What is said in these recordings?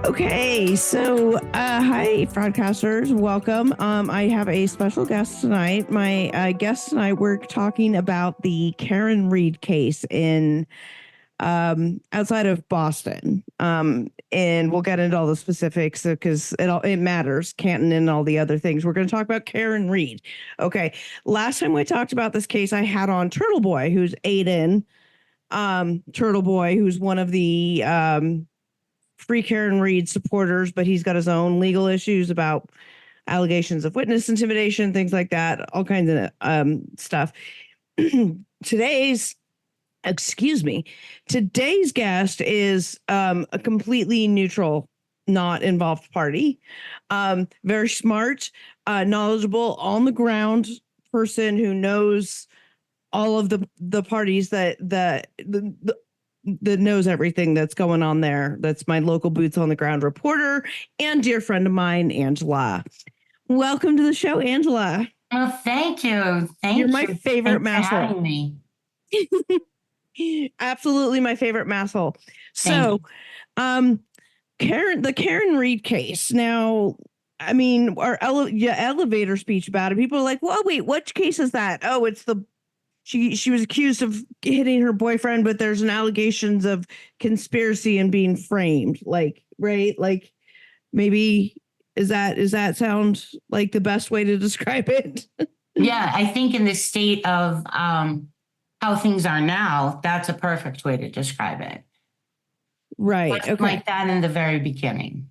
Okay, so hi, broadcasters. Welcome. I have a special guest tonight. My guest and I were talking about the Karen Reed case in outside of Boston. And we'll get into all the specifics because it matters, Canton and all the other things. We're going to talk about Karen Reed. Okay, last time we talked about this case, I had on Turtle Boy, who's Aiden. Turtle Boy, who's one of the Free Karen Reed supporters, but he's got his own legal issues about allegations of witness intimidation, things like that, all kinds of stuff. Today's guest is a completely neutral, not involved party. Very smart, knowledgeable, on the ground person who knows all of the parties that knows everything that's going on there. That's my local boots on the ground reporter and dear friend of mine, Angela. Welcome to the show, Angela. Oh, thank you. You're my favorite Thanks for having me. Absolutely my favorite masshole. So, the Karen Reed case. Now, I mean, our elevator speech about it, people are like, well, wait, what case is that? Oh, it's she was accused of hitting her boyfriend, but there's an allegations of conspiracy and being framed. Like, right? Like, maybe is that sound like the best way to describe it? Yeah, I think in the state of how things are now, that's a perfect way to describe it. Right. Okay. Like that in the very beginning.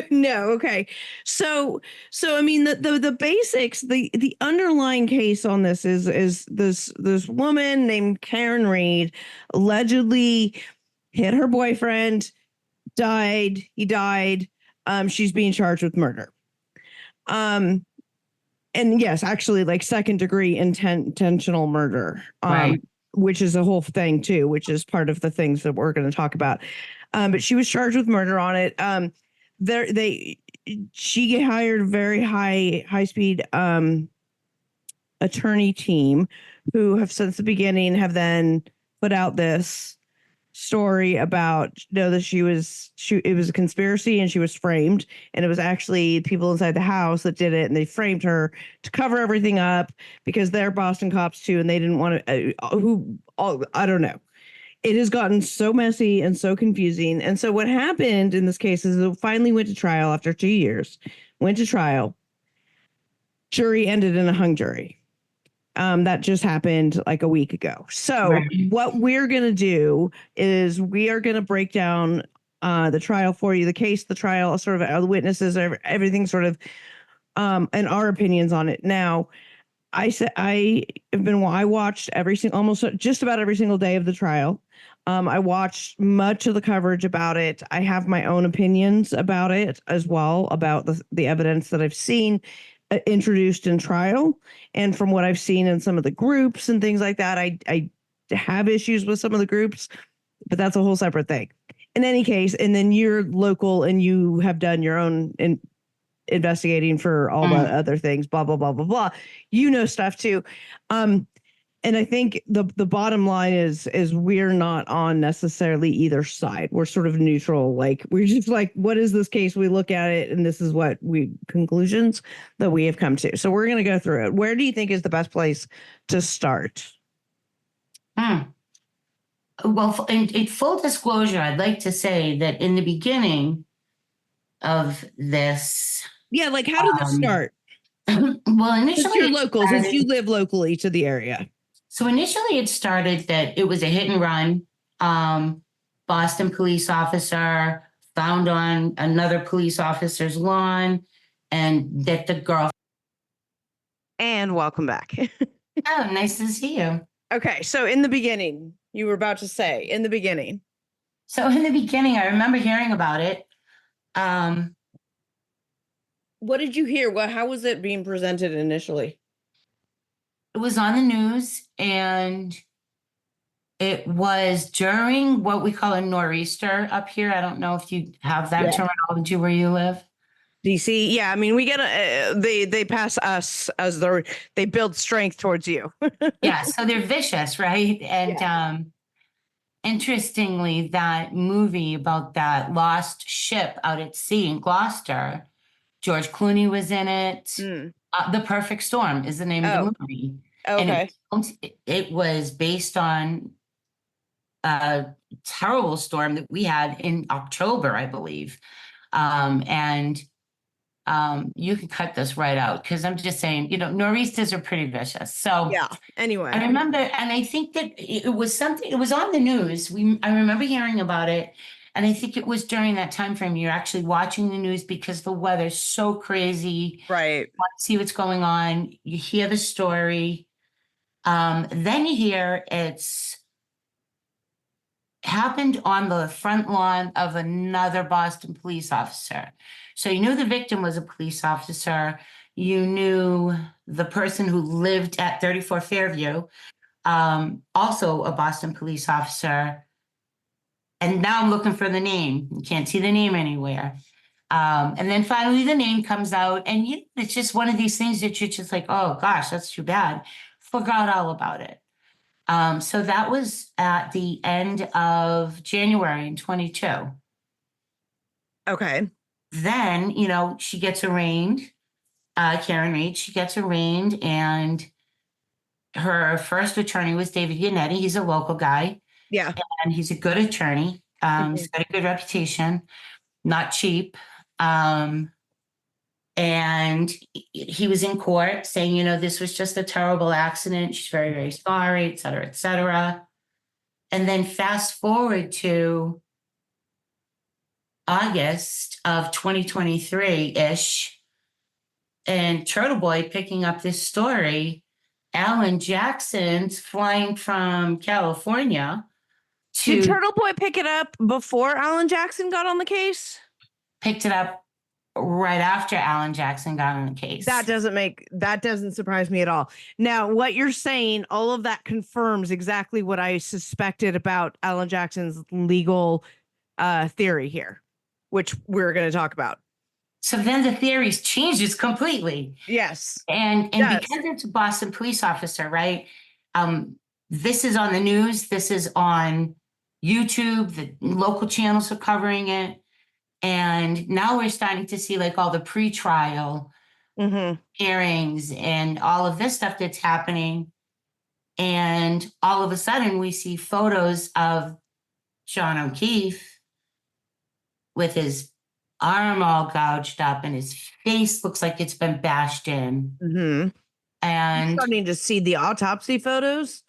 No, okay. So I mean the basics, the underlying case on this is this woman named Karen Reed allegedly hit her boyfriend, died. He died. She's being charged with murder. And yes, actually like second degree intentional murder. Right. Which is a whole thing too, which is part of the things that we're going to talk about. But she was charged with murder on it. She hired a very high speed attorney team who have since the beginning have then put out this story about that it was a conspiracy and she was framed, and it was actually people inside the house that did it, and they framed her to cover everything up because they're Boston cops too, and they didn't want to I don't know. It has gotten so messy and so confusing. And so what happened in this case is it finally went to trial after 2 years, went to trial. Jury ended in a hung jury. That just happened like a week ago. So What we're going to do is we are going to break down the trial for you, the case, the trial, sort of the witnesses, everything sort of, and our opinions on it. Now, I watched almost just about every single day of the trial. I watched much of the coverage about it. I have my own opinions about it as well, about the evidence that I've seen introduced in trial. And from what I've seen in some of the groups and things like that, I have issues with some of the groups, but that's a whole separate thing. In any case, and then you're local and you have done your own investigating for all the other things, blah, blah, blah, blah, blah. You know stuff too. And I think the bottom line is we're not on necessarily either side. We're sort of neutral. Like, we're just like, what is this case? We look at it and this is what conclusions that we have come to. So we're going to go through it. Where do you think is the best place to start? Well, in full disclosure, I'd like to say that in the beginning of this. Yeah, like how did this start? Well, initially, since you're local, since you live locally to the area. So initially it started that it was a hit and run. Boston police officer found on another police officer's lawn, and that the girl. And welcome back. Oh, nice to see you. Okay, so in the beginning, you were about to say in the beginning. So in the beginning, I remember hearing about it. What did you hear? How was it being presented initially? It was on the news, and it was during what we call a nor'easter up here. I don't know if you have that terminology where you live. DC, yeah. I mean, we get they pass us as they build strength towards you. Yeah, so they're vicious, right? And interestingly, that movie about that lost ship out at sea in Gloucester, George Clooney was in it. Mm. The Perfect Storm is the name of the Oh, movie. And okay. it was based on a terrible storm that we had in October, I believe. And you can cut this right out because I'm just saying, nor'easters are pretty vicious. So Yeah. I Anyway. remember, and I think that it was something, it was on the news. I remember hearing about it. And I think it was during that time frame you're actually watching the news because the weather's so crazy. Right. Want to see what's going on. You hear the story. Then you hear it's happened on the front lawn of another Boston police officer. So you knew the victim was a police officer. You knew the person who lived at 34 Fairview, also a Boston police officer. And now I'm looking for the name. You can't see the name anywhere. And then finally the name comes out, and it's just one of these things that you're just like, oh gosh, that's too bad. Forgot all about it. So that was at the end of January in 22. Okay. Then, she gets arraigned, Karen Reed, she gets arraigned, and her first attorney was David Yannetti. He's a local guy, Yeah. and he's a good attorney. He's got a good reputation, not cheap. And he was in court saying, this was just a terrible accident. She's very, very sorry, et cetera, et cetera. And then fast forward to August of 2023-ish, and Turtle Boy picking up this story. Alan Jackson's flying from California Did to Turtle Boy pick it up before Alan Jackson got on the case? picked it up right after Alan Jackson got on the case. That doesn't surprise me at all. Now, what you're saying, all of that confirms exactly what I suspected about Alan Jackson's legal theory here, which we're going to talk about. So then the theories changes completely. Yes. And Yes. because it's a Boston police officer, right? This is on the news. This is on YouTube. The local channels are covering it. And now we're starting to see like all the pretrial hearings and all of this stuff that's happening. And all of a sudden we see photos of John O'Keefe with his arm all gouged up and his face looks like it's been bashed in. And you're starting to see the autopsy photos.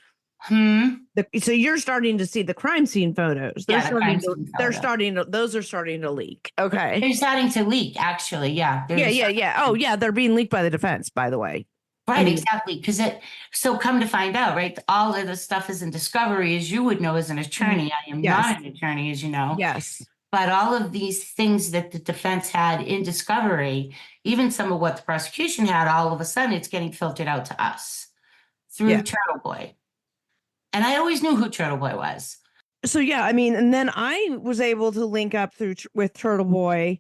So you're starting to see the crime scene photos. Those are starting to leak. Okay. They're starting to leak, actually. Yeah. Yeah. Oh, yeah. They're being leaked by the defense, by the way. Right, exactly. Because so come to find out, right? All of the stuff is in discovery, as you would know as an attorney. I am not an attorney, as you know. Yes. But all of these things that the defense had in discovery, even some of what the prosecution had, all of a sudden it's getting filtered out to us through Turtle Boy. And I always knew who Turtle Boy was. So, yeah, I mean, and then I was able to link up with Turtle Boy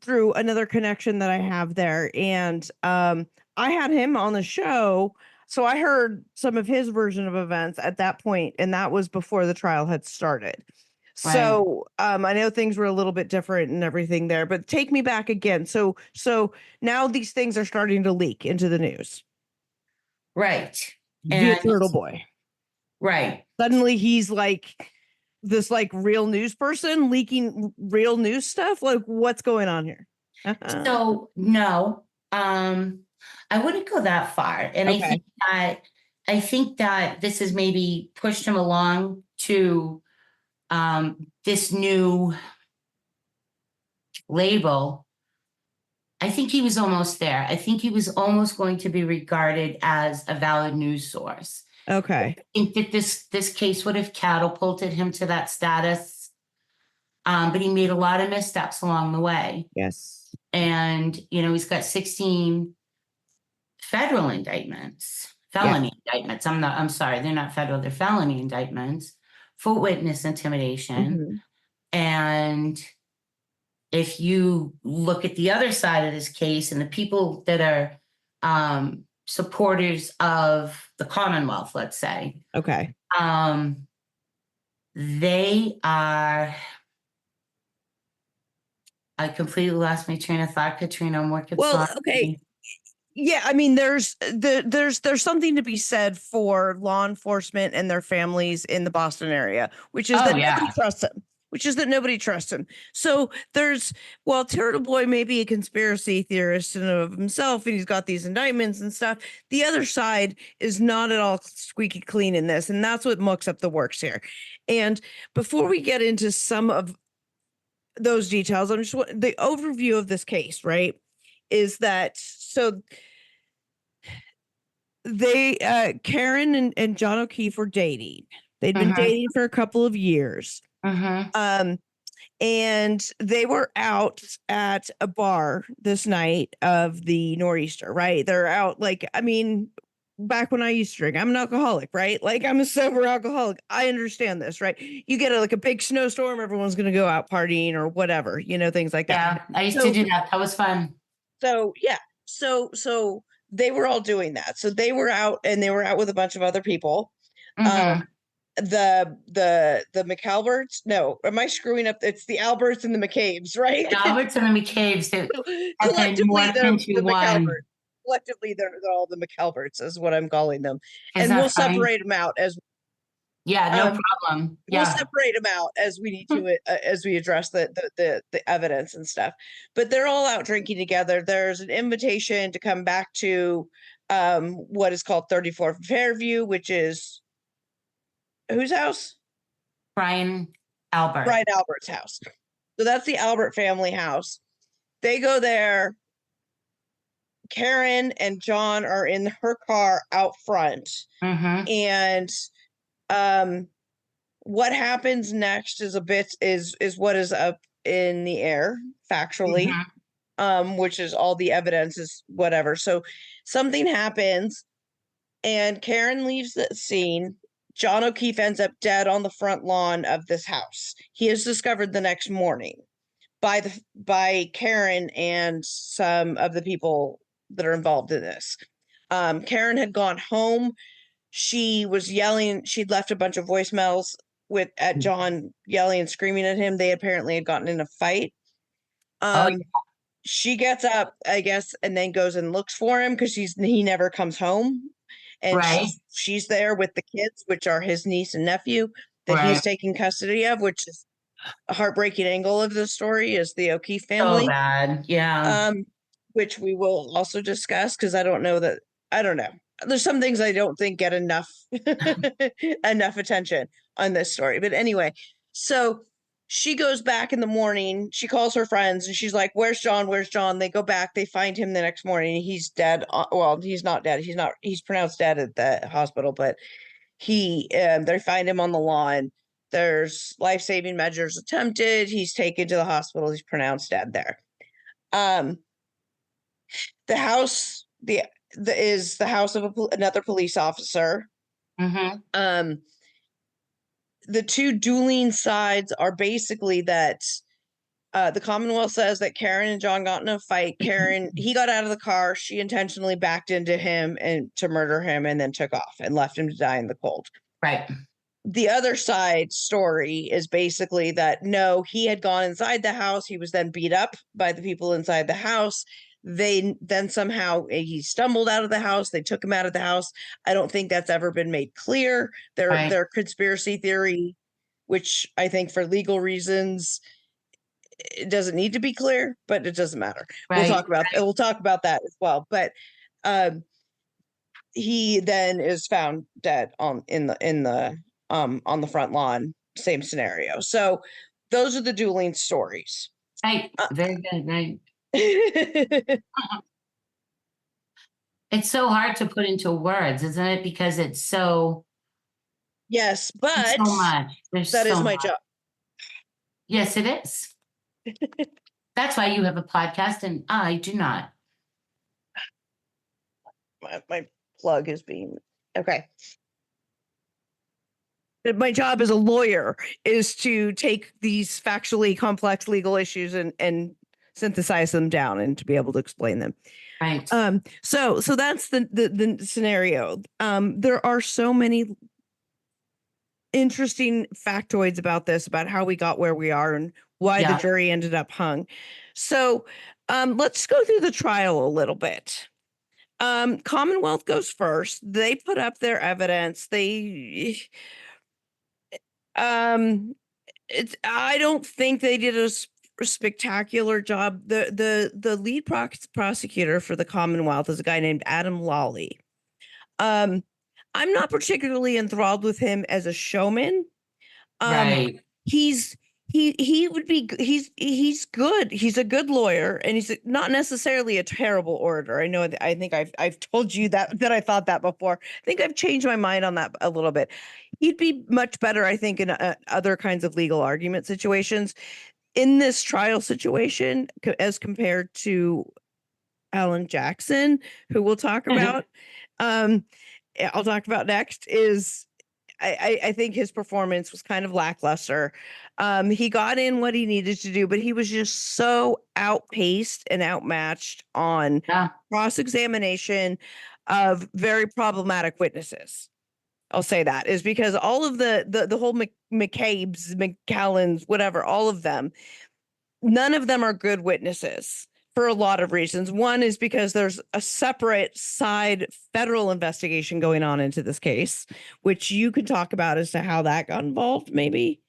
through another connection that I have there. And I had him on the show. So I heard some of his version of events at that point, and that was before the trial had started. Right. So I know things were a little bit different and everything there, but take me back again. So now these things are starting to leak into the news. Right. Via Turtle Boy. Right. Suddenly he's like this like real news person leaking real news stuff. Like, what's going on here? So no, I wouldn't go that far. And I think that this has maybe pushed him along to this new label. I think he was almost there. I think he was almost going to be regarded as a valid news source. Okay. I think that this case would have catapulted him to that status. But he made a lot of missteps along the way. Yes. And, he's got 16 federal indictments, felony indictments. I'm sorry, they're not federal, they're felony indictments for witness intimidation. And if you look at the other side of this case and the people that are supporters of the Commonwealth, let's say. Okay. They are. I completely lost my train of thought, Katrina. What gets Well, on okay. me? Yeah, I mean, there's something to be said for law enforcement and their families in the Boston area, which is Oh that nobody yeah, trusts them. Which is that nobody trusts him. So while Turtle Boy may be a conspiracy theorist in and of himself, and he's got these indictments and stuff, the other side is not at all squeaky clean in this, and that's what mucks up the works here. And before we get into some of those details, I'm just the overview of this case, right? Is that so they Karen and John O'Keefe were dating. They'd been mm-hmm, dating for a couple of years. mm-hmm. Um and they were out at a bar this night of the nor'easter, right? They're out, like, I mean, back when I used to drink, I'm an alcoholic, right? Like, I'm a sober alcoholic. I understand this, right? You get like a big snowstorm, everyone's going to go out partying or whatever, things like that. Yeah, I used to So do that. That was fun. yeah, so they were all doing that. So they were out, and they were out with a bunch of other people. Mm-hmm. Um, the McAlberts. No, am I screwing up? It's the Alberts and the McCabe's, right? The Alberts and the McCabe's that So, have been collectively, morphed into the one. McAlberts. Collectively, they're all the McAlberts, is what I'm calling them, Is and we'll that funny? separate them out as Yeah, no um problem. we'll Yeah. separate them out as we need to, as we address the evidence and stuff. But they're all out drinking together. There's an invitation to come back to what is called 34 Fairview, which is whose house? Brian Albert. Brian Albert's house. So that's the Albert family house. They go there. Karen and John are in her car out front. Mm-hmm. And um what happens next is what is up in the air factually, Mm-hmm. which is all the evidence is whatever. So something happens, and Karen leaves the scene. John O'Keefe ends up dead on the front lawn of this house. He is discovered the next morning by Karen and some of the people that are involved in this. Karen had gone home. She was yelling. She'd left a bunch of voicemails at John, yelling and screaming at him. They apparently had gotten in a fight. Oh, She gets up, I guess, and then goes and looks for him because he never comes home. And right, she's there with the kids, which are his niece and nephew that he's right. taking custody of, which is a heartbreaking angle of the story, is the O'Keefe So family. bad. Yeah. Which we will also discuss, because I don't know. There's some things I don't think get enough enough attention on this story. But anyway, so she goes back in the morning. She calls her friends and she's like, "Where's John? Where's John?" They go back. They find him the next morning. He's dead. Well, he's not dead. He's pronounced dead at the hospital, but they find him on the lawn. There's life-saving measures attempted. He's taken to the hospital. He's pronounced dead there. The house is the house of another police officer. Mm-hmm. The two dueling sides are basically that the Commonwealth says that Karen and John got in a fight. He got out of the car. She intentionally backed into him and to murder him, and then took off and left him to die in the cold. Right. The other side story is basically that no, he had gone inside the house. He was then beat up by the people inside the house. They then somehow he stumbled out of the house. They took him out of the house. I don't think that's ever been made clear. Their conspiracy theory, which I think for legal reasons it doesn't need to be clear, but it doesn't matter. Right. We'll talk about that as well. But he then is found dead on the front lawn. Same scenario. So those are the dueling stories. Right. Very good. Right. It's so hard to put into words, isn't it? Because it's so. Yes, but so much. There's that so is my much. job. Yes, it is. That's why you have a podcast and I do not. My plug is being okay. My job as a lawyer is to take these factually complex legal issues and synthesize them down and to be able to explain them. Right. So that's the scenario. There are so many interesting factoids about this, about how we got where we are and why the Yeah. jury ended up hung. So let's go through the trial a little bit. Commonwealth goes first. They put up their evidence. They I don't think they did a spectacular job. The lead prosecutor for the Commonwealth is a guy named Adam Lawley. Um, I'm not particularly enthralled with him as a showman. Um, Right. he's he would be he's good. He's a good lawyer, and he's not necessarily a terrible orator. I know. I think I've told you that I thought that before. I think I've changed my mind on that a little bit. He'd be much better, I think, in other kinds of legal argument situations. In this trial situation, as compared to Alan Jackson, who we'll talk about, um, I'll talk about next, is I think his performance was kind of lackluster. He got in what he needed to do, but he was just so outpaced and outmatched on Yeah. cross-examination of very problematic witnesses. I'll say that is because all of the whole McCabe's, McCallans, whatever, all of them, none of them are good witnesses for a lot of reasons. One is because there's a separate side federal investigation going on into this case, which you could talk about as to how that got involved, maybe.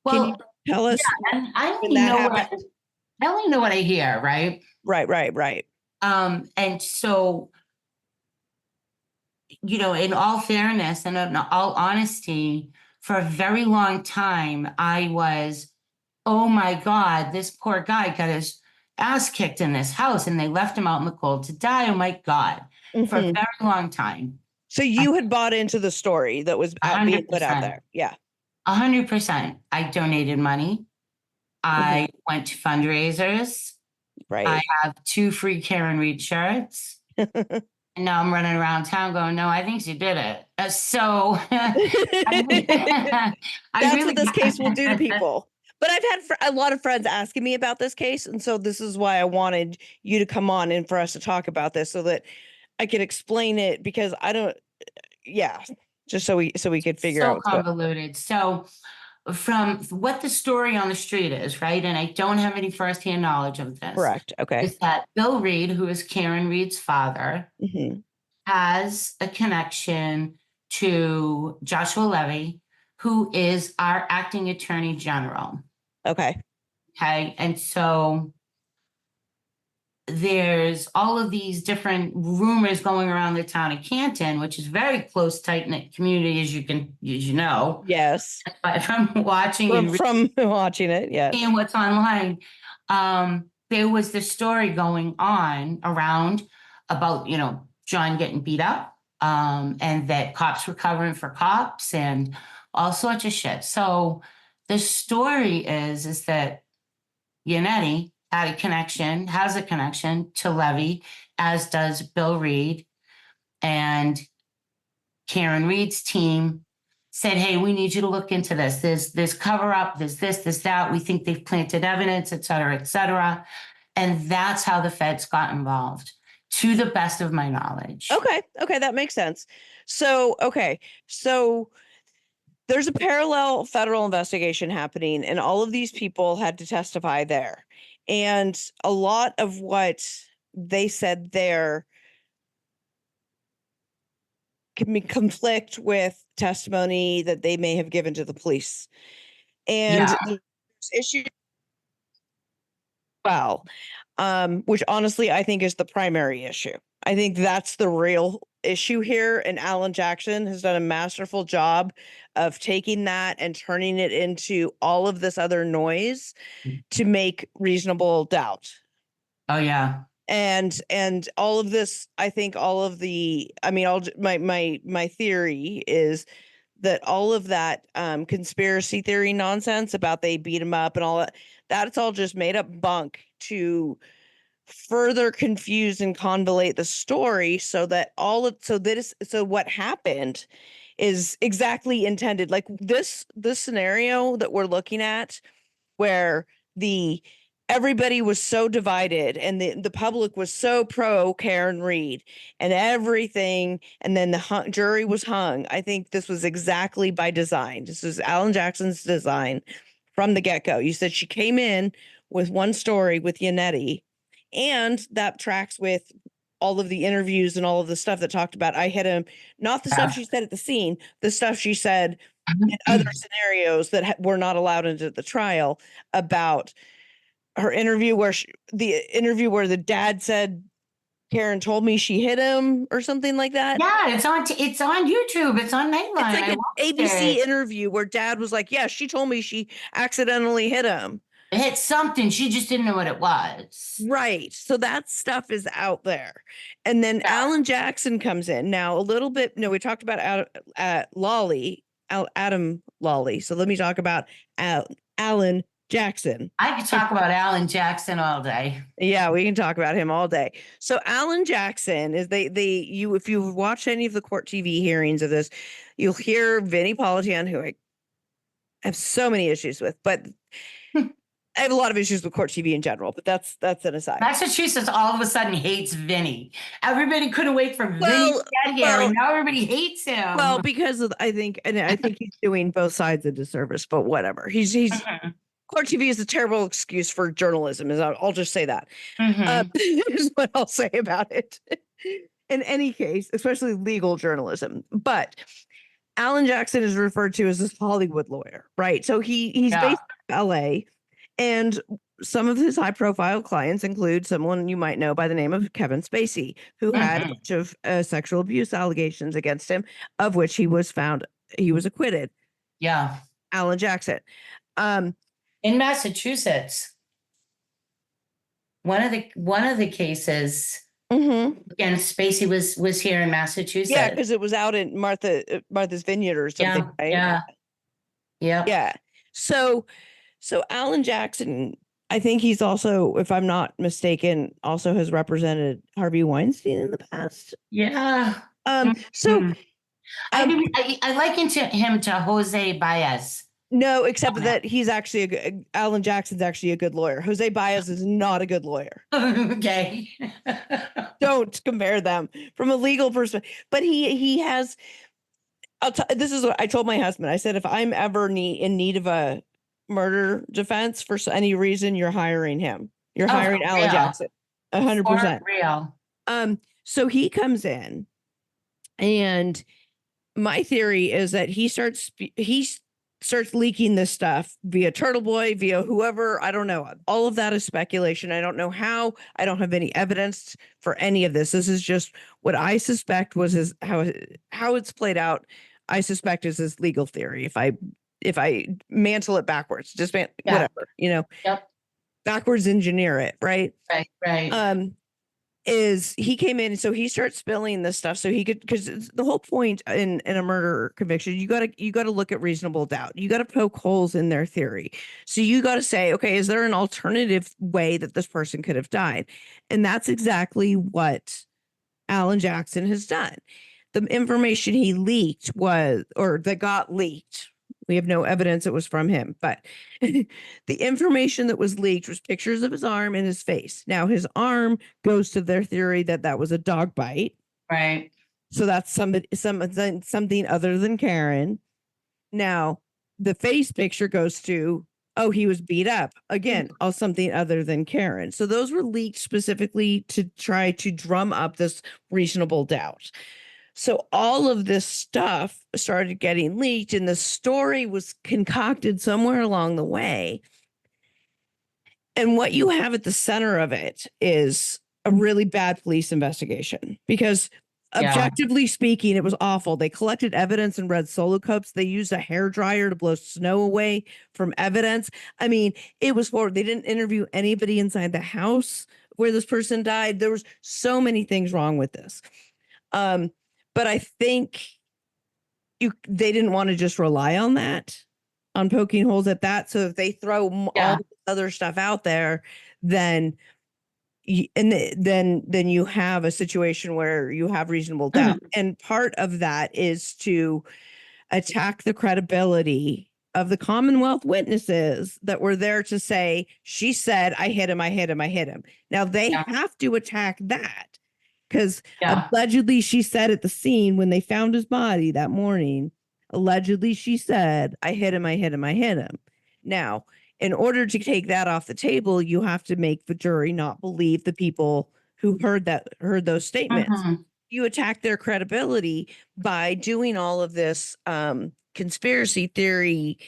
Can you Well, tell yeah, us and I when only that know happened? I only know what I hear, right? Right. And so, in all fairness and in all honesty, for a very long time, I was, oh my God, this poor guy got his ass kicked in this house and they left him out in the cold to die. Oh my God. For a Mhm. very long time. So you had bought into the story that was out being put out 100%. there. Yeah. 100%. I donated money. Mhm. I went to fundraisers. I Right. have 2 free Karen Reed shirts. And now I'm running around town going, no, I think she did it. So I That's what really this case will do to people. But I've had a lot of friends asking me about this case, and so this is why I wanted you to come on and for us to talk about this so that I could explain it, because I don't. Yeah, just so we could figure out so what's going. convoluted. So from what the story on the street is, right? And I don't have any firsthand knowledge of this, Correct. Okay. is that Bill Reed, who is Karen Reed's father, Hmm. has a connection to Joshua Levy, who is our acting attorney general. Okay. Okay. And so there's all of these different rumors going around the town of Canton, which is very close, tight knit community, as you know, Yes. but from watching From and from watching it. Yes. seeing what's online, there was this story going on around about, John getting beat up, and that cops were covering for cops and all sorts of shit. So the story is that Yannetti has a connection to Levy, as does Bill Reed, and Karen Reed's team said, hey, we need you to look into this. There's cover up, there's this, that. We think they've planted evidence, et cetera, et cetera. And that's how the feds got involved, to the best of my knowledge. Okay, that makes sense. So, so there's a parallel federal investigation happening, and all of these people had to testify there. And a lot of what they said there can conflict with testimony that they may have given to the police. And Yeah. there's issues, well, which honestly I think is the primary issue. I think that's the real issue here. And Alan Jackson has done a masterful job of taking that and turning it into all of this other noise to make reasonable doubt. Oh, yeah. And all of this, I think all of the, I mean, all my theory is that all of that conspiracy theory nonsense about they beat him up and all that, that's all just made up bunk to further confuse and convolute the story, so that so what happened is exactly intended. Like this scenario that we're looking at, where the everybody was so divided, and the public was so pro Karen Reed and everything. And then the jury was hung. I think this was exactly by design. This was Alan Jackson's design from the get go. You said she came in with one story with Yannetti, and that tracks with all of the interviews and all of the stuff that talked about I hit him, not the stuff she said at the scene, the stuff she said in other scenarios that were not allowed into the trial about her interview where the dad said Karen told me she hit him or something like that. Yeah, it's on YouTube. It's on Nightline. It's like I an watched ABC it. interview where dad was like, yeah, she told me she accidentally hit him. It hit something. She just didn't know what it was. Right. So that stuff is out there. And then Yeah. Alan Jackson comes in. Now, a little bit, no, we talked about Adam Lawley. So let me talk about Alan Jackson. I could talk about Alan Jackson all day. Yeah, we can talk about him all day. So Alan Jackson is if you've watched any of the court TV hearings of this, you'll hear Vinnie Politan, who I have so many issues with, but I have a lot of issues with court TV in general, but that's an aside. Massachusetts all of a sudden hates Vinny. Everybody couldn't wait for Vinny to get here, and now everybody hates him. Well, because of I think he's doing both sides a disservice, but whatever. He's court TV is a terrible excuse for journalism. I'll just say that. Is what I'll say about it. In any case, especially legal journalism, but Alan Jackson is referred to as this Hollywood lawyer, right? So he's based in LA. And some of his high profile clients include someone you might know by the name of Kevin Spacey, who had a bunch of sexual abuse allegations against him, of which he was acquitted. Yeah. Alan Jackson. In Massachusetts, one of the cases against Spacey was here in Massachusetts. Yeah, because it was out in Martha's Vineyard or something, right? Yeah. Yeah. So Alan Jackson, I think he's also, if I'm not mistaken, also has represented Harvey Weinstein in the past. Yeah. So I likened him to Jose Baez. No, except that he's actually Alan Jackson's actually a good lawyer. Jose Baez is not a good lawyer. Okay. Don't compare them from a legal perspective. But he has. This is what I told my husband. I said, if I'm ever in need of a murder defense for any reason, you're hiring him. You're hiring Alan Jackson. 100%. Real. So he comes in, and my theory is that he starts leaking this stuff via Turtle Boy, via whoever, I don't know. All of that is speculation. I don't know how. I don't have any evidence for any of this. This is just what I suspect was how it's played out. I suspect is his legal theory. If I mantle it backwards, just whatever, backwards engineer it, right? Right. Is he came in, so he starts spilling this stuff so he could, because the whole point in a murder conviction, you gotta look at reasonable doubt. You gotta poke holes in their theory. So you gotta say, okay, is there an alternative way that this person could have died? And that's exactly what Alan Jackson has done. The information he leaked that got leaked. We have no evidence it was from him, but the information that was leaked was pictures of his arm and his face. Now his arm goes to their theory that was a dog bite. Right. So that's something other than Karen. Now the face picture goes to, he was beat up again, something other than Karen. So those were leaked specifically to try to drum up this reasonable doubt. So all of this stuff started getting leaked, and the story was concocted somewhere along the way. And what you have at the center of it is a really bad police investigation, because objectively speaking, it was awful. They collected evidence in red Solo cups. They used a hairdryer to blow snow away from evidence. I mean, it was horrible. They didn't interview anybody inside the house where this person died. There was so many things wrong with this. But I think they didn't want to just rely on poking holes at that. So if they throw all the other stuff out there, then you have a situation where you have reasonable doubt. And part of that is to attack the credibility of the Commonwealth witnesses that were there to say, she said, I hit him, I hit him, I hit him. Now they have to attack that because allegedly she said at the scene when they found his body that morning, allegedly she said, I hit him, I hit him, I hit him. Now, in order to take that off the table, you have to make the jury not believe the people who heard those statements. You attack their credibility by doing all of this conspiracy theory,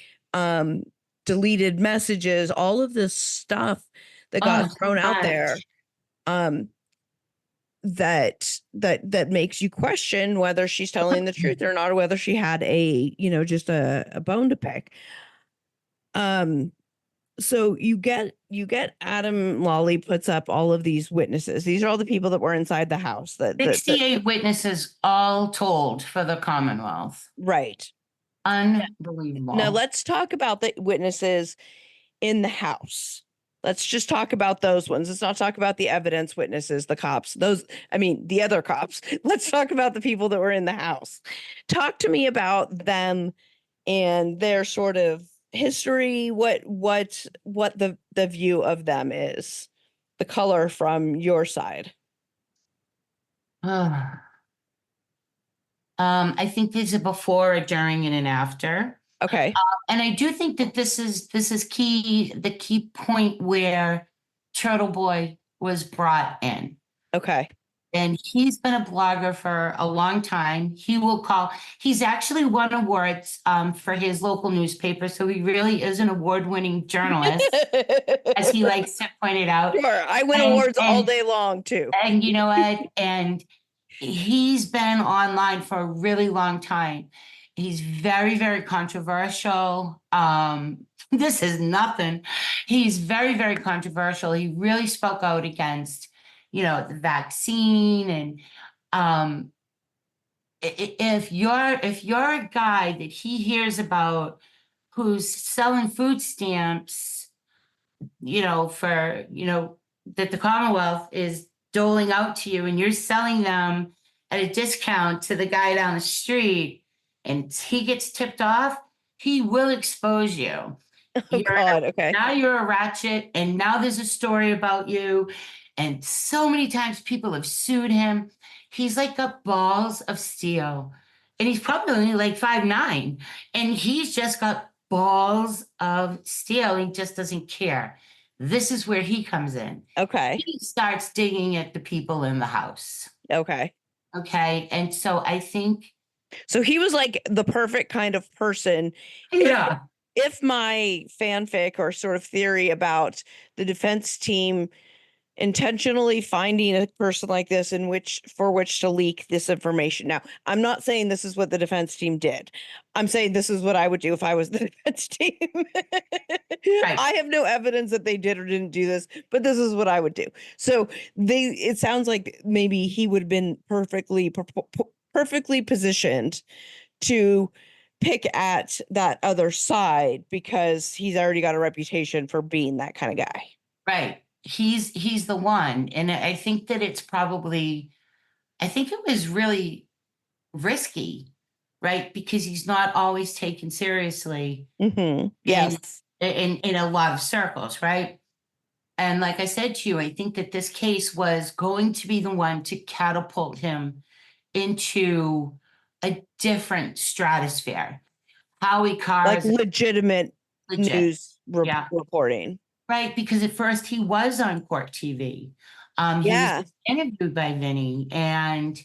deleted messages, all of this stuff that got thrown out there, that makes you question whether she's telling the truth or not, or whether she had just a bone to pick. So you get Adam Lawley puts up all of these witnesses. These are all the people that were inside the house. 68 witnesses all told for the Commonwealth. Right. Unbelievable. Now let's talk about the witnesses in the house. Let's just talk about those ones. Let's not talk about the evidence witnesses, the cops, the other cops. Let's talk about the people that were in the house. Talk to me about them and their sort of history, what the view of them is, the color from your side. I think there's a before, a during, and an after. Okay. And I do think that this is key, the key point where Turtle Boy was brought in. Okay. And he's been a blogger for a long time. He's actually won awards for his local newspaper. So he really is an award-winning journalist, as he likes to point it out. Sure, I win awards all day long too. And you know what? And he's been online for a really long time. He's very, very controversial. This is nothing. He's very, very controversial. He really spoke out against the vaccine. And if you're a guy that he hears about who's selling food stamps, that the Commonwealth is doling out to you, and you're selling them at a discount to the guy down the street, and he gets tipped off, he will expose you. Okay. Now you're a ratchet, and now there's a story about you. And so many times people have sued him. He's like got balls of steel. And he's probably only like 5'9". And he's just got balls of steel. He just doesn't care. This is where he comes in. Okay. He starts digging at the people in the house. Okay. Okay. And so I think. So he was like the perfect kind of person. Yeah. If my fanfic or sort of theory about the defense team intentionally finding a person like this for which to leak this information. Now, I'm not saying this is what the defense team did. I'm saying this is what I would do if I was the defense team. Right. I have no evidence that they did or didn't do this, but this is what I would do. So it sounds like maybe he would have been perfectly positioned to pick at that other side because he's already got a reputation for being that kind of guy. Right. He's the one. And I think that it was really risky, right? Because he's not always taken seriously. Mm-hmm. Yes. In a lot of circles, right? And like I said to you, I think that this case was going to be the one to catapult him into a different stratosphere. Howie Carr's like legitimate news reporting. Right, because at first he was on Court TV. He was interviewed by Vinny, and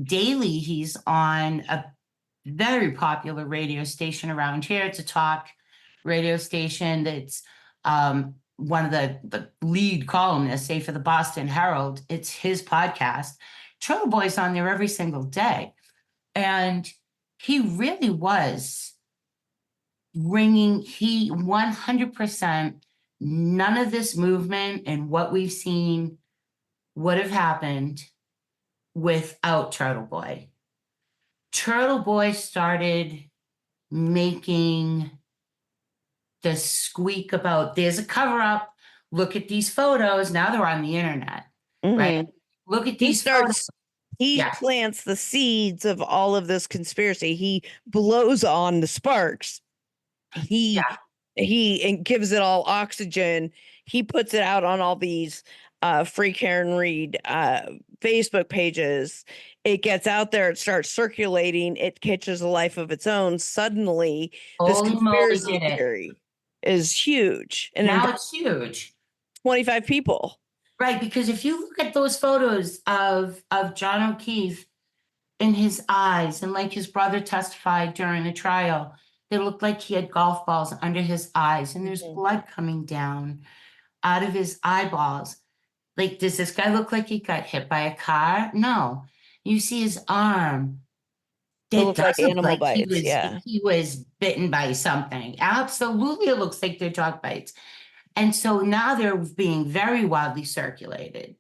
daily he's on a very popular radio station around here. It's a talk radio station that's one of the lead columnists, say for the Boston Herald. It's his podcast. Turtle Boy's on there every single day. And he really was he 100%, none of this movement and what we've seen would have happened without Turtle Boy. Turtle Boy started making the squeak about there's a cover up. Look at these photos. Now they're on the internet, right? Look at these photos. He Yeah. plants the seeds of all of this conspiracy. He blows on the sparks. He Yeah. he and gives it all oxygen. He puts it out on all these free Karen Reed Facebook pages. It gets out there, it starts circulating, it catches a life of its own. Suddenly, this Holy moly, conspiracy did it. theory is huge and Now involves it's huge. 25 people. Right. Because if you look at those photos of John O'Keefe in his eyes, and like his brother testified during the trial, they looked like he had golf balls under his eyes, and there's Mhm. blood coming down out of his eyeballs. Like, does this guy look like he got hit by a car? No. You see his arm. It It looked like does look animal like bites. Yeah. he was bitten by something. Absolutely, it looks like they're dog bites. And so now they're being very widely circulated.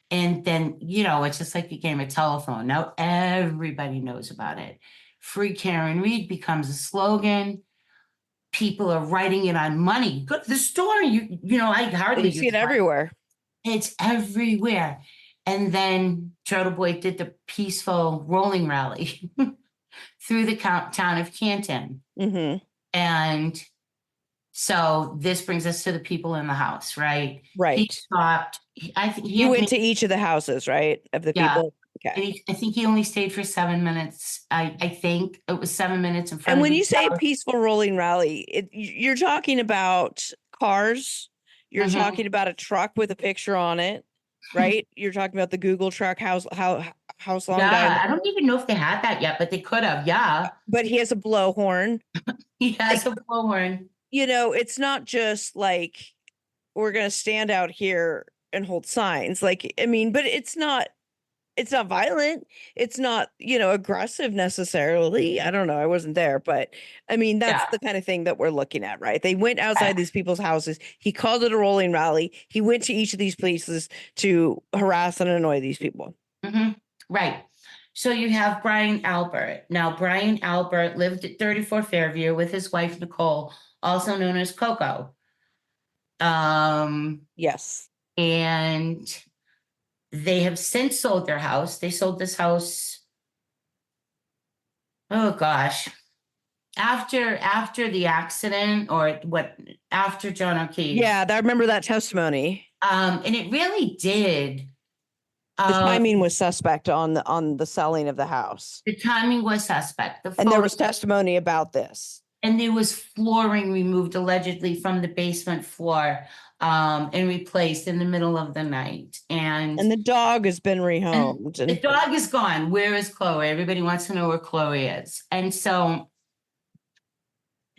And then, it's just like a game of telephone. Now everybody knows about it. Free Karen Reed becomes a slogan. People are writing it on money. Go to the store. I hardly You see use it money. everywhere. It's everywhere. And then Turtle Boy did the peaceful rolling rally through the town of Canton. Hmm. And so this brings us to the people in the house, right? He Right. stopped. I think he You had went to each of the houses, right? Of the yeah. people. Okay. And I think he only stayed for 7 minutes. I think it was 7 minutes in front And of when his you say house. peaceful rolling rally, you're talking about cars. You're Mhm. talking about a truck with a picture on it, right? You're talking about the Google truck, house long guy, Yeah, I don't even know if they had that yet, but they could have. Yeah, but he has a blowhorn. he has Like, a bullhorn. it's not just like we're gonna stand out here and hold signs. Like, I mean, but it's not violent. It's not, aggressive necessarily. I don't know. I wasn't there, but I mean, that's Yeah, the kind of thing that we're looking at, right? They went right. outside these people's houses. He called it a rolling rally. He went to each of these places to harass and annoy these people. Mhm. Right. So you have Brian Albert. Now, Brian Albert lived at 34 Fairview with his wife Nicole, also known as Coco. Um, Yes. and they have since sold their house. They sold this house. Oh gosh, after the accident, or what, after John O'Keefe. Yeah, I remember that testimony. And it really did. The Uh, timing was suspect on the selling of the house. the timing was suspect. The And there photo, was testimony about this. and there was flooring removed allegedly from the basement floor, and replaced in the middle of the night. And the dog has been And rehomed. the And dog is gone. Where is Chloe? Everybody wants to know where Chloe is. And so,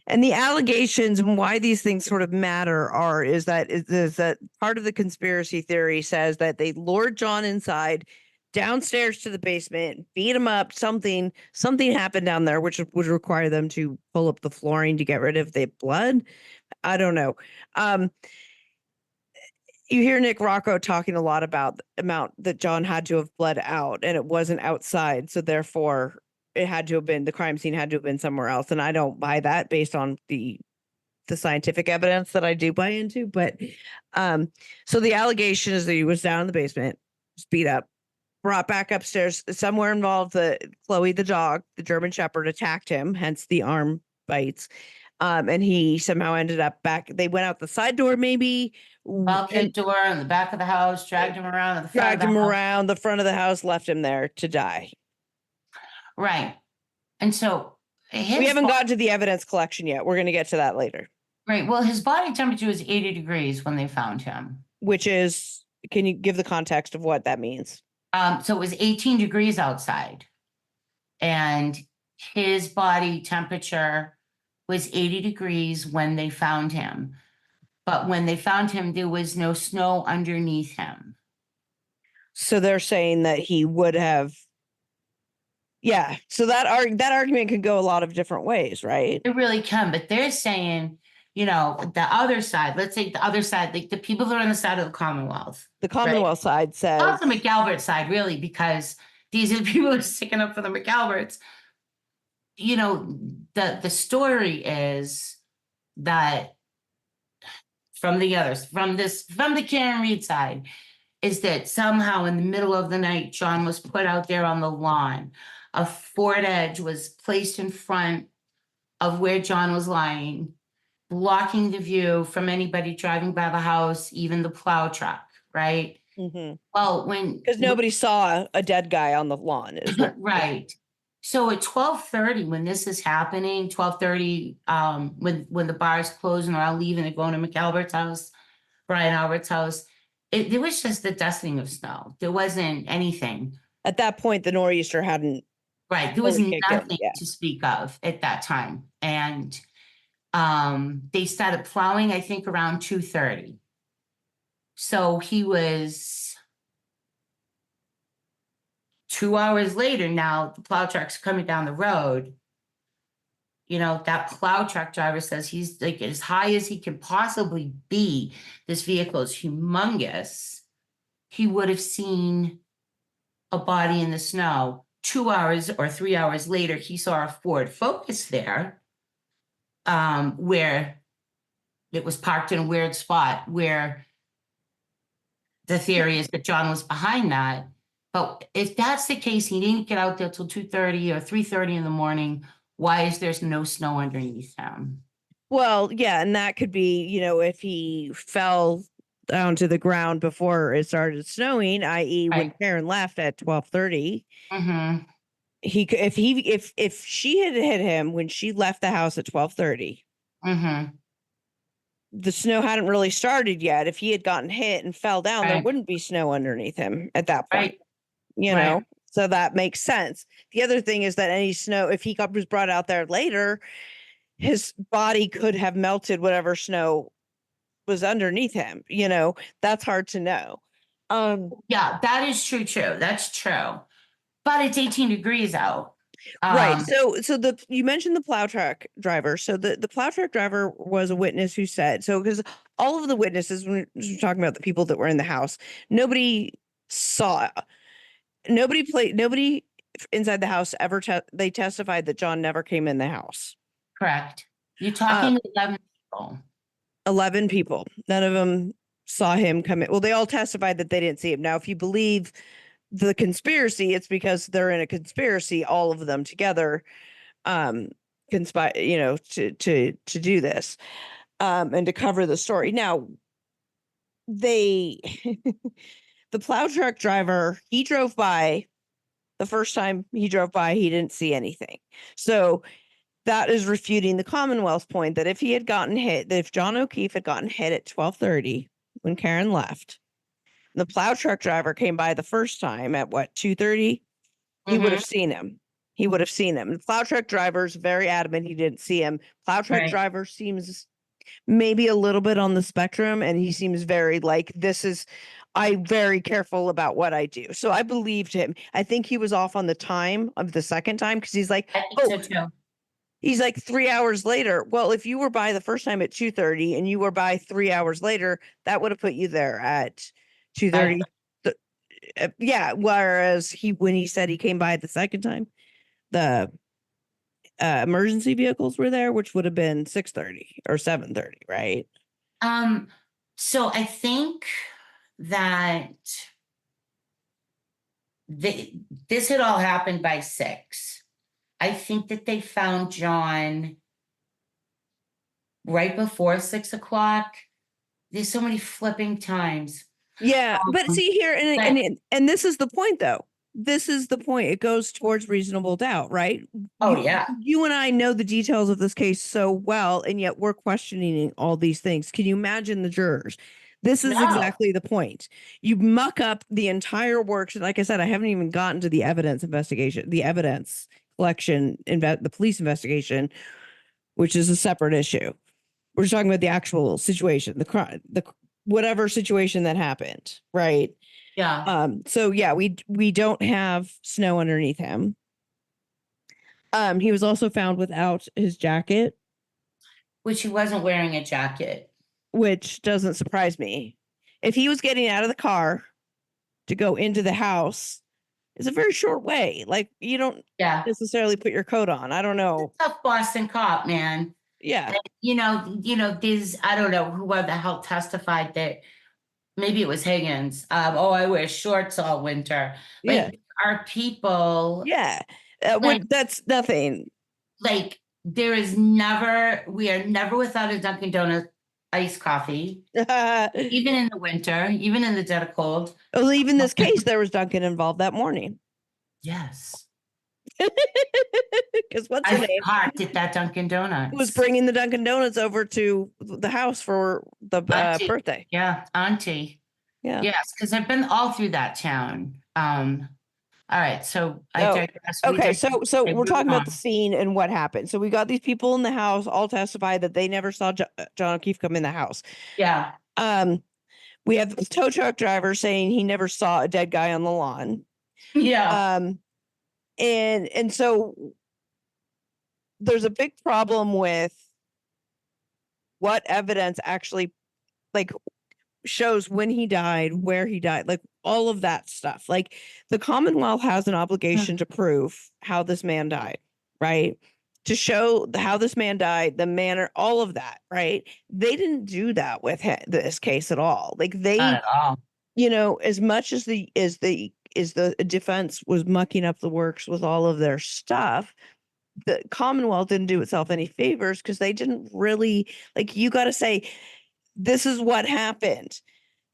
the allegations and why these things sort of matter is that part of the conspiracy theory says that they lured John inside downstairs to the basement, beat him up, something happened down there which would require them to pull up the flooring to get rid of the blood. I don't know. Um you hear Nick Rocco talking a lot about the amount that John had to have bled out, and it wasn't outside. So therefore, the crime scene had to have been somewhere else. And I don't buy that based on the scientific evidence that I do buy into. But so the allegation is that he was down in the basement, was beat up, brought back upstairs. Somewhere involved the Chloe, the dog, the German Shepherd, attacked him, hence the arm bites. And he somehow ended up back. They went out the side door, maybe, bulkhead and door in the back of the house, dragged him around in the front of dragged the him house. around the front of the house, left him there to die. Right. And so We his haven't gotten to the evidence collection yet. We're going to get to that later, right. Well, his body temperature was 80 degrees when they found him. which is, can you give the context of what that means? So it was 18 degrees outside, and his body temperature was 80 degrees when they found him. But when they found him, there was no snow underneath him. So they're saying that he would have. Yeah. So that argument could go a lot of different ways, right? It really can, but they're saying, the other side, let's say the other side, like the people that are on the side of the Commonwealth, The right? Commonwealth side says, Not the McAlbert side, really, because these are the people who are sticking up for the McAlberts. The story is that from the others, from the Karen Reed side, is that somehow in the middle of the night, John was put out there on the lawn. A Ford Edge was placed in front of where John was lying, blocking the view from anybody driving by the house, even the plow truck, right? Mhm. Well, Because nobody saw a dead guy on the lawn is what. right. So at 12:30, when this is happening, 12:30, when the bars close and they're all leaving, they're going to McAlbert's house, Brian Albert's house, there was just the dusting of snow. There wasn't anything. At that point, the nor'easter hadn't Right. There was fully kicked in. nothing Yeah. to speak of at that time. And they started plowing, I think, around 2:30. So he was 2 hours later. Now the plow truck's coming down the road. You know, that plow truck driver says he's like as high as he can possibly be. This vehicle is humongous. He would have seen a body in the snow. 2 hours or 3 hours later, he saw a Ford Focus there, where it was parked in a weird spot, where the theory is that John was behind that. But if that's the case, he didn't get out there till 2:30 or 3:30 in the morning. Why is there's no snow underneath him? Well, yeah, and that could be, if he fell down to the ground before it started snowing, i.e., when Right. Karen left at 12:30, Mm-hmm. he could if she had hit him when she left the house at 12:30, Mm-hmm. the snow hadn't really started yet. If he had gotten hit and fell down, there Right. wouldn't be snow underneath him at that point. Right. You Right. know, so that makes sense. The other thing is that any snow, if he was brought out there later, his body could have melted whatever snow was underneath him. That's hard to know. Yeah, that is true. True. That's true. But it's 18 degrees out. Right. Um, So you mentioned the plow truck driver. So the plow truck driver was a witness who said, so because all of the witnesses, when we're talking about the people that were in the house, nobody saw, nobody inside the house ever, they testified that John never came in the house. correct. You're Uh, talking 11 people. 11 people. None of them saw him come in. Well, they all testified that they didn't see him. Now, if you believe the conspiracy, it's because they're in a conspiracy, all of them together, conspire, to do this, and to cover the story. Now, they, the plow truck driver, he drove by. The first time he drove by, he didn't see anything. So that is refuting the Commonwealth point that if he had gotten hit, that if John O'Keefe had gotten hit at 12:30 when Karen left, the plow truck driver came by the first time at what, 2:30, he would Mm-hmm. have seen him. He would have seen him. The plow truck driver's very adamant he didn't see him. Plow truck Right. driver seems maybe a little bit on the spectrum, and he seems very like, I'm very careful about what I do. So I believed him. I think he was off on the time of the second time because he's like, I think oh, so too. he's like 3 hours later. Well, if you were by the first time at 2:30 and you were by 3 hours later, that would have put you there at 2:30. Yeah. Whereas when he said he came by the second time, the emergency vehicles were there, which would have been 6:30 or 7:30, right? Um, so I think that this had all happened by 6. I think that they found John right before 6 o'clock. There's so many flipping times. Yeah, but see here, But, and this is the point, though. This is the point. It goes towards reasonable doubt, right? oh You, yeah, you and I know the details of this case so well, and yet we're questioning all these things. Can you imagine the jurors? This is no, exactly the point. You muck up the entire works. Like I said, I haven't even gotten to the evidence investigation, the evidence collection, the police investigation, which is a separate issue. We're talking about the actual situation, the crime, the whatever situation that happened, right? yeah, So yeah, we don't have snow underneath him. He was also found without his jacket, which he wasn't wearing a jacket. which doesn't surprise me. If he was getting out of the car to go into the house, it's a very short way. Like, you don't Yeah, necessarily put your coat on. I don't know. tough Boston cop, man. Yeah. There's I don't know who the hell testified that maybe it was Higgins. Oh, I wear shorts all winter. Yeah. Like, are people Yeah. like That's nothing. like we are never without a Dunkin' Donuts iced coffee, Well, even in the winter, even in the dead of cold. even this case, there was Duncan involved that morning. Yes. Because what's her I name parked at that Dunkin' was Donuts. bringing the Dunkin' Donuts over to the house for the Auntie. birthday. Yeah, auntie. Yeah. Yes, because I've been all through that town. All right, so I Oh, digress. We okay. digress. So Okay, we're moving talking about the on. scene and what happened. So we got these people in the house all testify that they never saw John O'Keefe come in the house. Yeah. Um, we have the tow truck driver saying he never saw a dead guy on the lawn. Yeah. And so there's a big problem with what evidence actually like shows when he died, where he died, like all of that stuff. Like the Commonwealth has an obligation to prove how this man died, right? To show how this man died, the manner, all of that, right? They didn't do that with this case at all. Like Not they, at all. as much as the defense was mucking up the works with all of their stuff, the Commonwealth didn't do itself any favors because they didn't really like. You got to say this is what happened.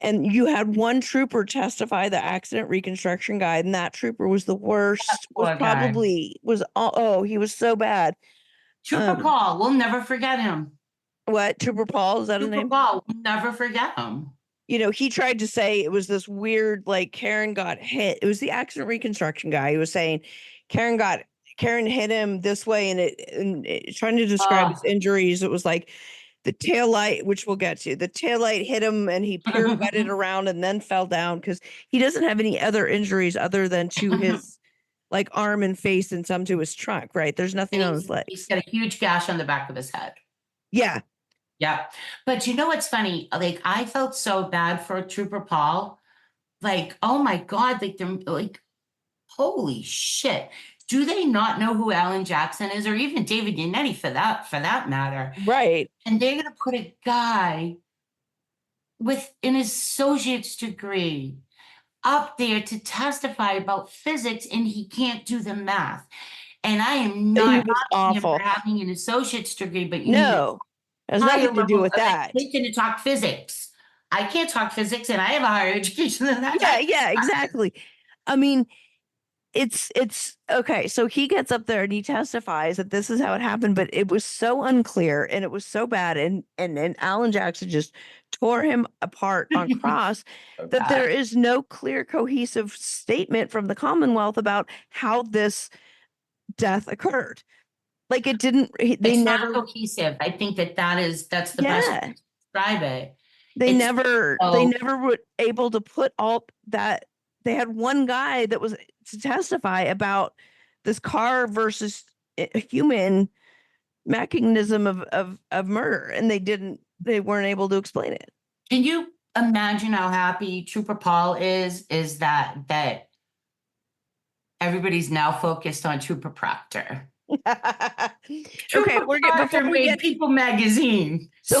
And you had one trooper testify, the accident reconstruction guy, and that trooper was the worst, was Poor guy. probably was he was so bad. Trooper Paul, we'll never forget him. What Trooper Paul, is that his Trooper name? Paul, we'll never forget him. He tried to say it was this weird, like Karen got hit. It was the accident reconstruction guy. He was saying Karen hit him this way, and trying to describe his injuries. It was like the tail light, which we'll get to. The tail light hit him, and he pirouetted around and then fell down because he doesn't have any other injuries other than to his like arm and face and some to his trunk. Right? There's nothing on his He's legs. got a huge gash on the back of his head. Yeah. Yeah. But you know what's funny? Like, I felt so bad for Trooper Paul. Like, oh my God, like they're like, holy shit. Do they not know who Alan Jackson is, or even David Yannetti for that matter? Right. And they're gonna put a guy with an associate's degree up there to testify about physics, and he can't do the math. And I am He not was knocking him for awful. having an associate's degree, but you need a No, it has higher nothing to do level of with that. education to talk physics. I can't talk physics, and I have a higher education than that. Yeah, exactly. I mean, it's okay. So he gets up there and he testifies that this is how it happened, but it was so unclear and it was so bad, and Alan Jackson just tore him apart on cross that there is no clear, cohesive statement from the Commonwealth about how this death occurred. Like it didn't. They It's never. not cohesive. I think that's the best way Yeah. to describe it. They It's never were able to put all that. They had one guy that was to testify about this car versus a human mechanism of murder, and they weren't able to explain it. Can you imagine how happy Trooper Paul is that everybody's now focused on Trooper Proctor. Okay, Proctor made People magazine. So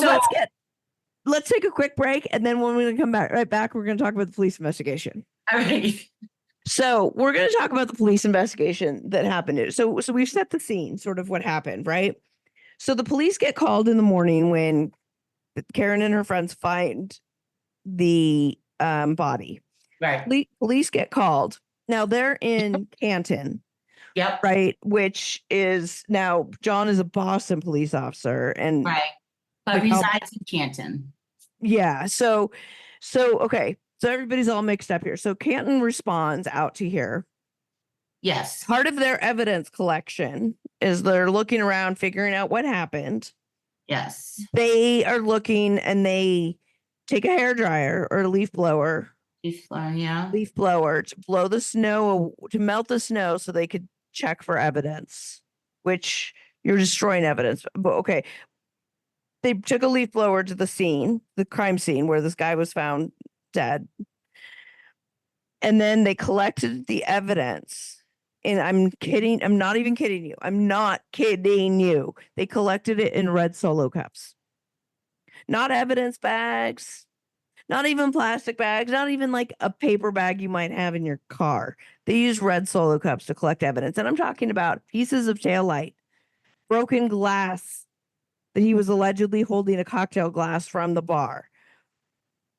let's take a quick break, and then when we come back, we're going to talk about the police investigation. All right. So we're going to talk about the police investigation that happened. So we've set the scene, sort of what happened, right? So the police get called in the morning when Karen and her friends find the body. Right. Police get called. Now they're in Canton. Yep. Right. Which is now John is a Boston police officer, and right, but resides in Canton. Yeah. So okay. So everybody's all mixed up here. So Canton responds out to here. Yes. Part of their evidence collection is they're looking around, figuring out what happened. Yes. They are looking and they take a hairdryer or a leaf blower. Leaf blower, yeah. Leaf blower to blow the snow, to melt the snow so they could check for evidence, which you're destroying evidence. But okay. They took a leaf blower to the scene, the crime scene where this guy was found dead. And then they collected the evidence. And I'm kidding. I'm not even kidding you. I'm not kidding you. They collected it in red Solo cups. Not evidence bags. Not even plastic bags, not even like a paper bag you might have in your car. They use red Solo cups to collect evidence. And I'm talking about pieces of tail light, broken glass that he was allegedly holding a cocktail glass from the bar.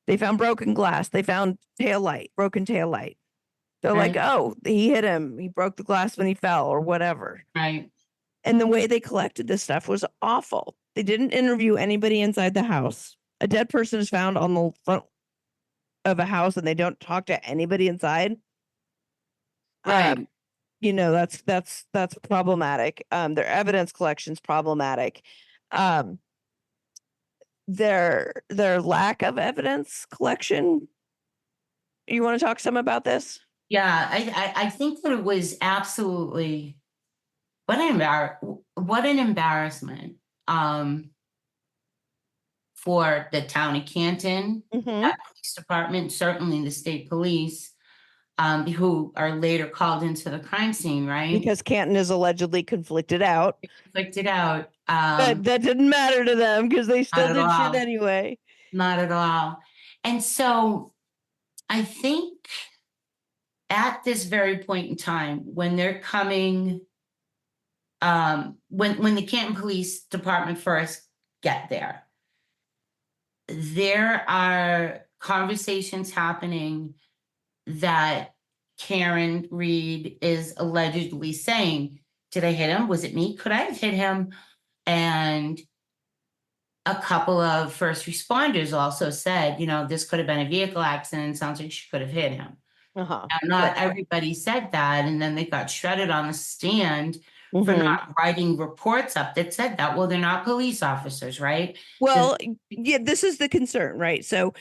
They found broken glass. They found tail light, broken tail light. They're like, Right. oh, he hit him. He broke the glass when he fell or whatever. Right. And the way they collected this stuff was awful. They didn't interview anybody inside the house. A dead person is found on the front of a house and they don't talk to anybody inside. Right. That's problematic. Their evidence collection's problematic. Their lack of evidence collection. You want to talk some about this? Yeah, I think that it was absolutely what an embarrassment for the town of Canton, Mm-hmm. that police department, certainly the state police, who are later called into the crime scene, right? Because Canton is allegedly conflicted out. Conflicted out. But that didn't matter to them because they still Not at did shit all. anyway. Not at all. And so I think at this very point in time, when they're coming, when the Canton Police Department first get there are conversations happening that Karen Reed is allegedly saying, did I hit him? Was it me? Could I have hit him? And a couple of first responders also said, this could have been a vehicle accident. Sounds like she could have hit him. Uh-huh. Now, not everybody said that. And then they got shredded on the stand for Mhm. not writing reports up that said that. Well, they're not police officers, right? Well, yeah, this is the concern, right? So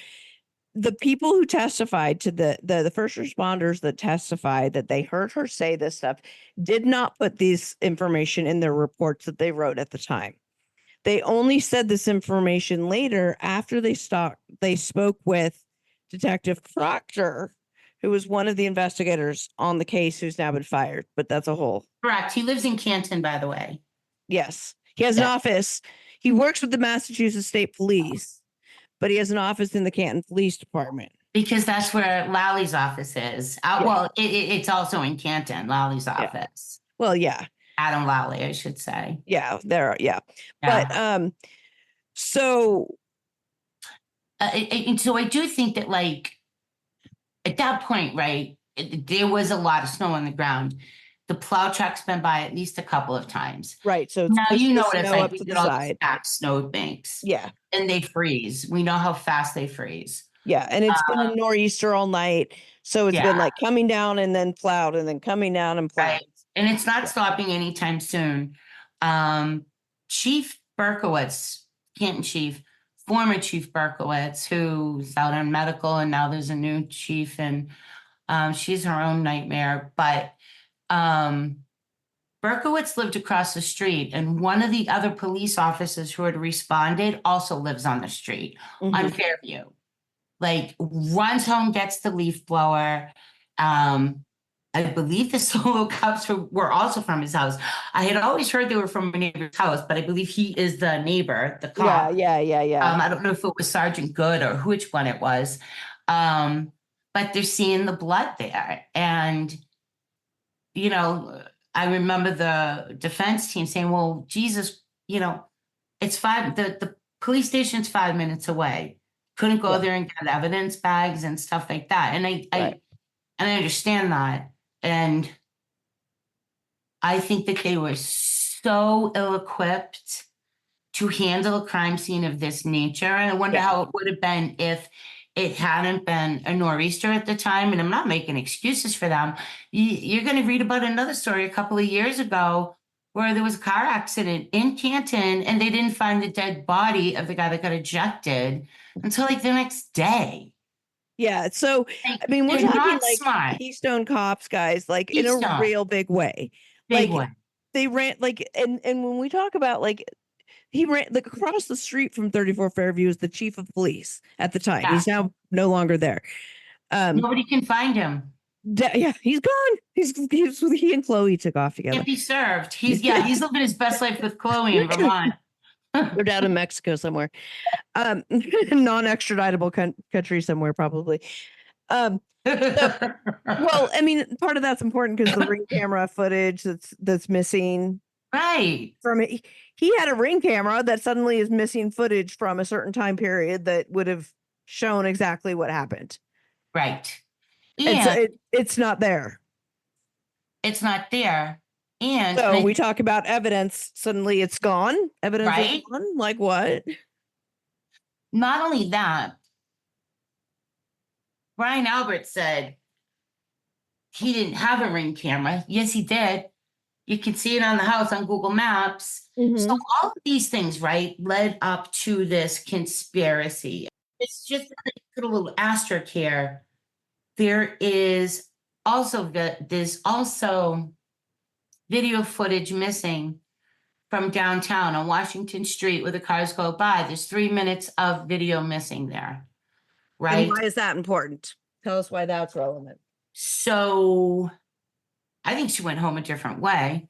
the people who testified to the first responders that testified that they heard her say this stuff did not put this information in their reports that they wrote at the time. They only said this information later after they spoke with Detective Proctor, who was one of the investigators on the case who's now been fired, but that's a whole. Correct. He lives in Canton, by the way. Yes. He has an office. He works with the Massachusetts State Police, but he has an office in the Canton Police Department. Because that's where Lally's office is. Well, it's also in Canton, Lally's office. Well, yeah. Adam Lally, I should say. Yeah, there. Yeah. But so so I do think that, like, at that point, right, there was a lot of snow on the ground. The plow truck's been by at least a couple of times. Right. So now you know what it's like. up We to get the all side. stacked snow banks. Yeah. And they freeze. We know how fast they freeze. Yeah. And it's been a nor'easter all night. So it's been like coming down and then plowed and then coming down and plowed. Right. And it's not stopping anytime soon. Chief Berkowitz, Canton chief, former Chief Berkowitz, who's out on medical, and now there's a new chief, and she's her own nightmare. But Berkowitz lived across the street, and one of the other police officers who had responded also lives on the street on Fairview. Like, runs home, gets the leaf blower. I believe the Solo cups were also from his house. I had always heard they were from a neighbor's house, but I believe he is the neighbor, the cop. Yeah. I don't know if it was Sergeant Good or which one it was. But they're seeing the blood there. And, I remember the defense team saying, well, Jesus, it's the police station's 5 minutes away. Couldn't go there and get evidence bags and stuff like that. And I understand that. And I think that they were so ill-equipped to handle a crime scene of this nature. And I wonder how it would have been if it hadn't been a nor'easter at the time. And I'm not making excuses for them. You're going to read about another story a couple of years ago where there was a car accident in Canton and they didn't find the dead body of the guy that got ejected until like the next day. Yeah. So, I mean, we're talking like smart. Keystone Cops, guys, like in a real big way. They ran and when we talk about he ran across the street from 34 Fairview is the chief of police at the time. Yeah. He's now no longer there. Nobody can find him. He's gone. He and Chloe took off together. Can't be served. He's living his best life with Chloe in Vermont. They're down in Mexico somewhere. Non-extraditable country somewhere, probably. Well, I mean, part of that's important because the ring camera footage that's missing Right, from it. He had a ring camera that suddenly is missing footage from a certain time period that would have shown exactly what happened. right. And so And it's not there. it's not there. And So we talk about evidence. Suddenly it's gone. Evidence is right? gone. Like what? Not only that, Brian Albert said he didn't have a ring camera. Yes, he did. You can see it on the house on Google Maps. So all of these things, right, led up to this conspiracy. It's just to put a little asterisk here. There is also there's also video footage missing from downtown on Washington Street where the cars go by. There's 3 minutes of video missing there, And right? why is that important? Tell us why that's relevant. So I think she went home a different way.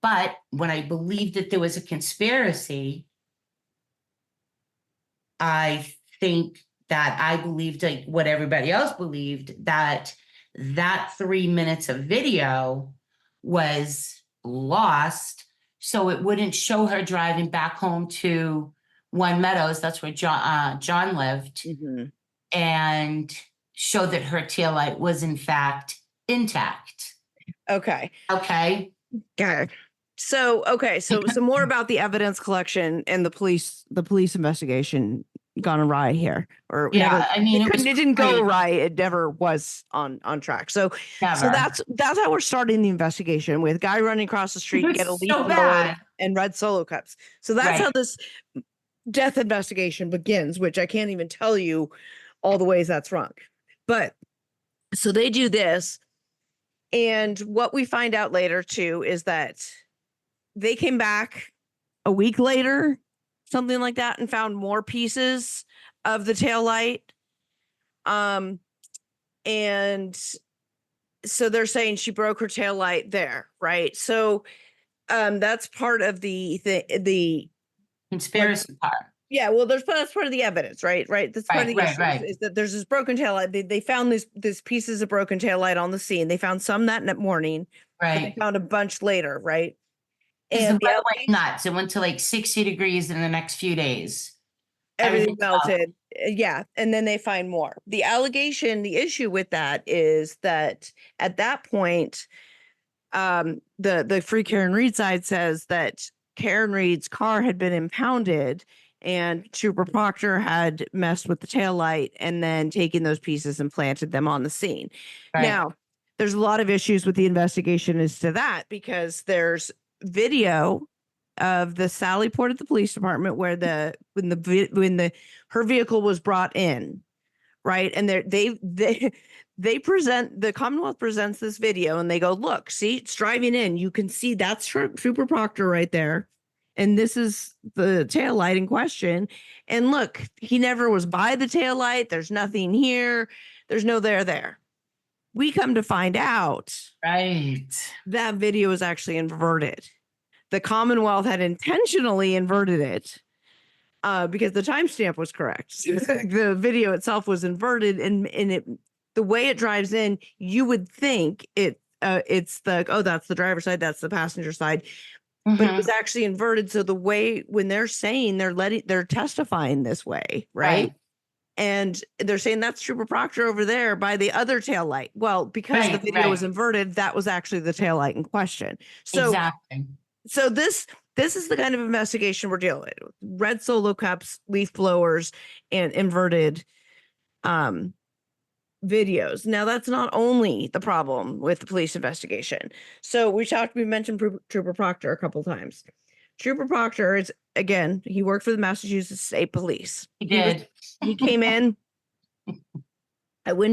But when I believed that there was a conspiracy, I think that I believed like what everybody else believed, that 3 minutes of video was lost. So it wouldn't show her driving back home to One Meadows. That's where John lived, and show that her taillight was in fact intact. Okay. Okay. Got it. So some more about the evidence collection and the police investigation gone awry here, or Yeah, never. I mean, it didn't go awry. It never was on track. So that's how we're starting the investigation, with guy running across the street, get a leaf blower and red Solo cups. So that's how this death investigation begins, which I can't even tell you all the ways that's wrong. But so they do this, and what we find out later too is that they came back a week later, something like that, and found more pieces of the taillight. And so they're saying she broke her taillight there, right? So that's part of the conspiracy part. Yeah, well, that's part of the evidence, right? That's part of the issue right. is that there's this broken taillight. They found these pieces of broken taillight on the scene. They found some that morning. Right. They found a bunch later, right? And the weather went nuts. It went to like 60 degrees in the next few days. Everything melted. Yeah. And then they find more. The issue with that is that at that point, the Free Karen Reed side says that Karen Reed's car had been impounded and Trooper Proctor had messed with the taillight and then taken those pieces and planted them on the scene. Right. Now, there's a lot of issues with the investigation as to that, because there's video of the Sally Port at the police department where when her vehicle was brought in, right? And they present, the Commonwealth presents this video and they go, look, see, it's driving in. You can see that's Trooper Proctor right there. And this is the taillight in question. And look, he never was by the taillight. There's nothing here. There's no there. We come to find out, right, that video is actually inverted. The Commonwealth had intentionally inverted it because the timestamp was correct. The video itself was inverted, and the way it drives in, you would think it's that's the driver's side, that's the passenger side, but it was actually inverted. So the way, when they're saying they're testifying this way, right? And they're saying that's Trooper Proctor over there by the other taillight. Well, because the video was inverted, that was actually the taillight in question. So, so this is the kind of investigation we're dealing with: red Solo cups, leaf blowers, and inverted videos. Now, that's not only the problem with the police investigation. So we mentioned Trooper Proctor a couple times. Trooper Proctor is, again, he worked for the Massachusetts State Police. He did. He came in. When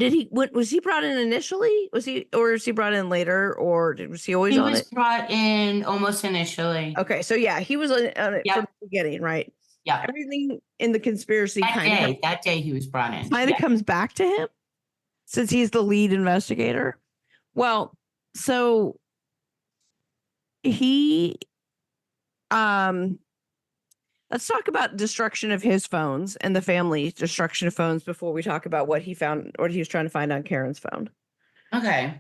was he brought in initially? Was he brought in later, or was he always on it? He was brought in almost initially. Okay, so yeah, he was on it from the beginning, right? Yeah. Everything in the conspiracy that day he was brought in. Kind of comes back to him, since he's the lead investigator. Well, so he let's talk about destruction of his phones and the family's destruction of phones before we talk about what he found or he was trying to find on Karen's phone. Okay.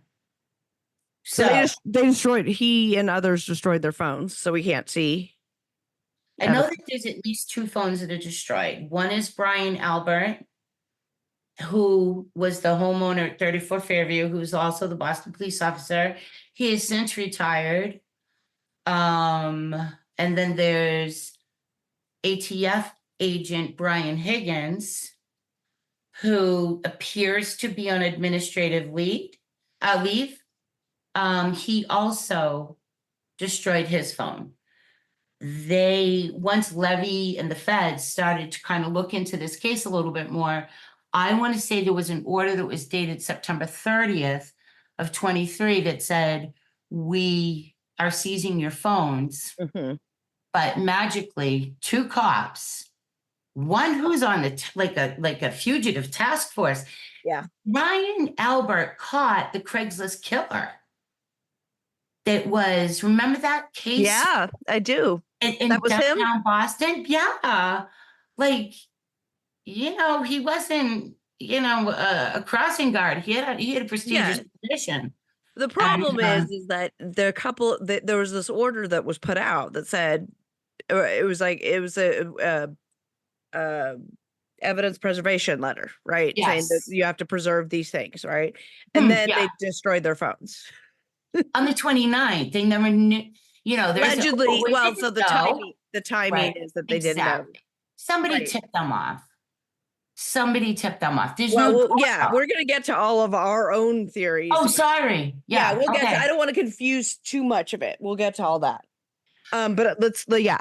So So they destroyed, he and others destroyed their phones, so we can't see. I know that there's at least 2 phones that are destroyed. One is Brian Albert, who was the homeowner at 34 Fairview, who's also the Boston police officer. He has since retired. And then there's ATF agent Brian Higgins, who appears to be on administrative leave. He also destroyed his phone. Once Levy and the feds started to kind of look into this case a little bit more, I want to say there was an order that was dated September 30th of 23 that said, we are seizing your phones. Mm-hmm. But magically, 2 cops, one who's on the like a fugitive task force. Yeah. Ryan Albert caught the Craigslist killer. That was, remember that case? Yeah, I do. In That was downtown him? Boston? Yeah. Like, he wasn't, a crossing guard. He had a prestigious position. The problem And, is that there was this order that was put out that said it was a evidence preservation letter, right? Saying that yes. you have to preserve these things, right? And then Yeah. they destroyed their phones. On the 29th, they never knew, there's Allegedly. Well, so the timing Right. is that they didn't know. Somebody Right. tipped them off. There's Well, no we're gonna get to all of our own theories. Oh, sorry. Yeah, we'll get okay. to, I don't want to confuse too much of it. We'll get to all that. But So yeah,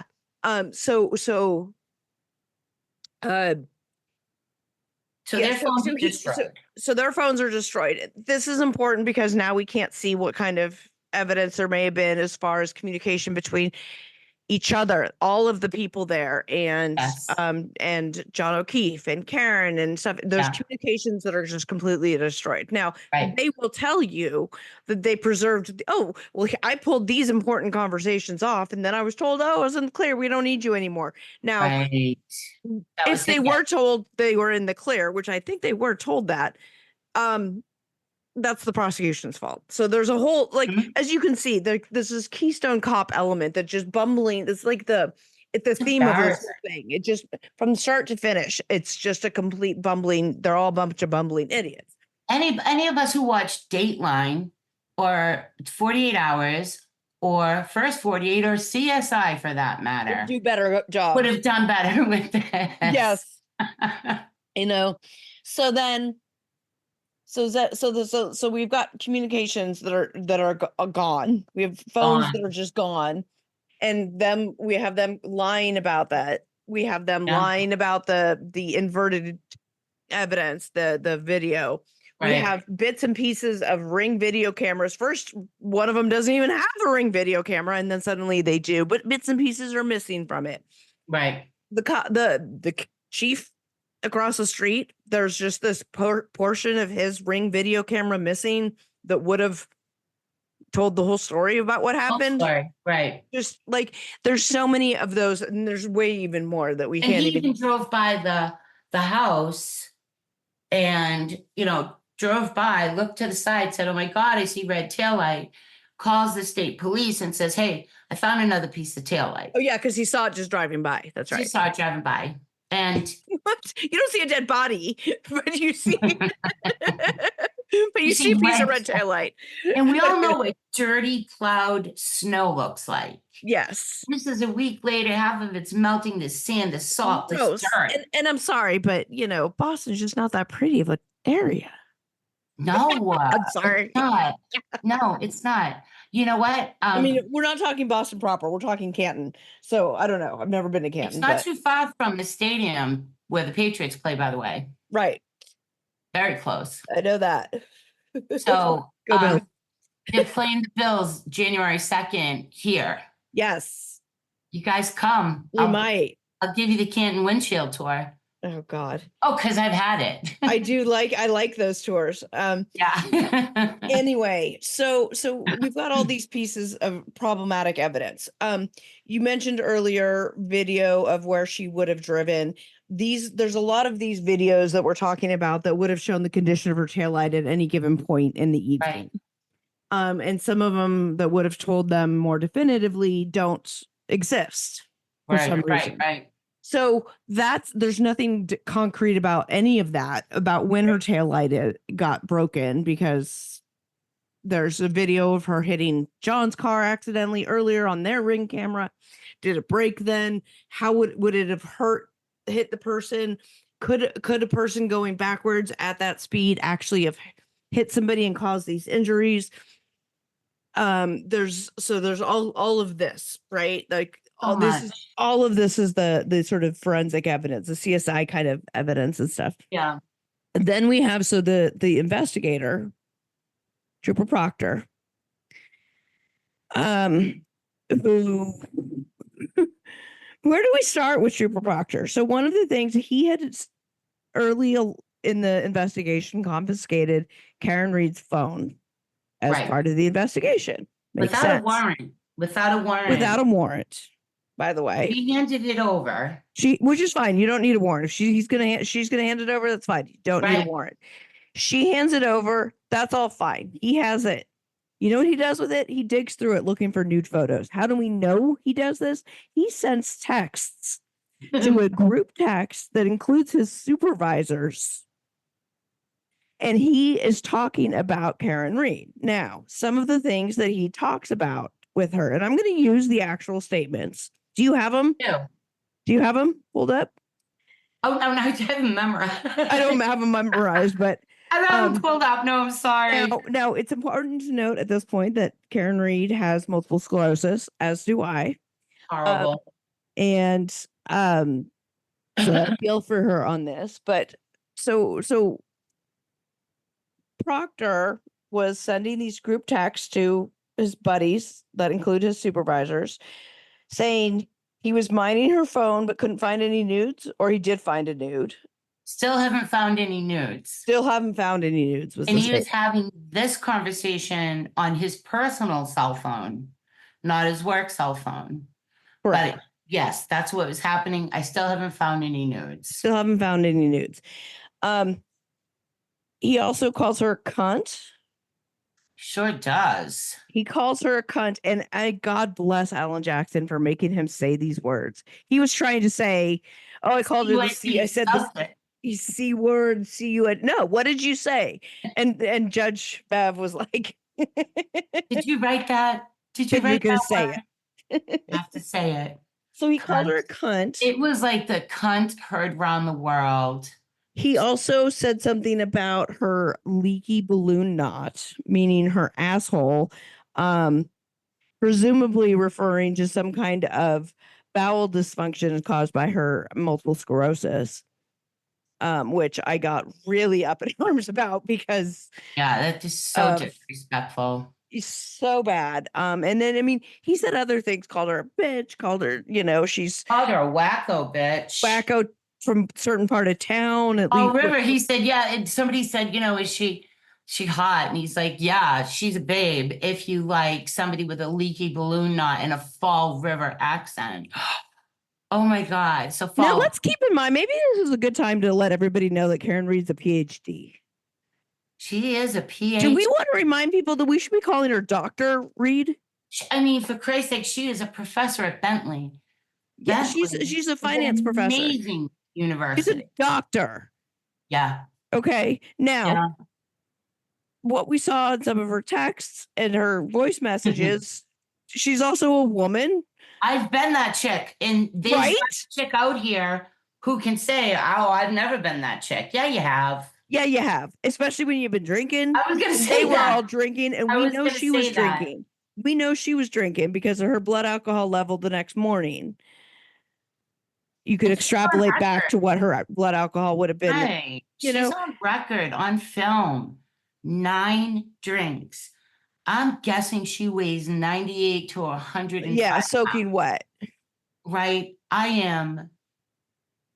their phones are destroyed. so their phones are destroyed. This is important because now we can't see what kind of evidence there may have been as far as communication between each other, all of the people there, and Yes. and John O'Keefe and Karen and stuff. There's communications that are just completely destroyed. Now Right. they will tell you that they preserved. Oh, well, I pulled these important conversations off, and then I was told, oh, it wasn't clear. We don't need you anymore. Now, Right. if they were told they were in the clear, which I think they were told that, that's the prosecution's fault. So there's a whole, as you can see, this is Keystone Cop element that just bumbling. It's like the theme of this thing. It just, from start to finish, it's just a complete bumbling. They're all a bunch of bumbling idiots. Any of us who watched Dateline or 48 Hours or First 48 or CSI for that matter do better job. Would have done better with this. Yes. So we've got communications that are gone. We have phones that are just gone, and we have them lying about that. We have them lying about the inverted evidence, the video. Right. We have bits and pieces of Ring video cameras. First, one of them doesn't even have a Ring video camera, and then suddenly they do. But bits and pieces are missing from it. Right. The chief across the street, there's just this portion of his Ring video camera missing that would have told the whole story about what happened. Right. Just there's so many of those, and there's way even more that we can't even. He even drove by the house and, drove by, looked to the side, said, oh my God, I see red taillight, calls the state police and says, hey, I found another piece of taillight. Oh yeah, because he saw it just driving by. That's right. He saw it driving by. And you don't see a dead body, but you see you see a piece of red taillight. And we all know what dirty plowed snow looks like. Yes. This is a week later, half of it's melting, the sand, the salt, the dirt. And I'm sorry, but Boston's just not that pretty of an area. No, I'm sorry. It's not. No, it's not. You know what? I mean, we're not talking Boston proper. We're talking Canton. So I don't know. I've never been to Canton. It's not too far from the stadium where the Patriots play, by the way. Right. Very close. I know that. So go Bills. They're playing the Bills January 2nd here. Yes. You guys come. We might. I'll give you the Canton windshield tour. Oh God. Oh, because I've had it. I like those tours. Yeah. Anyway, so we've got all these pieces of problematic evidence. You mentioned earlier video of where she would have driven. There's a lot of these videos that we're talking about that would have shown the condition of her taillight at any given point in the evening. Right. And some of them that would have told them more definitively don't exist for some reason. Right. So there's nothing concrete about any of that, about when her taillight got broken, because there's a video of her hitting John's car accidentally earlier on their Ring camera. Did it break then? How would it have hit the person? Could a person going backwards at that speed actually have hit somebody and caused these injuries? There's all of this, right? Like all of this is the sort of forensic evidence, the CSI kind of evidence and stuff. Yeah. And then we have the investigator, Trooper Proctor, who where do we start with Trooper Proctor? So one of the things he had early in the investigation confiscated Karen Reed's phone as part of the investigation. Without a warrant. Without a warrant, by the way. He handed it over. Which is fine. You don't need a warrant. If she's gonna hand it over, that's fine. You don't need a warrant. She hands it over. That's all fine. He has it. You know what he does with it? He digs through it looking for nude photos. How do we know he does this? He sends texts to a group text that includes his supervisors. And he is talking about Karen Reed. Now, some of the things that he talks about with her, and I'm going to use the actual statements. Do you have them? No. Do you have them pulled up? Oh, no, I haven't memorized. I don't have them memorized, but I haven't pulled up. No, I'm sorry. Now, it's important to note at this point that Karen Reed has multiple sclerosis, as do I. Horrible. And so I feel for her on this. But so Proctor was sending these group texts to his buddies that include his supervisors, saying he was mining her phone but couldn't find any nudes, or he did find a nude. Still haven't found any nudes. And he was having this conversation on his personal cell phone, not his work cell phone. Correct. But yes, that's what was happening. I still haven't found any nudes. He also calls her a cunt. Sure does. He calls her a cunt, and God bless Alan Jackson for making him say these words. He was trying to say, "Oh, I called her the C. I said the C word. No, what did you say?" And Judge Bev was like, "Did you write that? Did you write that? Say it. You have to say it." So he called her a cunt. It was like the cunt heard round the world. He also said something about her leaky balloon knot, meaning her asshole, presumably referring to some kind of bowel dysfunction caused by her multiple sclerosis, which I got really up in arms about because... Yeah, that is so disrespectful. So bad. And then, I mean, he said other things, called her a bitch, called her, she's... Called her a wacko bitch. Wacko from certain part of town. River, he said, yeah. And somebody said, is she hot? And he's like, yeah, she's a babe. If you like somebody with a leaky balloon knot and a Fall River accent. Oh my God. So now let's keep in mind, maybe this is a good time to let everybody know that Karen Reed's a PhD. She is a PhD. Do we want to remind people that we should be calling her Dr. Reed? I mean, for Christ's sake, she is a professor at Bentley. Yeah, she's a finance professor. Amazing university. She's a doctor. Yeah. Okay. Now, what we saw in some of her texts and her voice messages, she's also a woman. I've been that chick. And there's a chick out here who can say, oh, I've never been that chick. Yeah, you have. Yeah, you have. Especially when you've been drinking. I was going to say they were all drinking, and we know she was drinking. We know she was drinking because of her blood alcohol level the next morning. You could extrapolate back to what her blood alcohol would have been. Right. She's on record, on film, 9 drinks. I'm guessing she weighs 98 to 100. Yeah, soaking wet. Right. I am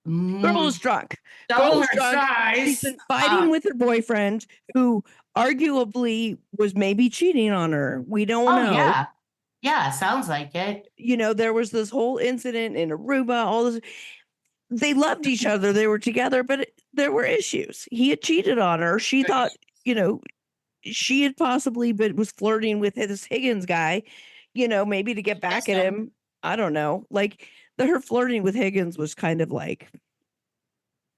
Girl is drunk. Girl double is her drunk. She's size. been fighting with her boyfriend, who arguably was maybe cheating on her. We don't Oh know. yeah. Yeah, sounds like it. You know, there was this whole incident in Aruba, all this. They loved each other. They were together, but there were issues. He had cheated on her. She thought, you know, she had possibly been was flirting with this Higgins guy, you know, maybe to get back at him. I don't know. Like her flirting with Higgins was kind of like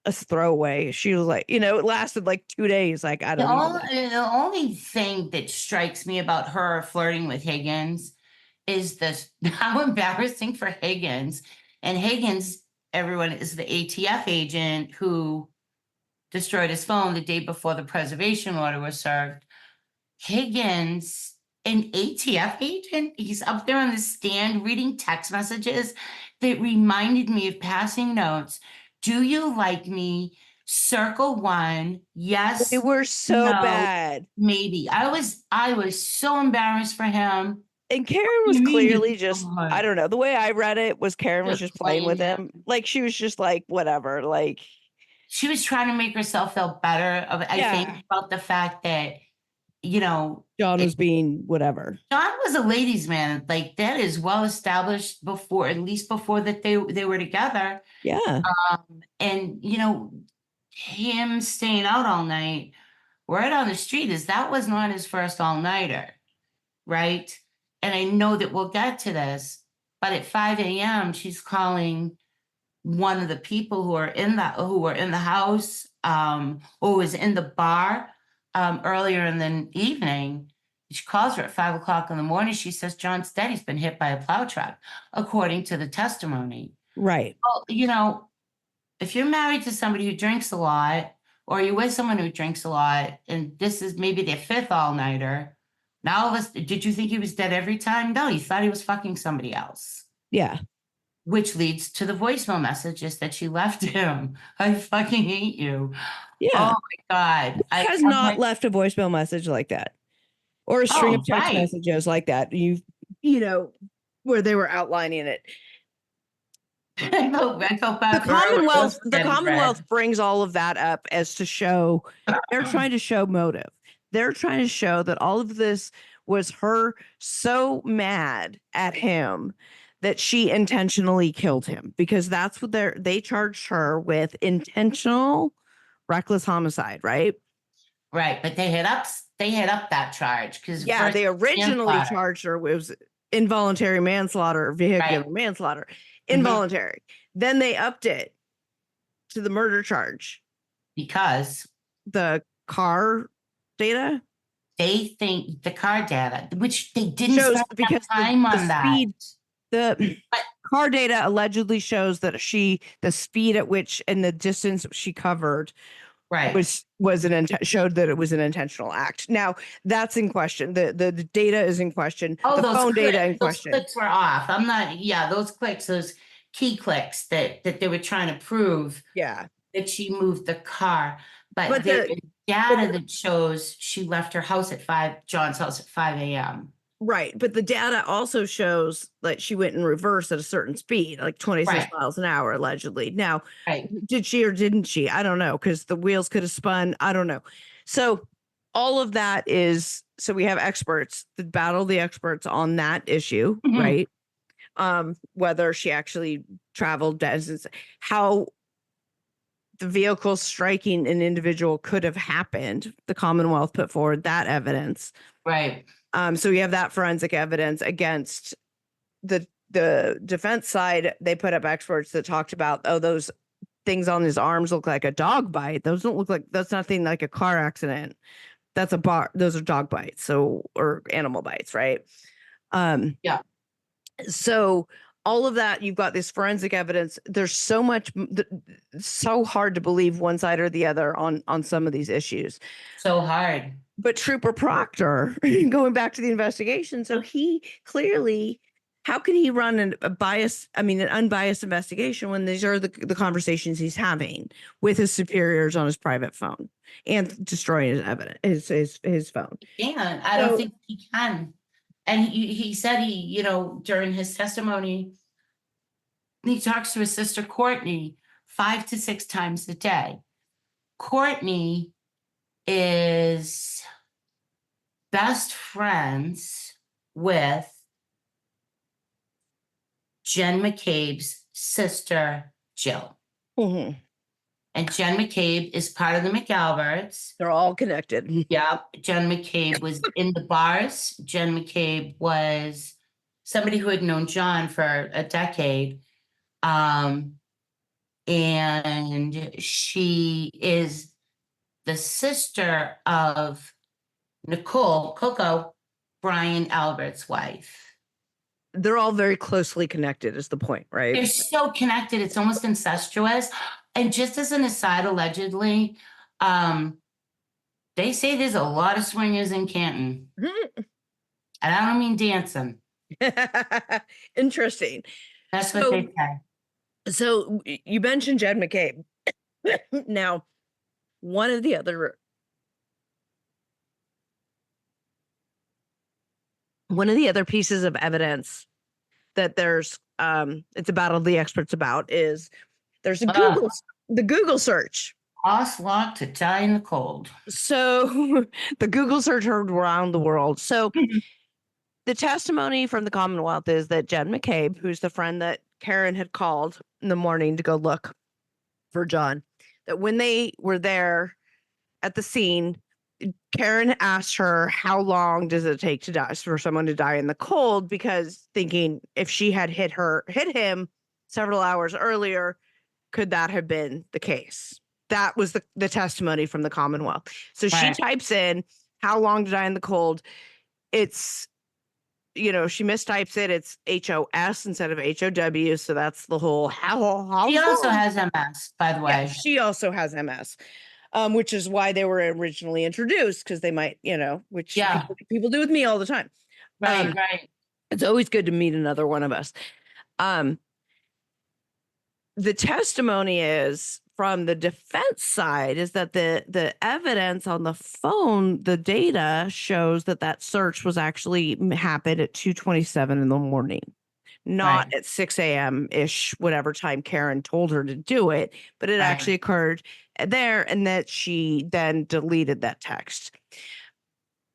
a throwaway. She was like, you know, it lasted like 2 days. Like, I don't even know. The only thing that strikes me about her flirting with Higgins is this how embarrassing for Higgins. And Higgins, everyone, is the ATF agent who destroyed his phone the day before the preservation order was served. Higgins, an ATF agent, he's up there on the stand reading text messages that reminded me of passing notes. Do you like me? Circle one. Yes. They were so No. bad. Maybe. I was so embarrassed for him. And Karen was You mean clearly it's just, so hard? I don't know. The way I read it was Karen was Just just playing with playing him. Like she was just like, whatever. Like, She was trying to make herself feel better. I think yeah, about the fact that, you know, John was being whatever. John was a ladies' man. Like that is well established before, at least before that they were together. Yeah. And you know, him staying out all night, word on the street is that was not his first all-nighter, right? And I know that we'll get to this, but at 5 a.m. she's calling one of the people who were in the house, or was in the bar earlier in the evening. She calls her at 5 o'clock in the morning. She says John's dead. He's been hit by a plow truck, according to the testimony. Right. Well, you know, if you're married to somebody who drinks a lot, or you're with someone who drinks a lot, and this is maybe their fifth all-nighter, now all of us, did you think he was dead every time? No, you thought he was fucking somebody else. Yeah. Which leads to the voicemail messages that she left him. I fucking hate you. Yeah. Oh my God. He has not left a voicemail message like that or a string of text messages like that. You know, where they were outlining it. The Commonwealth brings all of that up as to show they're trying to show motive. They're trying to show that all of this was her so mad at him that she intentionally killed him, because that's what they charged her with, intentional reckless homicide, right? Right, but they hit up that charge because they originally charged her with involuntary manslaughter, vehicular manslaughter, involuntary. Then they upped it to the murder charge because the car data. They think the car data, which they didn't shows, spend because time on speed, that. The car data allegedly shows that the speed at which and the distance she covered was showed that it was an intentional act. Now that's in question. The data is in question. Oh, the phone data in question. Those clicks were off. I'm not. Yeah, those clicks, those key clicks that they were trying to prove. Yeah, that she moved the car, but the data that shows she left her house at John's house at 5 a.m. Right, but the data also shows that she went in reverse at a certain speed, like 26 miles an hour, allegedly. Now, did she or didn't she? I don't know, because the wheels could have spun. I don't know. So all of that is, so we have experts that battle the experts on that issue, right? Whether she actually traveled distance, how the vehicle striking an individual could have happened. The Commonwealth put forward that evidence. Right. So we have that forensic evidence against the defense side. They put up experts that talked about, those things on his arms look like a dog bite. Those don't look like, that's nothing like a car accident. That's those are dog bites. So, or animal bites, right? Yeah. So all of that, you've got this forensic evidence. There's so much, so hard to believe one side or the other on some of these issues. So hard. But Trooper Proctor, going back to the investigation, so he clearly, how can he run an unbiased investigation when these are the conversations he's having with his superiors on his private phone and destroying his evidence, his phone? Yeah, I don't think he can. And he said during his testimony, he talks to his sister Courtney 5 to 6 times a day. Courtney is best friends with Jen McCabe's sister, Jill. Mhm. And Jen McCabe is part of the McAlberts. They're all connected. Yeah, Jen McCabe was in the bars. Jen McCabe was somebody who had known John for a decade. And she is the sister of Nicole, Coco, Brian Albert's wife. They're all very closely connected is the point, right? They're so connected, it's almost incestuous. And just as an aside, allegedly, they say there's a lot of swingers in Canton. And I don't mean dancing. Interesting. That's what they say. So you mentioned Jen McCabe. Now, one of the other pieces of evidence that there's it's a battle the experts about is there's a Google search. Oslock to die in the cold. So the Google search heard around the world. So the testimony from the Commonwealth is that Jen McCabe, who's the friend that Karen had called in the morning to go look for John, that when they were there at the scene, Karen asked her, how long does it take to die for someone to die in the cold? Because thinking if she had hit him several hours earlier, could that have been the case? That was the testimony from the Commonwealth. So she types in how long to die in the cold. It's, she mistypes it. It's HOS instead of HOW. So that's the whole how. She also has MS, by the way. Yeah, she also has MS. Which is why they were originally introduced, because they might, which people do with me all the time. Right. It's always good to meet another one of us. The testimony is from the defense side is that the evidence on the phone, the data shows that search was actually happened at 2:27 in the morning. Not at 6 a.m. ish, whatever time Karen told her to do it, but it actually occurred there, and that she then deleted that text.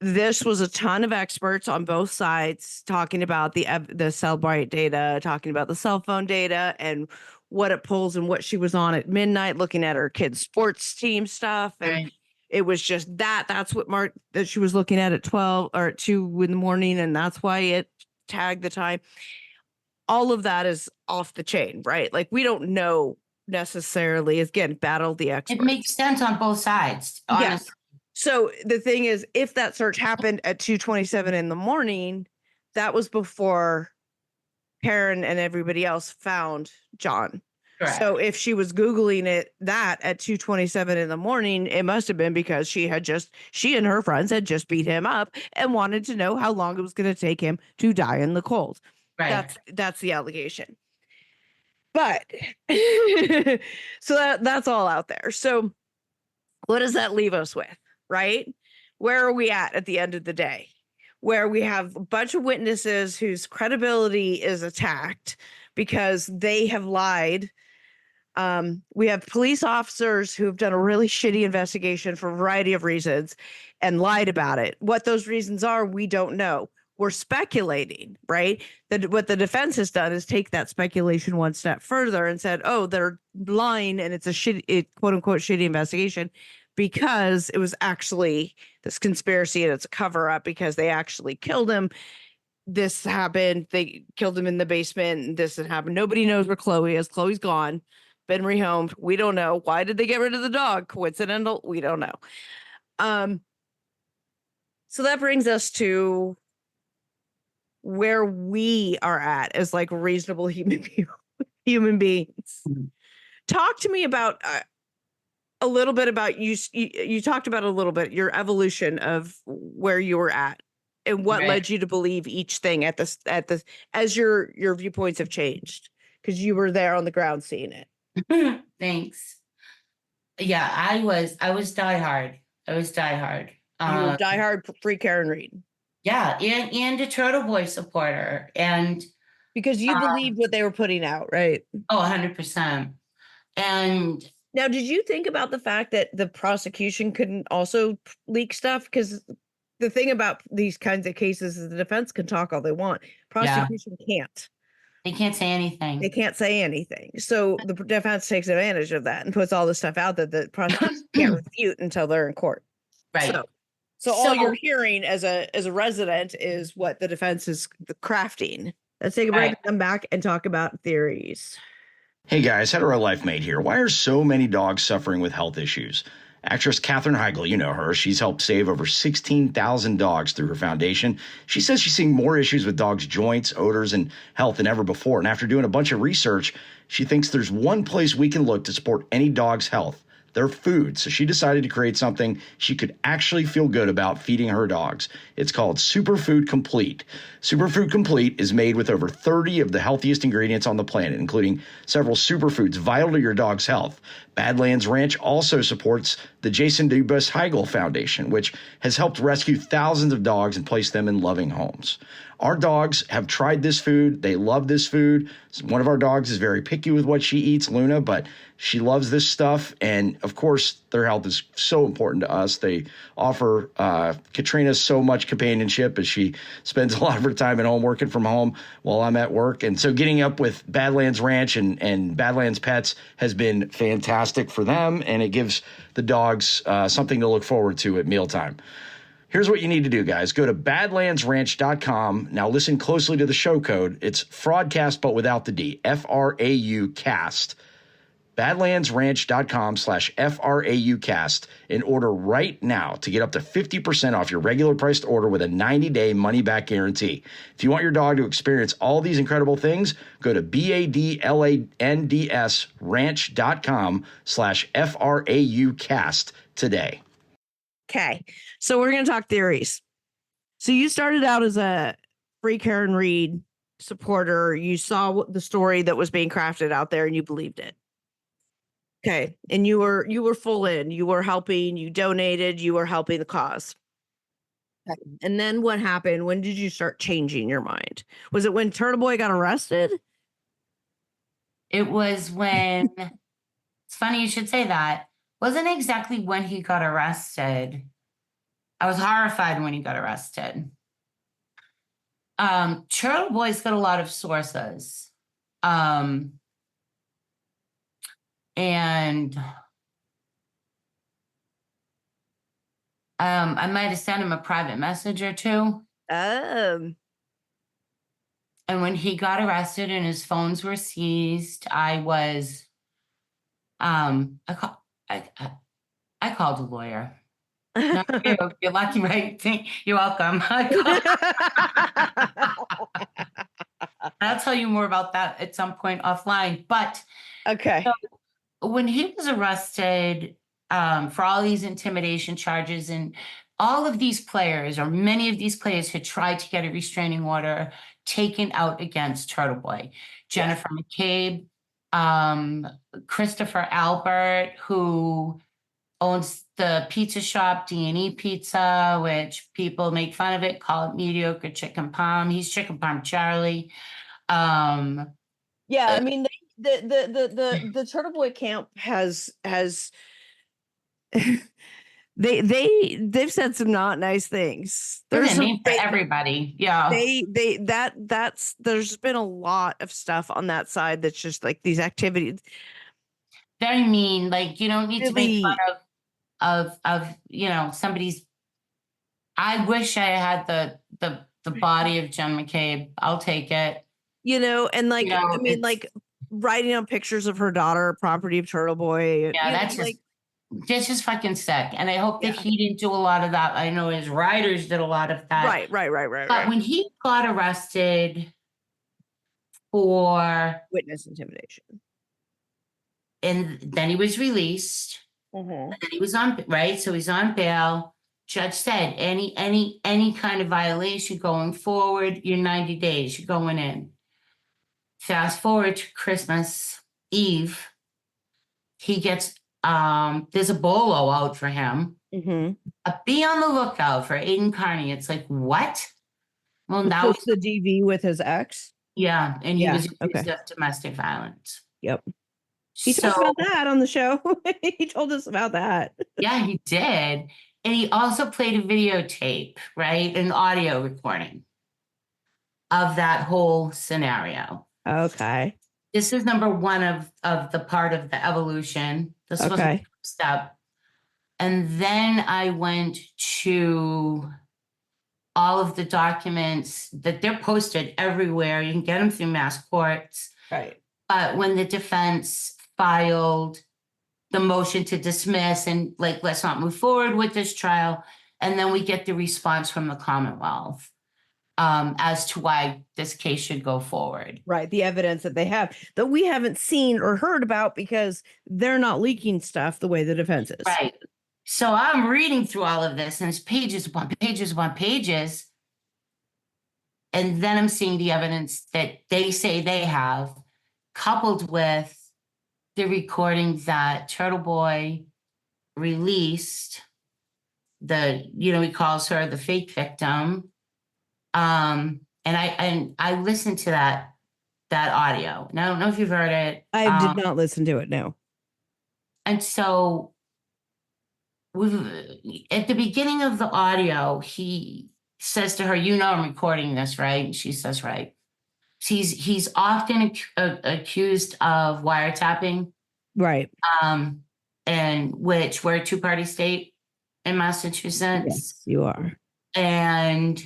This was a ton of experts on both sides talking about the Cellbrite data, talking about the cell phone data and what it pulls and what she was on at midnight, looking at her kids' sports team stuff. And it was just that's what marked that she was looking at 12 or at 2 in the morning. And that's why it tagged the time. All of that is off the chain, right? Like, we don't know necessarily. Again, battle the experts. It makes sense on both sides, honestly. Yes. So the thing is, if that search happened at 2:27 in the morning, that was before Karen and everybody else found John. Correct. So if she was Googling that at 2:27 in the morning, it must have been because she and her friends had just beat him up and wanted to know how long it was going to take him to die in the cold. Right. That's the allegation. But so that's all out there. So what does that leave us with, right? Where are we at the end of the day? Where we have a bunch of witnesses whose credibility is attacked because they have lied. We have police officers who have done a really shitty investigation for a variety of reasons and lied about it. What those reasons are, we don't know. We're speculating, right? That what the defense has done is take that speculation one step further and said, oh, they're lying and it's a quote unquote shitty investigation because it was actually this conspiracy and it's a cover up because they actually killed him. This happened. They killed him in the basement. And this had happened. Nobody knows where Chloe is. Chloe's gone, been rehomed. We don't know. Why did they get rid of the dog? Coincidental? We don't know. So that brings us to where we are at as like reasonable human beings. Mm-hmm. Talk to me about a little bit about you talked about a little bit your evolution of where you were at and what led you to believe each thing at this as your viewpoints have changed because you were there on the ground seeing it. Thanks. Yeah, I was diehard. You were diehard pre Karen Reed. Yeah, and a Turtle Boy supporter. And because you believed what they were putting out, right? Oh, 100%. And Now, did you think about the fact that the prosecution couldn't also leak stuff? Because the thing about these kinds of cases is the defense can talk all they want. yeah, Prosecution can't. they can't say They anything. can't say anything. So the defense takes advantage of that and puts all this stuff out that the prosecution can't refute until they're in court. Right. So all you're hearing as a resident is what the defense is crafting. Let's take a break Right. and come back and talk about theories. Hey guys, hetero life mate here. Why are so many dogs suffering with health issues? Actress Katherine Heigl, you know her. She's helped save over 16,000 dogs through her foundation. She says she's seeing more issues with dogs' joints, odors, and health than ever before. And after doing a bunch of research, she thinks there's one place we can look to support any dog's health: their food. So she decided to create something she could actually feel good about feeding her dogs. It's called Superfood Complete. Superfood Complete is made with over 30 of the healthiest ingredients on the planet, including several superfoods vital to your dog's health. Badlands Ranch also supports the Jason Dubas Heigl Foundation, which has helped rescue thousands of dogs and place them in loving homes. Our dogs have tried this food. They love this food. One of our dogs is very picky with what she eats, Luna, but she loves this stuff. And of course, their health is so important to us. They offer Katrina so much companionship as she spends a lot of her time at home working from home while I'm at work. And so getting up with Badlands Ranch and Badlands Pets has been fantastic for them. And it gives the dogs something to look forward to at mealtime. Here's what you need to do, guys. Go to badlandsranch.com. Now listen closely to the show code. It's Fraudcast, but without the D. FRAU cast. Badlandsranch.com/FRAU cast and order right now to get up to 50% off your regular priced order with a 90-day money-back guarantee. If you want your dog to experience all these incredible things, go to BADLANDS ranch.com/FRAU cast today. Okay. So we're going to talk theories. So you started out as a Free Karen Reed supporter. You saw the story that was being crafted out there and you believed it. Okay. And you were full in. You were helping, you donated, you were helping the cause. Okay. And then what happened? When did you start changing your mind? Was it when Turtle Boy got arrested? It was when, it's funny you should say that. Wasn't exactly when he got arrested. I was horrified when he got arrested. Turtle Boy's got a lot of sources. And I might have sent him a private message or two. And when he got arrested and his phones were seized, I was, I called a lawyer. No, you're lucky, right? You're welcome. I'll tell you more about that at some point offline. But okay. So when he was arrested for all these intimidation charges, and all of these players, or many of these players, had tried to get a restraining order taken out against Turtle Boy. Jennifer McCabe, Christopher Albert, who owns the pizza shop D&E Pizza, which people make fun of it, call it mediocre chicken parm. He's Chicken Parm Charlie. Yeah, I mean the Turtle Boy camp has they've said some not nice things. There's a name for everybody. Yeah. There's been a lot of stuff on that side that's just like these activities. Very mean. Like, you don't need to make fun of somebody's. I wish I had the body of Jen McCabe. I'll take it. And like, I mean, like writing on pictures of her daughter, property of Turtle Boy. Yeah, that's just fucking sick. And I hope that he didn't do a lot of that. I know his writers did a lot of that. Right. But when he got arrested for witness intimidation, and then he was released, and then he was on, right? So he's on bail. Judge said any kind of violation going forward, you're 90 days, you're going in. Fast forward to Christmas Eve, he gets there's a bolo out for him. Be on the lookout for Aiden Carney. It's like, what? Well, now it's the DV with his ex. Yeah, and he was accused of domestic violence. Yep. He talked about that on the show. He told us about that. Yeah, he did. And he also played a videotape, right? An audio recording of that whole scenario. Okay. This is number one of the part of the evolution. This was the first step. And then I went to all of the documents that they're posted everywhere. You can get them through mass courts. Right. But when the defense filed the motion to dismiss and like, let's not move forward with this trial, and then we get the response from the Commonwealth as to why this case should go forward. Right. The evidence that they have that we haven't seen or heard about because they're not leaking stuff the way the defense is. Right. So I'm reading through all of this and it's pages upon pages upon pages. And then I'm seeing the evidence that they say they have, coupled with the recording that Turtle Boy released. He calls her the fake victim. And I listened to that audio. And I don't know if you've heard it. I did not listen to it, no. And so at the beginning of the audio, he says to her, I'm recording this, right? And she says, right. He's often accused of wiretapping. Right. And which we're a two-party state in Massachusetts. Yes, you are. And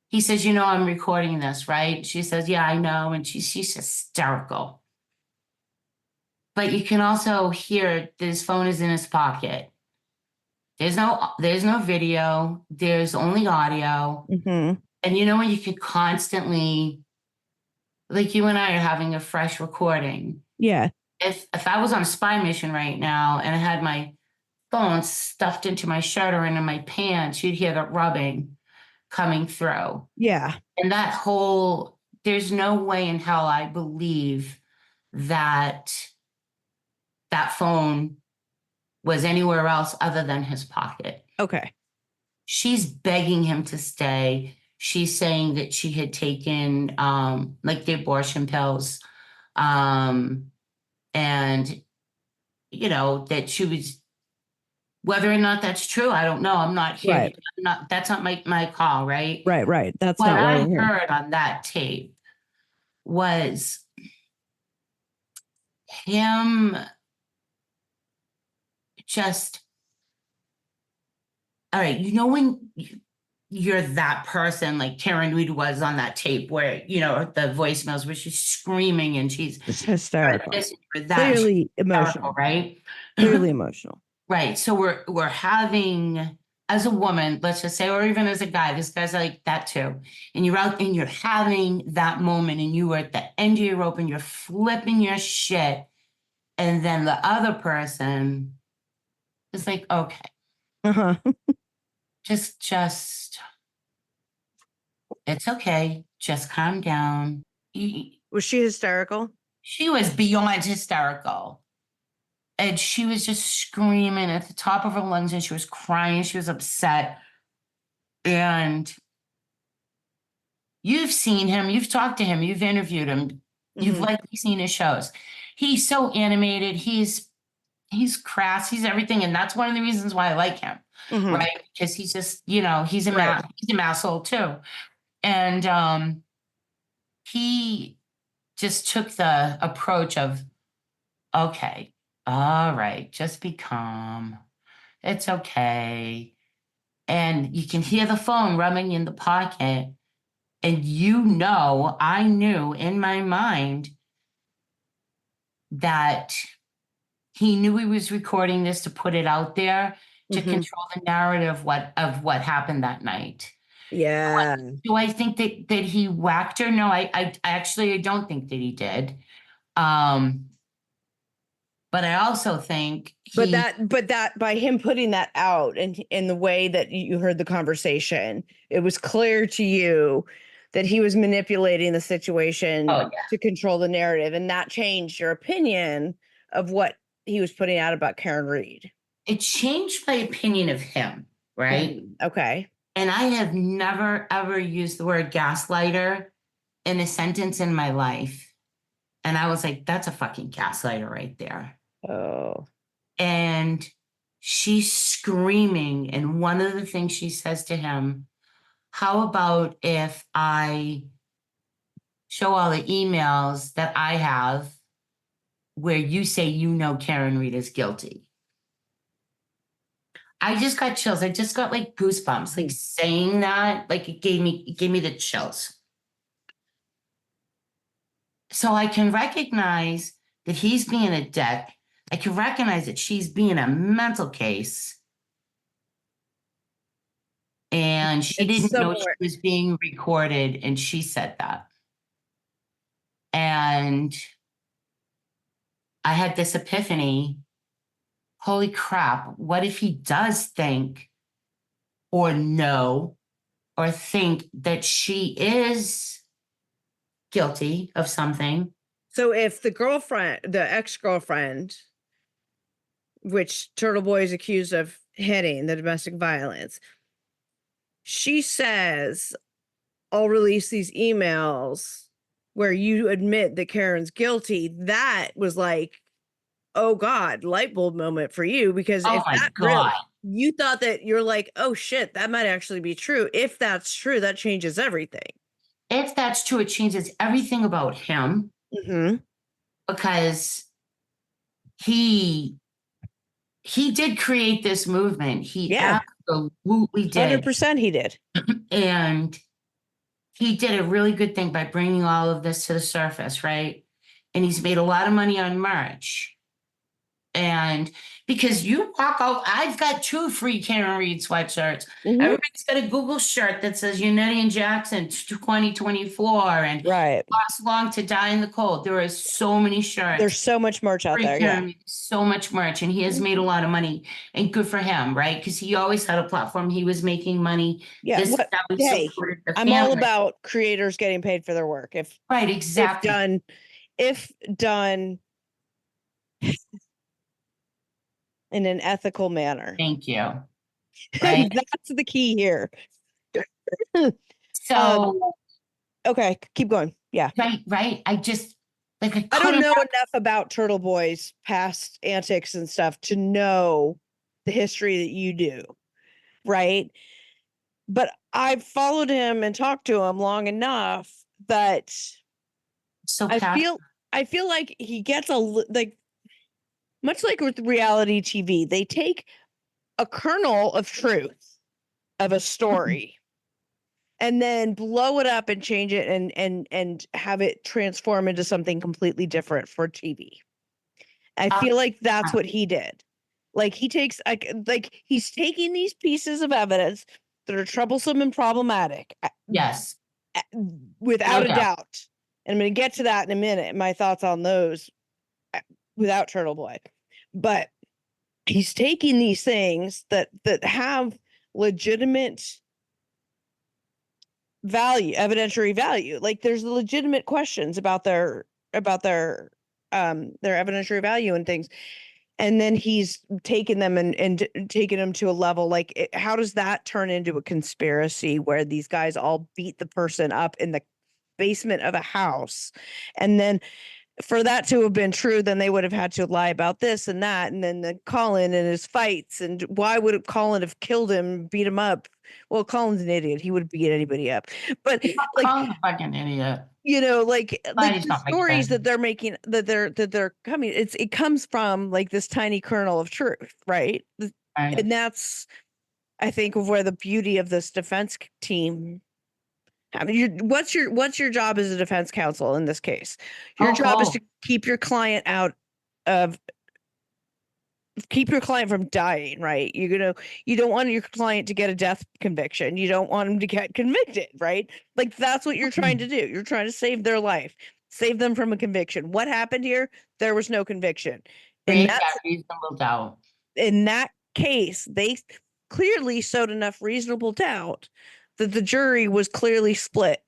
he says, I'm recording this, right? She says, yeah, I know. And she's hysterical. But you can also hear that his phone is in his pocket. There's no video. There's only audio. Mm-hmm. And when you could constantly, like you and I are having a fresh recording. Yeah. If I was on a spy mission right now and I had my phone stuffed into my shirt or into my pants, you'd hear the rubbing coming through. Yeah. And there's no way in hell I believe that phone was anywhere else other than his pocket. Okay. She's begging him to stay. She's saying that she had taken the abortion pills. And that she was, whether or not that's true, I don't know. I'm not here. Right. That's not my call, right? Right. That's what not I heard on that tape was him just, all right, when you're that person like Karen Reed was on that tape where, the voicemails where she's screaming and she's hysterical. Clearly emotional, right? Clearly emotional. Right. So we're having, as a woman, let's just say, or even as a guy, this guy's like that too. And you're out and you're having that moment and you are at the end of your rope and you're flipping your shit. And then the other person is like, okay. Uh-huh. Just, it's okay. Just calm down. Was she hysterical? She was beyond hysterical. And she was just screaming at the top of her lungs and she was crying. She was upset. And you've seen him. You've talked to him. You've interviewed him. You've likely seen his shows. He's so animated. He's crass. He's everything. And that's one of the reasons why I like him. Right? Because he's just, he's a asshole too. And he just took the approach of, okay, all right, just be calm. It's okay. And you can hear the phone rubbing in the pocket. And I knew in my mind that he knew he was recording this to put it out there to control the narrative of what happened that night. Yeah. Do I think that he whacked her? No, I actually don't think that he did. But I also think but that by him putting that out and in the way that you heard the conversation, it was clear to you that he was manipulating the situation to control the narrative, and that changed your opinion of what he was putting out about Karen Reed. It changed my opinion of him, right? Okay. And I have never, ever used the word gaslighter in a sentence in my life. And I was like, that's a fucking gaslighter right there. Oh. And she's screaming. And one of the things she says to him, how about if I show all the emails that I have where you say you know Karen Reed is guilty? I just got chills. I just got like goosebumps, like saying that, like it gave me the chills. So I can recognize that he's being a dick. I can recognize that she's being a mental case. And she It's didn't know she somewhere. was being recorded, and she said that. And I had this epiphany. Holy crap, what if he does think or know or think that she is guilty of something? So if the ex-girlfriend, which Turtle Boy is accused of hitting, the domestic violence, she says, I'll release these emails where you admit that Karen's guilty, that was like, oh God, light bulb moment for you. Because Oh if my that God. you thought that, you're like, oh shit, that might actually be true. If that's true, that changes everything. If that's true, it changes everything about him Mm-hmm. because he did create this movement. He Yeah. absolutely did. 100% he did. And he did a really good thing by bringing all of this to the surface, right? And he's made a lot of money on merch. And because you walk out, I've got 2 free Karen Reed sweatshirts. Mhm. Everybody's got a Google shirt that says United and Jackson 2024 and Right. Last Long to Die in the Cold. There are so many shirts. There's so much merch out Free there. Karen Yeah. Reed, so much merch, and he has made a lot of money, and good for him, right? Because he always had a platform. He was making money. Yeah. This is how he Hey, supported the I'm all family. about creators getting paid for their work. Right, exactly. If done in an ethical manner. Thank you. Right. That's the key here. So, Okay, keep going. Yeah. right. I just like I I don't couldn't. know enough about Turtle Boy's past antics and stuff to know the history that you do, right? But I've followed him and talked to him long enough that So I feel like he gets like, much like with reality TV, they take a kernel of truth of a story and then blow it up and change it and have it transform into something completely different for TV. I feel like that's what he did. Like he takes like he's taking these pieces of evidence that are troublesome and problematic. Yes, Without no a doubt. And I'm going to get to that in a minute. My thoughts on those without Turtle Boy. But he's taking these things that have legitimate value, evidentiary value. Like there's legitimate questions about their evidentiary value and things. And then he's taken them and taken them to a level like how does that turn into a conspiracy where these guys all beat the person up in the basement of a house? And then for that to have been true, then they would have had to lie about this and that. And then the Colin and his fights. And why would Colin have killed him, beat him up? Well, Colin's an idiot. He would beat anybody up. But like, I'm a fucking idiot. you know, like He's the not making stories sense. that they're making, that they're coming, it comes from like this tiny kernel of truth, right? Right. And that's, I think, of where the beauty of this defense team. I mean, what's your job as a defense counsel in this case? Your job is to keep your client from dying, right? You don't want your client to get a death conviction. You don't want them to get convicted, right? Like that's what you're trying to do. You're trying to save their life, save them from a conviction. What happened here? There was no conviction. Create that reasonable doubt. In that case, they clearly showed enough reasonable doubt that the jury was clearly split.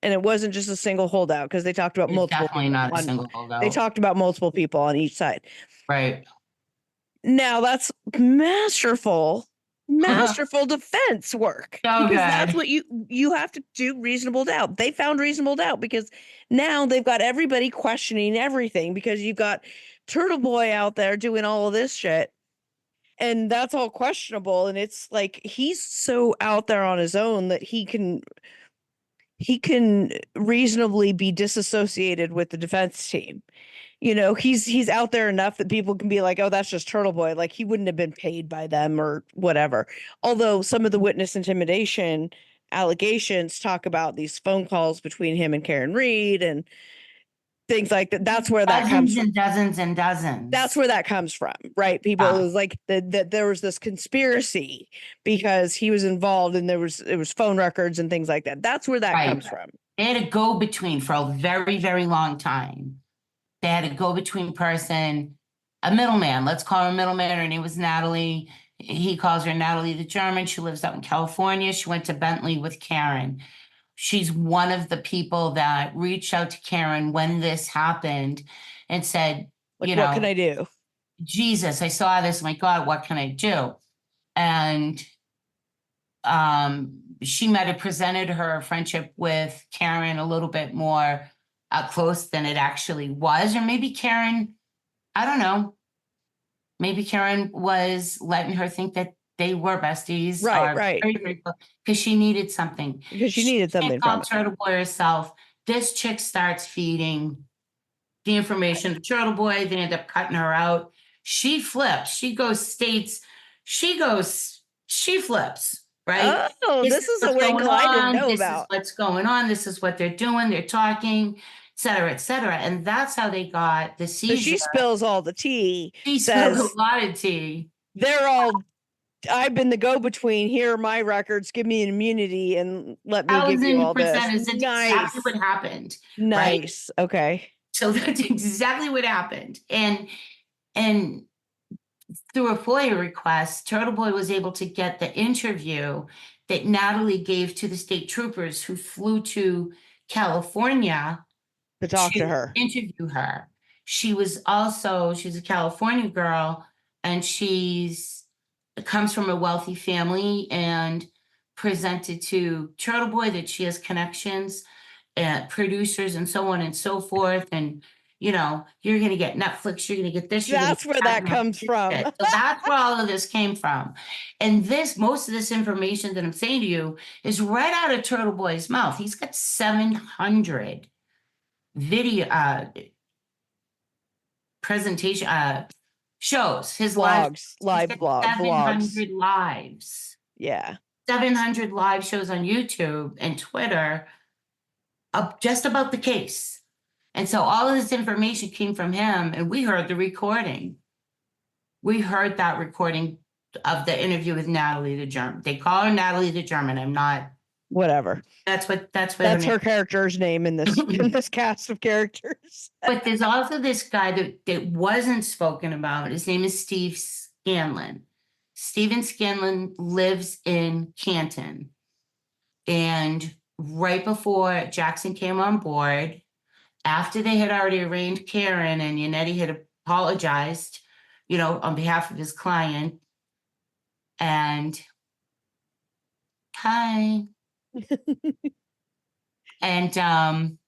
And it wasn't just a single holdout because they talked about multiple. Definitely not a single holdout. They talked about multiple people on each side. Right. Now that's masterful masterful defense work, So because that's good. what you have to do. Reasonable doubt. They found reasonable doubt because now they've got everybody questioning everything, because you've got Turtle Boy out there doing all of this shit, and that's all questionable. And it's like he's so out there on his own that he can reasonably be disassociated with the defense team. He's out there enough that people can be like, oh, that's just Turtle Boy. Like, he wouldn't have been paid by them or whatever. Although some of the witness intimidation allegations talk about these phone calls between him and Karen Reed and things like that. That's where that comes Dozens from. and dozens and dozens. That's where that comes from, right? People, it was like that there was this conspiracy because he was involved, and it was phone records and things like that. That's where that Right. comes from. They had a go-between for a very, very long time. They had a go-between person, a middleman. Let's call her a middleman. Her name was Natalie. He calls her Natalie the German. She lives out in California. She went to Bentley with Karen. She's one of the people that reached out to Karen when this happened and said, Like, what can I do? Jesus, I saw this. My God, what can I do? And she might have presented her friendship with Karen a little bit more close than it actually was. Or maybe Karen, I don't know, maybe Karen was letting her think that they were besties. Right. Because she needed something. Because she needed something from it. Turtle Boy herself. This chick starts feeding the information to Turtle Boy. They end up cutting her out. She flips. She flips. Right? Oh, this is a wrinkle I didn't know about. This is what's going on. This is what they're doing. They're talking, et cetera, et cetera. And that's how they got the seizure. So she spills all the tea. She spills a lot of tea. I've been the go-between. Here are my records. Give me an immunity and let me give you all this. Is exactly what happened. Nice. Right? Okay. So that's exactly what happened. And through a FOIA request, Turtle Boy was able to get the interview that Natalie gave to the state troopers who flew to California to talk to her, interview her. She's a California girl, and comes from a wealthy family, and presented to Turtle Boy that she has connections and producers and so on and so forth. And you're going to get Netflix, you're going to get this. That's where that comes from. So that's where all of this came from. And most of this information that I'm saying to you is right out of Turtle Boy's mouth. He's got 700 video presentation shows, his live blogs, 700 lives. Yeah. 700 live shows on YouTube and Twitter just about the case. And so all of this information came from him, and we heard the recording. We heard that recording of the interview with Natalie the German. They call her Natalie the German. I'm not. Whatever. That's her character's name in this cast of characters. But there's also this guy that wasn't spoken about. His name is Steve Scanlon. Steven Scanlon lives in Canton. And right before Jackson came on board, after they had already arraigned Karen and Yannetti had apologized, on behalf of his client, and hi. And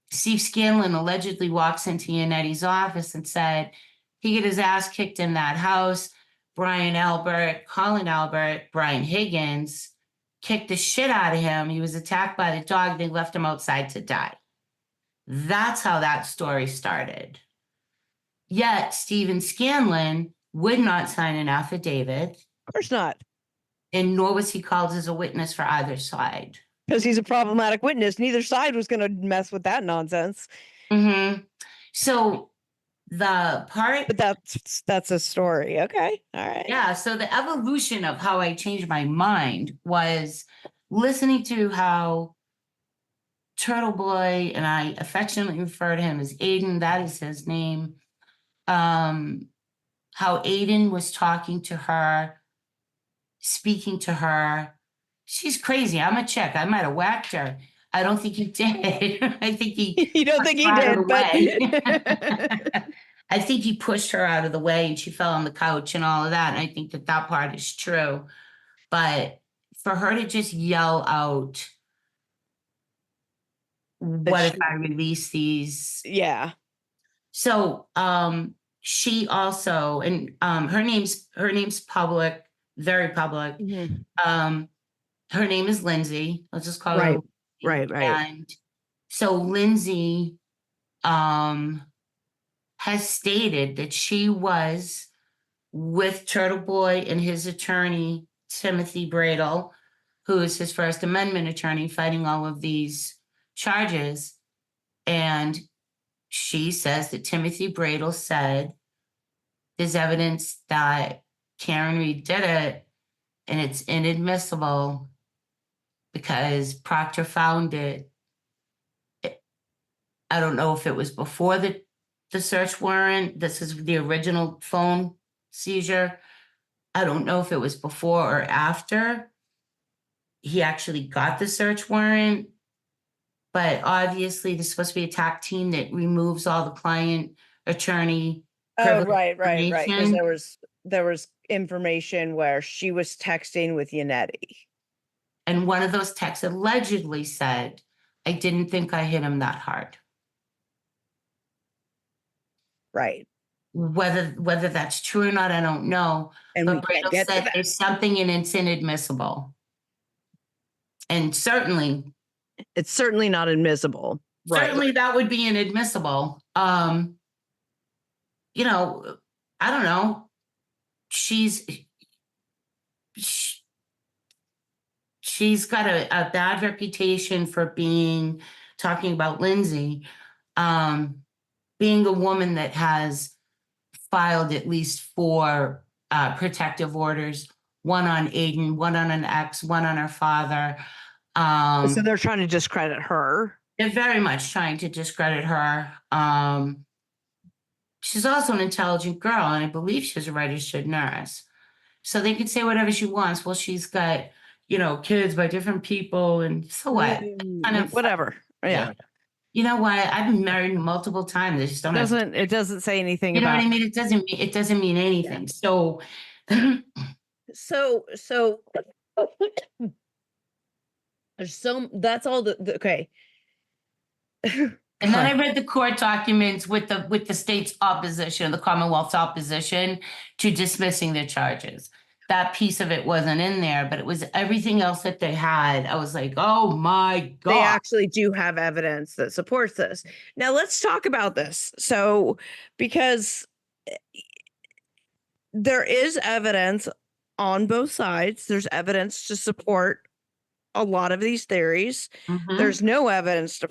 Steve Scanlon allegedly walks into Yannetti's office and said he got his ass kicked in that house. Brian Albert, Colin Albert, Brian Higgins kicked the shit out of him. He was attacked by the dog. They left him outside to die. That's how that story started. Yet Steven Scanlon would not sign an affidavit. Of course not. And nor was he called as a witness for either side. Because he's a problematic witness. Neither side was going to mess with that nonsense. Mm-hmm. So the part... But that's a story. Okay. All right. Yeah. So the evolution of how I changed my mind was listening to how Turtle Boy, and I affectionately refer to him as Aiden, that is his name, how Aiden was talking to her, speaking to her. She's crazy. I'm a chick. I might have whacked her. I don't think he did. I think he... You don't think he did, but... I think he pushed her out of the way and she fell on the couch and all of that. And I think that that part is true. But for her to just yell out, what if I release these? Yeah. So she also, and her name's public, very public. Her name is Lindsay. Let's just call her Right. And so Lindsay has stated that she was with Turtle Boy and his attorney, Timothy Bradle, who is his First Amendment attorney, fighting all of these charges. And she says that Timothy Bradle said there's evidence that Karen Reed did it and it's inadmissible because Proctor found it. I don't know if it was before the search warrant. This is the original phone seizure. I don't know if it was before or after he actually got the search warrant. But obviously, there's supposed to be a TAC team that removes all the client attorney. Oh, right. Because there was information where she was texting with Yannetti. And one of those texts allegedly said, "I didn't think I hit him that hard." Right. Whether that's true or not, I don't know. And but we can't Bradle get to said that. there's something and it's inadmissible. And certainly, it's certainly not admissible. Certainly that would be inadmissible. You know, I don't know. She's got a bad reputation for talking about Lindsay, being a woman that has filed at least 4 protective orders, one on Aiden, one on an ex, one on her father. So they're trying to discredit her. They're very much trying to discredit her. She's also an intelligent girl, and I believe she's a registered nurse. So they can say whatever she wants. Well, she's got, kids by different people, and so what? Whatever. Yeah. You know what? I've been married multiple times. It just it doesn't say anything you know about what I mean? It doesn't mean anything. Yeah. So that's all okay. And then I read the court documents with the state's opposition, the Commonwealth's opposition to dismissing the charges. That piece of it wasn't in there, but it was everything else that they had. I was like, oh my God. They actually do have evidence that supports this. Now let's talk about this. So, because there is evidence on both sides, there's evidence to support a lot of these theories. There's no evidence to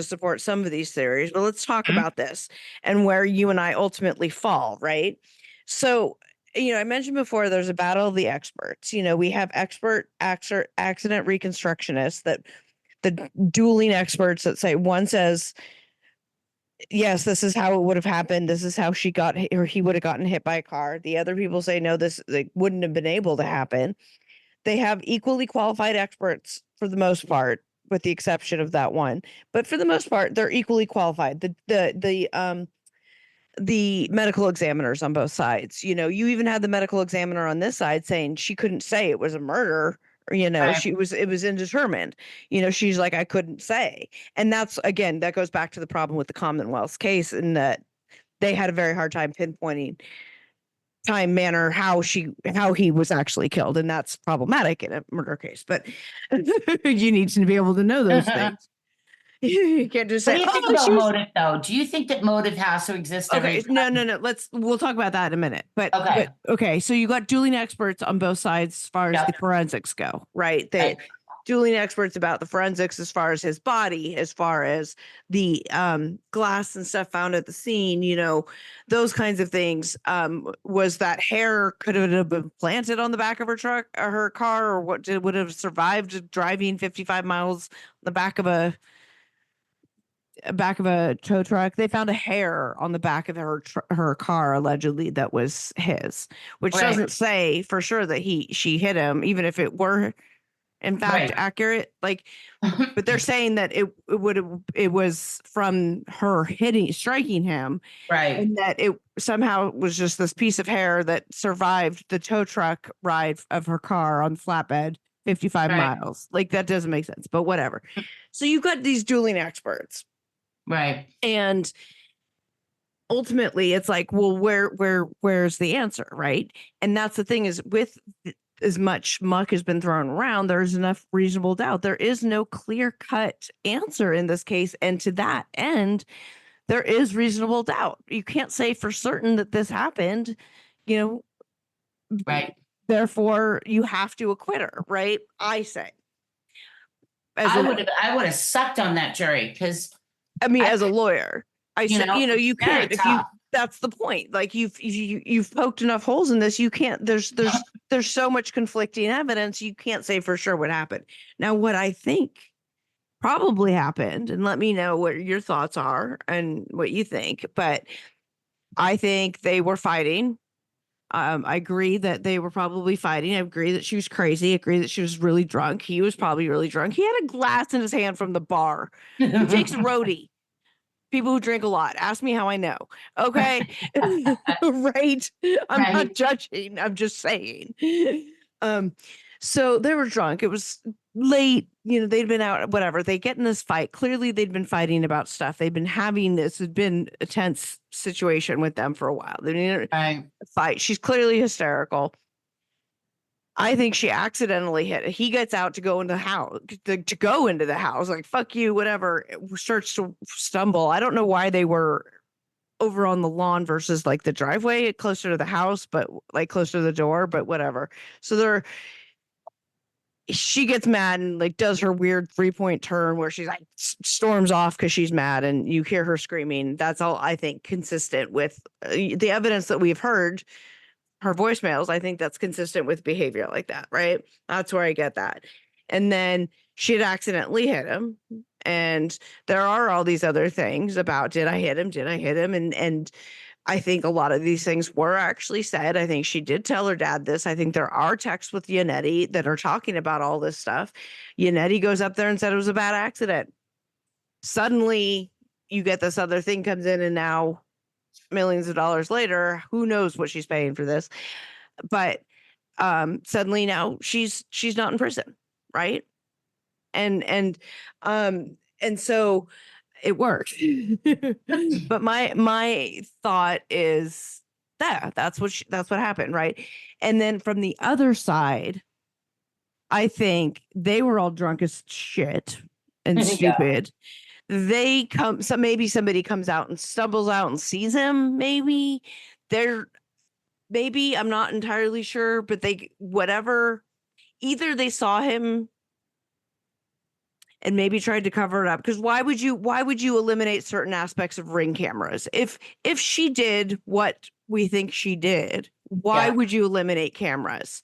support some of these theories, but let's talk about this and where you and I ultimately fall, right? So, I mentioned before there's a battle of the experts. We have expert accident reconstructionists, that the dueling experts that say, one says, yes, this is how it would have happened. This is how she got hit, or he would have gotten hit by a car. The other people say, no, this wouldn't have been able to happen. They have equally qualified experts for the most part, with the exception of that one. But for the most part, they're equally qualified. The medical examiners on both sides. You even had the medical examiner on this side saying she couldn't say it was a murder. Or, Right. it was indeterminate. She's like, I couldn't say. And that's, again, that goes back to the problem with the Commonwealth's case, in that they had a very hard time pinpointing time, manner, how he was actually killed, and that's problematic in a murder case. But you need to be able to know those things. You can't just say, what do you think about motive, though? Do you think that motive has to exist? Okay, no. We'll talk about that in a minute. But okay. So you got dueling experts on both sides as far as the forensics go, right? Dueling experts about the forensics as far as his body, as far as the glass and stuff found at the scene, those kinds of things. Was that hair, could it have been planted on the back of her truck or her car, or what would have survived driving 55 miles on the back of a tow truck? They found a hair on the back of her car, allegedly, that was his, which doesn't say for sure that she hit him, even if it were in fact Right. accurate? Like, but they're saying that it was from her striking him, Right. and that it somehow was just this piece of hair that survived the tow truck ride of her car on flatbed 55 Right. miles. Like, that doesn't make sense, but whatever. So you've got these dueling experts, Right. and ultimately it's like, well, where's the answer, right? And that's the thing, is with as much muck has been thrown around, there's enough reasonable doubt. There is no clear cut answer in this case, and to that end, there is reasonable doubt. You can't say for certain that this happened, you know. Right. Therefore, you have to acquit her, right? I say, as a, I would have sucked on that jury because I mean, I, as a lawyer, I you say, know, you it's very can't, if you. tough. That's the point. Like, you've poked enough holes in this. You can't. There's so much conflicting evidence. You can't say for sure what happened. Now, what I think probably happened, and let me know what your thoughts are and what you think. But I think they were fighting. I agree that they were probably fighting. I agree that she was crazy. I agree that she was really drunk. He was probably really drunk. He had a glass in his hand from the bar. Who takes roadie? People who drink a lot. Ask me how I know. Okay. Right. I'm Right. not judging. I'm just saying. Um, so they were drunk. It was late. They'd been out, whatever. They get in this fight. Clearly, they'd been fighting about stuff. They'd been having this, had been a tense situation with them for a while. They didn't Right. fight. She's clearly hysterical. I think she accidentally hit it. He gets out to go into the house, to go into the house, like, fuck you, whatever. Starts to stumble. I don't know why they were over on the lawn versus like the driveway, closer to the house, but like closer to the door, but whatever. So she gets mad and like does her weird 3-point turn where she's like storms off because she's mad, and you hear her screaming. That's all I think consistent with the evidence that we've heard. Her voicemails, I think that's consistent with behavior like that, right? That's where I get that. And then she had accidentally hit him. And there are all these other things about, did I hit him? Did I hit him? And I think a lot of these things were actually said. I think she did tell her dad this. I think there are texts with Yannetti that are talking about all this stuff. Yannetti goes up there and said it was a bad accident. Suddenly you get this other thing comes in, and now millions of dollars later, who knows what she's paying for this, but suddenly now she's not in prison, right? And so it worked. But my thought is that's what happened, right? And then from the other side, I think they were all drunk as shit and Yeah. stupid. Maybe somebody comes out and stumbles out and sees him. Maybe I'm not entirely sure, but either they saw him and maybe tried to cover it up. Because why would you eliminate certain aspects of Ring cameras? If she did what we think she did, why would you eliminate cameras?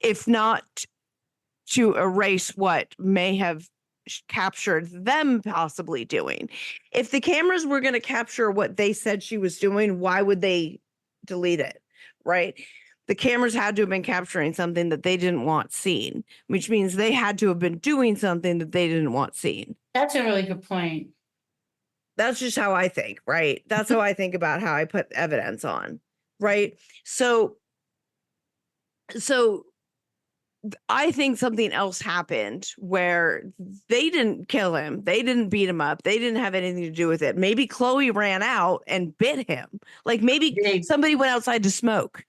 If not to erase what may have captured them possibly doing. If the cameras were going to capture what they said she was doing, why would they delete it? Right? The cameras had to have been capturing something that they didn't want seen, which means they had to have been doing something that they didn't want seen. That's a really good point. That's just how I think, right? That's how I think about how I put evidence on, right? So I think something else happened where they didn't kill him. They didn't beat him up. They didn't have anything to do with it. Maybe Chloe ran out and bit him. Like, maybe somebody went outside to smoke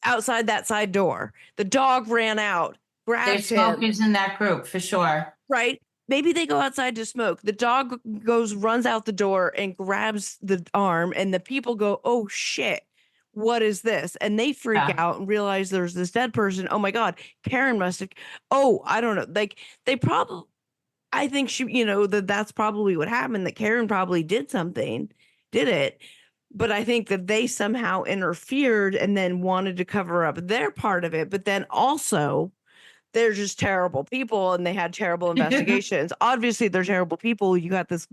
outside that side door. The dog ran out, grabbed There's him. smokers in that group for sure. Right? Maybe they go outside to smoke. The dog runs out the door and grabs the arm, and the people go, oh shit, what is this? And they freak out and realize there's this dead person. Oh my God, Karen must have, I don't know. Like, I think that's probably what happened, that Karen probably did it. But I think that they somehow interfered and then wanted to cover up their part of it. But then also, they're just terrible people and they had terrible investigations. Obviously, they're terrible people. You got this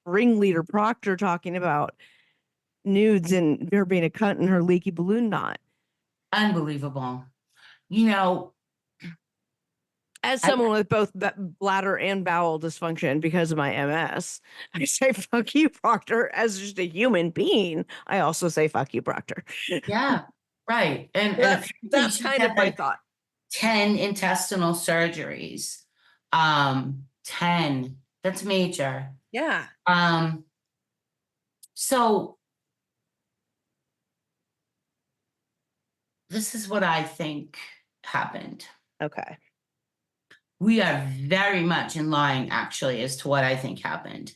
ringleader Proctor talking about nudes and her being a cunt and her leaky balloon knot. Unbelievable. As someone with both bladder and bowel dysfunction because of my MS, I say fuck you, Proctor. As just a human being, I also say fuck you, Proctor. Yeah, right. And That's kind of my thought. 10 intestinal surgeries. 10. That's major. Yeah. So this is what I think happened. Okay. We are very much in line, actually, as to what I think happened.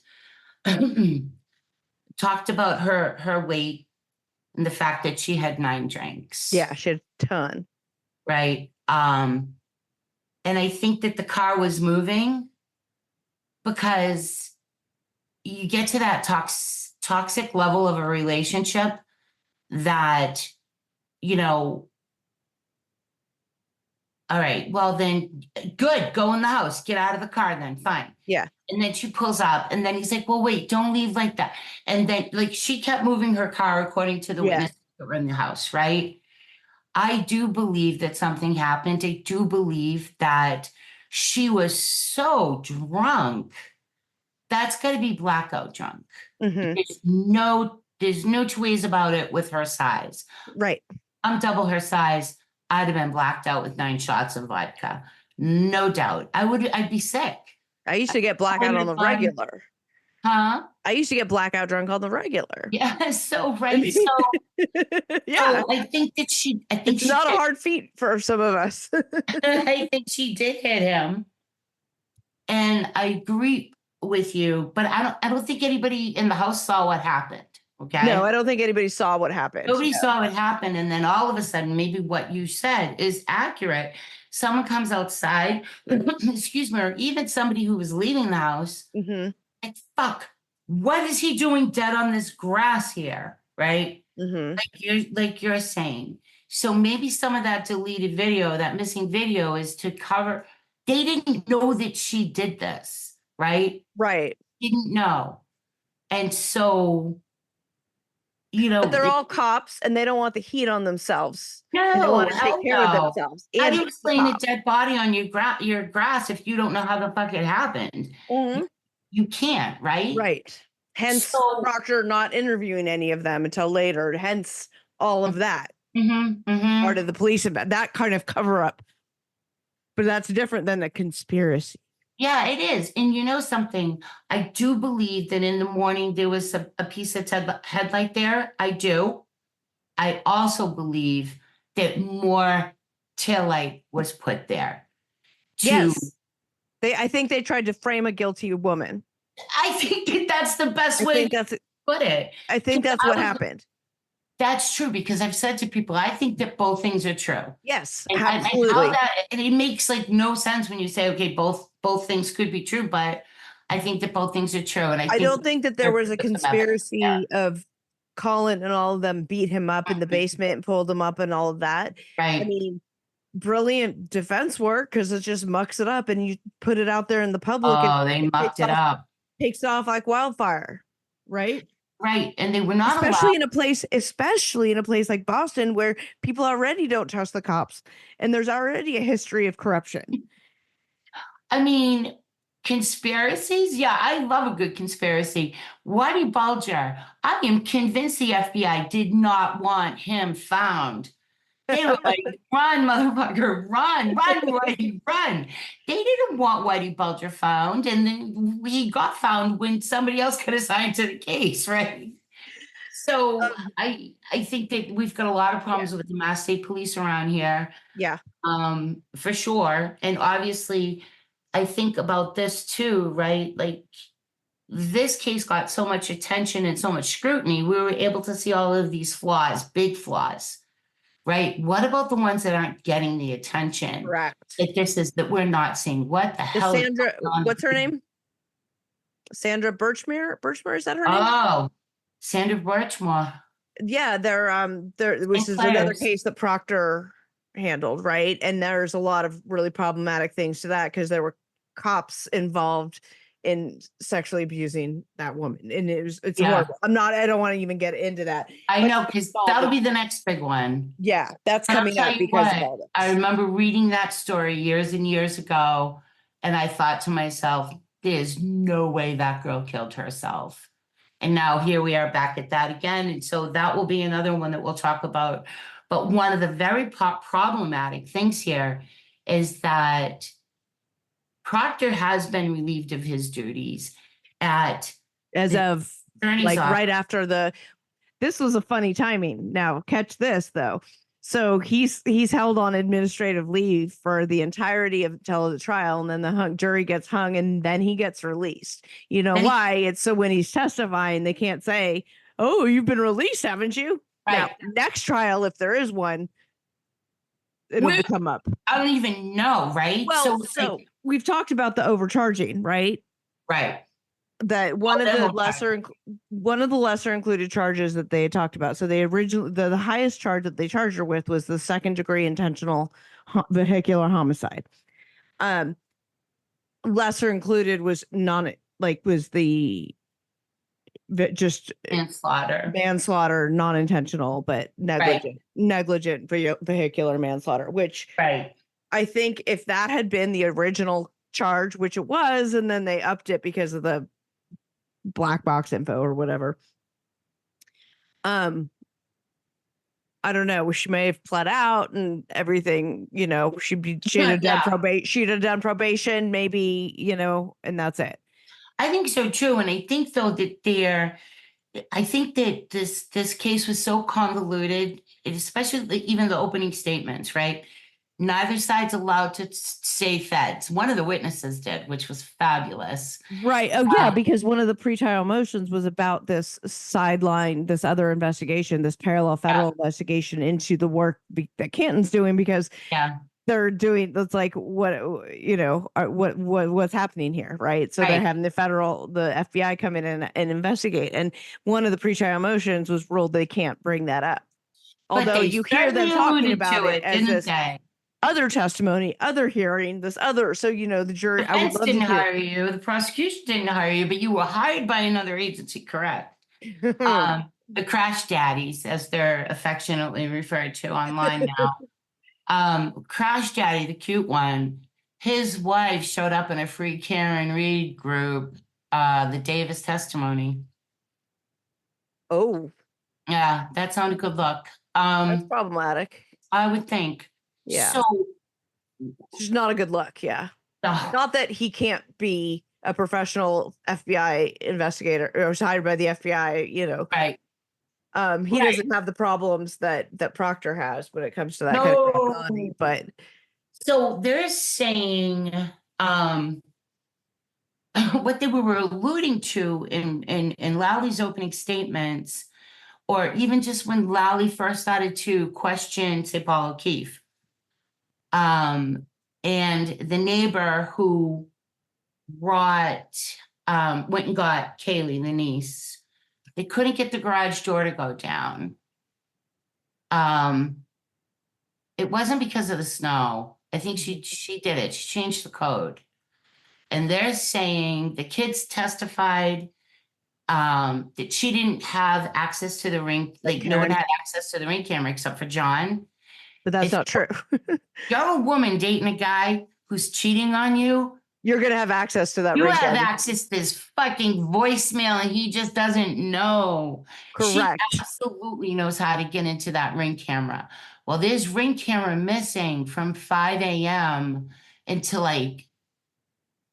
Talked about her weight and the fact that she had 9 drinks. Yeah, she had a ton. Right. And I think that the car was moving because you get to that toxic level of a relationship that, you know, all right, well then, good, go in the house, get out of the car then, fine. Yeah. And then she pulls up and then he's like, well, wait, don't leave like that. And then like she kept moving her car according to the witnesses that were in the house, right? I do believe that something happened. I do believe that she was so drunk. That's got to be blackout drunk. Mm-hmm. There's no two ways about it with her size. Right. I'm double her size. I'd have been blacked out with 9 shots of vodka. No doubt. I'd be sick. I used to get blackout on the regular. Huh? I used to get blackout drunk on the regular. Yeah, so right. So yeah. So I think it's not a hard feat for some of us. I think she did hit him. And I agree with you, but I don't think anybody in the house saw what happened. Okay. No, I don't think anybody saw what happened. Nobody saw what happened. And then all of a sudden, maybe what you said is accurate. Someone comes outside, excuse me, or even somebody who was leaving the house. Mm-hmm. Like, fuck, what is he doing dead on this grass here? Right. Mm-hmm. Like you're saying. So maybe some of that deleted video, that missing video is to cover. They didn't know that she did this. Right. Right. Didn't know. And so, you know, but they're all cops and they don't want the heat on themselves. No, they want to take care of themselves. How do you explain a dead body on your grass if you don't know how the fuck it happened? Mm-hmm. You can't, right? Right. Hence, Proctor not interviewing any of them until later. Hence, all of that. Part of the police, that kind of cover up. But that's different than a conspiracy. Yeah, it is. And you know something? I do believe that in the morning there was a piece of headlight there. I do. I also believe that more taillight was put there. Yes. I think they tried to frame a guilty woman. I think that's the best way to put it. I think that's what happened. That's true, because I've said to people, I think that both things are true. Yes, and absolutely. And it makes like no sense when you say, okay, both things could be true, but I think that both things are true. And I don't think that there was a conspiracy of Colin and all of them beat him up in the basement and pulled him up and all of that. Right. I mean, brilliant defense work, because it just mucks it up and you put it out there in the public. Oh, they mucked it up. Takes off like wildfire. Right. Right. And they were not especially in a place like Boston, where people already don't trust the cops and there's already a history of corruption. I mean, conspiracies. Yeah, I love a good conspiracy. Whitey Bulger, I am convinced the FBI did not want him found. They were like, run, motherfucker, run, Whitey, run. They didn't want Whitey Bulger found. And then he got found when somebody else got assigned to the case, right? So I think that we've got a lot of problems with the Mass State Police around here. Yeah. For sure. And obviously, I think about this too, right? Like, this case got so much attention and so much scrutiny. We were able to see all of these flaws, big flaws. Right. What about the ones that aren't getting the attention? Correct. That we're not seeing. What the hell? Sandra, what's her name? Sandra Birchmere? Birchmere, is that her name? Oh, Sandra Birchmere. Yeah, this is another case that Proctor handled, right? And there's a lot of really problematic things to that, because there were cops involved in sexually abusing that woman. And it's Yeah. horrible. I don't want to even get into that. I But know, because that'll be the next big one. yeah, that's But I'll coming tell up you because of what, all this. I remember reading that story years and years ago, and I thought to myself, there's no way that girl killed herself. And now here we are back at that again. And so that will be another one that we'll talk about. But one of the very problematic things here is that Proctor has been relieved of his duties at As the of attorney's like office. right after this was a funny timing. Now catch this though. So he's held on administrative leave for the entirety of until the trial, and then the jury gets hung, and then he gets released. You know And why? It's so when he's testifying, they can't say, "Oh, you've been released, haven't you?" Now, Right. next trial, if there is one, it'll We're- come up. I don't even know, right? Well, it's so like, we've talked about the overcharging, right? right. That one of they're the not lesser included charges that they had talked about. So they originally the highest charge that they charged her with was the second degree intentional vehicular homicide. Lesser included was just manslaughter, non-intentional, but negligent vehicular manslaughter, which Right. I think if that had been the original charge, which it was, and then they upped it because of the black box info or whatever. I don't know. She may have pled out and everything, she'd have done probation. She'd have done probation, maybe, and that's it. I think so too. And I think though that I think that this case was so convoluted, especially even the opening statements, right? Neither side's allowed to say feds. One of the witnesses did, which was fabulous. Right. Oh, yeah, because one of the pretrial motions was about this other investigation, this parallel federal investigation into the work that Canton's doing, because they're doing that's like what's happening here, right? So they're having the FBI come in and investigate, and one of the pretrial motions was ruled they can't bring that up. Although you hear them talking about it as this other testimony, other hearing, this other. So, the jury. The defense didn't hire you. The prosecution didn't hire you, but you were hired by another agency, correct? The crash daddies, as they're affectionately referred to online now. Crash daddy, the cute one, his wife showed up in a free Karen Reed group, the Davis testimony. Oh. Yeah, that's not a good look. That's problematic. I would think. Yeah. So it's not a good look. Yeah. Not that he can't be a professional FBI investigator or was hired by the FBI, Right. He doesn't have the problems that Proctor has when it comes to that kind of credibility. But so they're saying what they were alluding to in Lowley's opening statements, or even just when Lowley first started to question, say, Paul O'Keefe. And the neighbor who went and got Kaylee, the niece, they couldn't get the garage door to go down. It wasn't because of the snow. I think she did it. She changed the code. And they're saying the kids testified that she didn't have access to the ring. Like no one had access to the ring camera except for John. But that's not true. You're a woman dating a guy who's cheating on you. You're going to have access to that ring camera. You have access to this fucking voicemail and he just doesn't know. Correct. She absolutely knows how to get into that ring camera. Well, there's ring camera missing from 5 a.m. until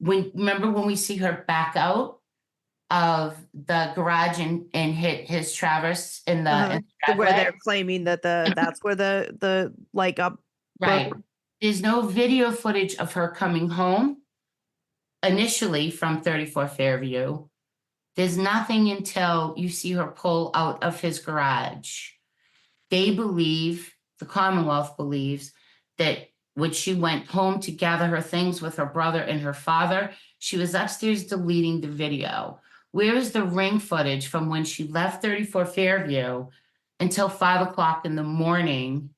remember when we see her back out of the garage and hit his Traverse in the where they're claiming that that's where the up right. There's no video footage of her coming home initially from 34 Fairview. There's nothing until you see her pull out of his garage. They believe, the Commonwealth believes, that when she went home to gather her things with her brother and her father, she was upstairs deleting the video. Where is the ring footage from when she left 34 Fairview until 5 o'clock in the morning,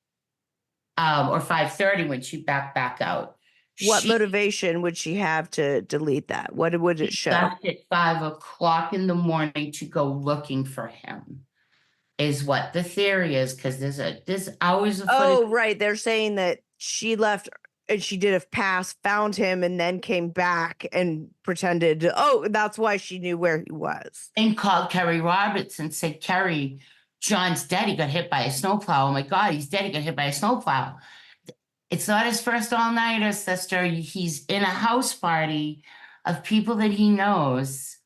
or 5:30 when she back out? What She motivation would she have to delete that? What would it show? left at 5 o'clock in the morning to go looking for him, is what the theory is, because there's hours of footage. Oh, right. They're saying that she left and she did a pass, found him, and then came back and pretended. Oh, that's why she knew where he was. And called Kerry Roberts and said, Kerry, John's dead. He got hit by a snowplow. Oh my God, he's dead. He got hit by a snowplow. It's not his first all-nighter, sister. He's in a house party of people that he knows.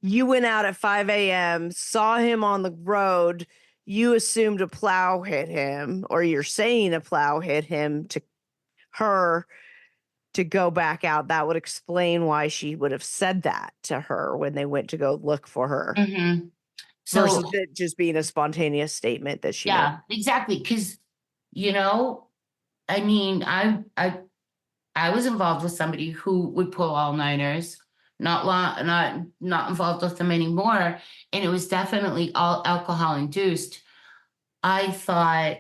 You went out at 5 a.m., saw him on the road. You assumed a plow hit him, or you're saying a plow hit him to her to go back out. That would explain why she would have said that to her when they went to go look for her. Mm-hmm. So, versus it just being a spontaneous statement that she made. yeah, exactly. Because, I mean, I was involved with somebody who would pull all-nighters, not involved with them anymore. And it was definitely all alcohol induced. I thought,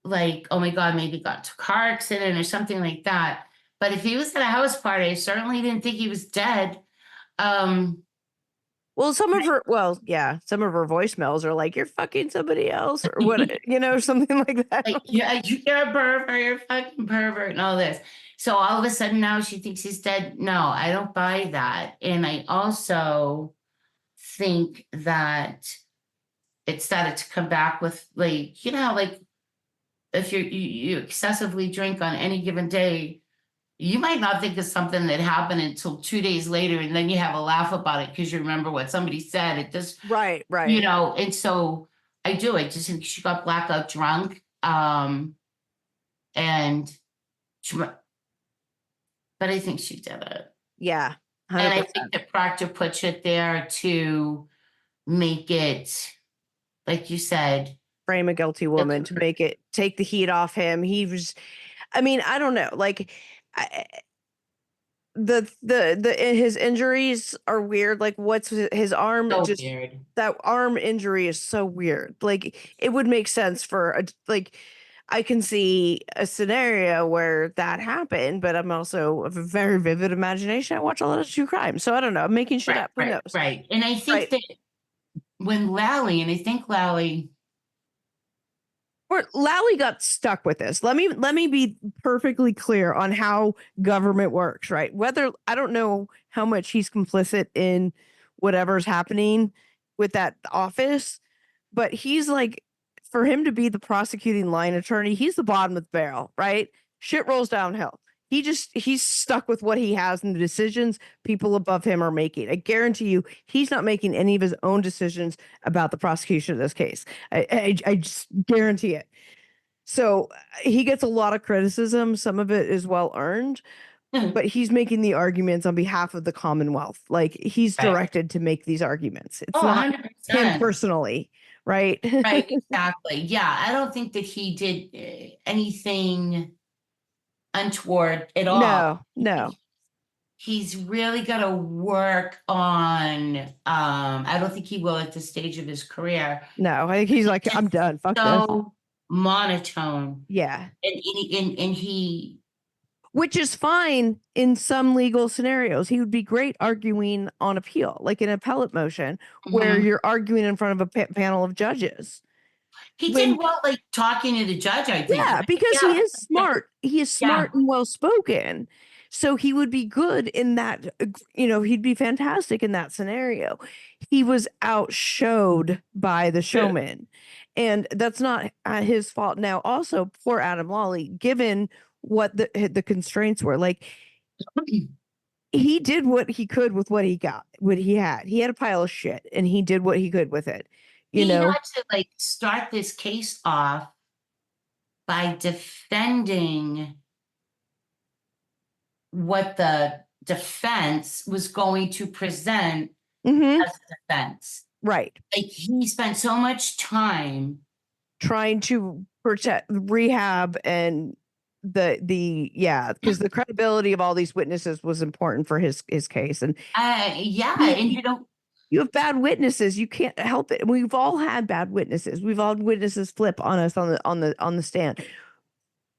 like, oh my God, maybe got into a car accident or something like that. But if he was at a house party, I certainly didn't think he was dead. Well, some of her voicemails are like, "You're fucking somebody else," or what, something like that. Like, yeah, you're a pervert, you're a fucking pervert, and all this. So all of a sudden now she thinks he's dead. No, I don't buy that. And I also think that it started to come back with, like, like if you excessively drink on any given day, you might not think of something that happened until 2 days later, and then you have a laugh about it because you remember what somebody said. It just, right. And so I just think she got blackout drunk, but I think she did it. Yeah, 100%. And I think that Proctor puts it there to make it, like you said, frame a guilty woman, to make it take the heat off him. He was, I mean, I don't know, like, his injuries are weird. Like, what's his arm? so weird. That arm injury is so weird. Like, it would make sense for I can see a scenario where that happened, but I'm also of a very vivid imagination. I watch a lot of true crime, so I don't know. I'm making shit up. Who knows? Right. And I think that when Lally got stuck with this. Let me be perfectly clear on how government works, right? Whether, I don't know how much he's complicit in whatever's happening with that office, but he's like, for him to be the prosecuting line attorney, he's the bottom of the barrel, right? Shit rolls downhill. He's stuck with what he has and the decisions people above him are making. I guarantee you, he's not making any of his own decisions about the prosecution of this case. I just guarantee it. So he gets a lot of criticism. Some of it is well earned, but he's making the arguments on behalf of the Commonwealth. Like, he's directed to make these arguments. It's not 100%. him personally, right? Right, exactly. Yeah, I don't think that he did anything untoward at all. No. He's really got to work on, I don't think he will at this stage of his career. No, I think he's like, I'm done. Fuck this. Monotone. Yeah. And he, which is fine in some legal scenarios. He would be great arguing on appeal, like an appellate motion where you're arguing in front of a panel of judges. He did well, like talking to the judge, I think. Yeah, because he is smart. He is smart and well-spoken. So he would be good in that, he'd be fantastic in that scenario. He was outshowed by the showman. And that's not his fault. Now, also, poor Adam Lawley, given what the constraints were, like, he did what he could with what he got, what he had. He had a pile of shit, and he did what he could with it. He had to, like, start this case off by defending what the defense was going to present as a defense. Right. Like, he spent so much time trying to protect rehab and because the credibility of all these witnesses was important for his case. And and you have bad witnesses. You can't help it. We've all had bad witnesses. We've all had witnesses flip on us on the stand.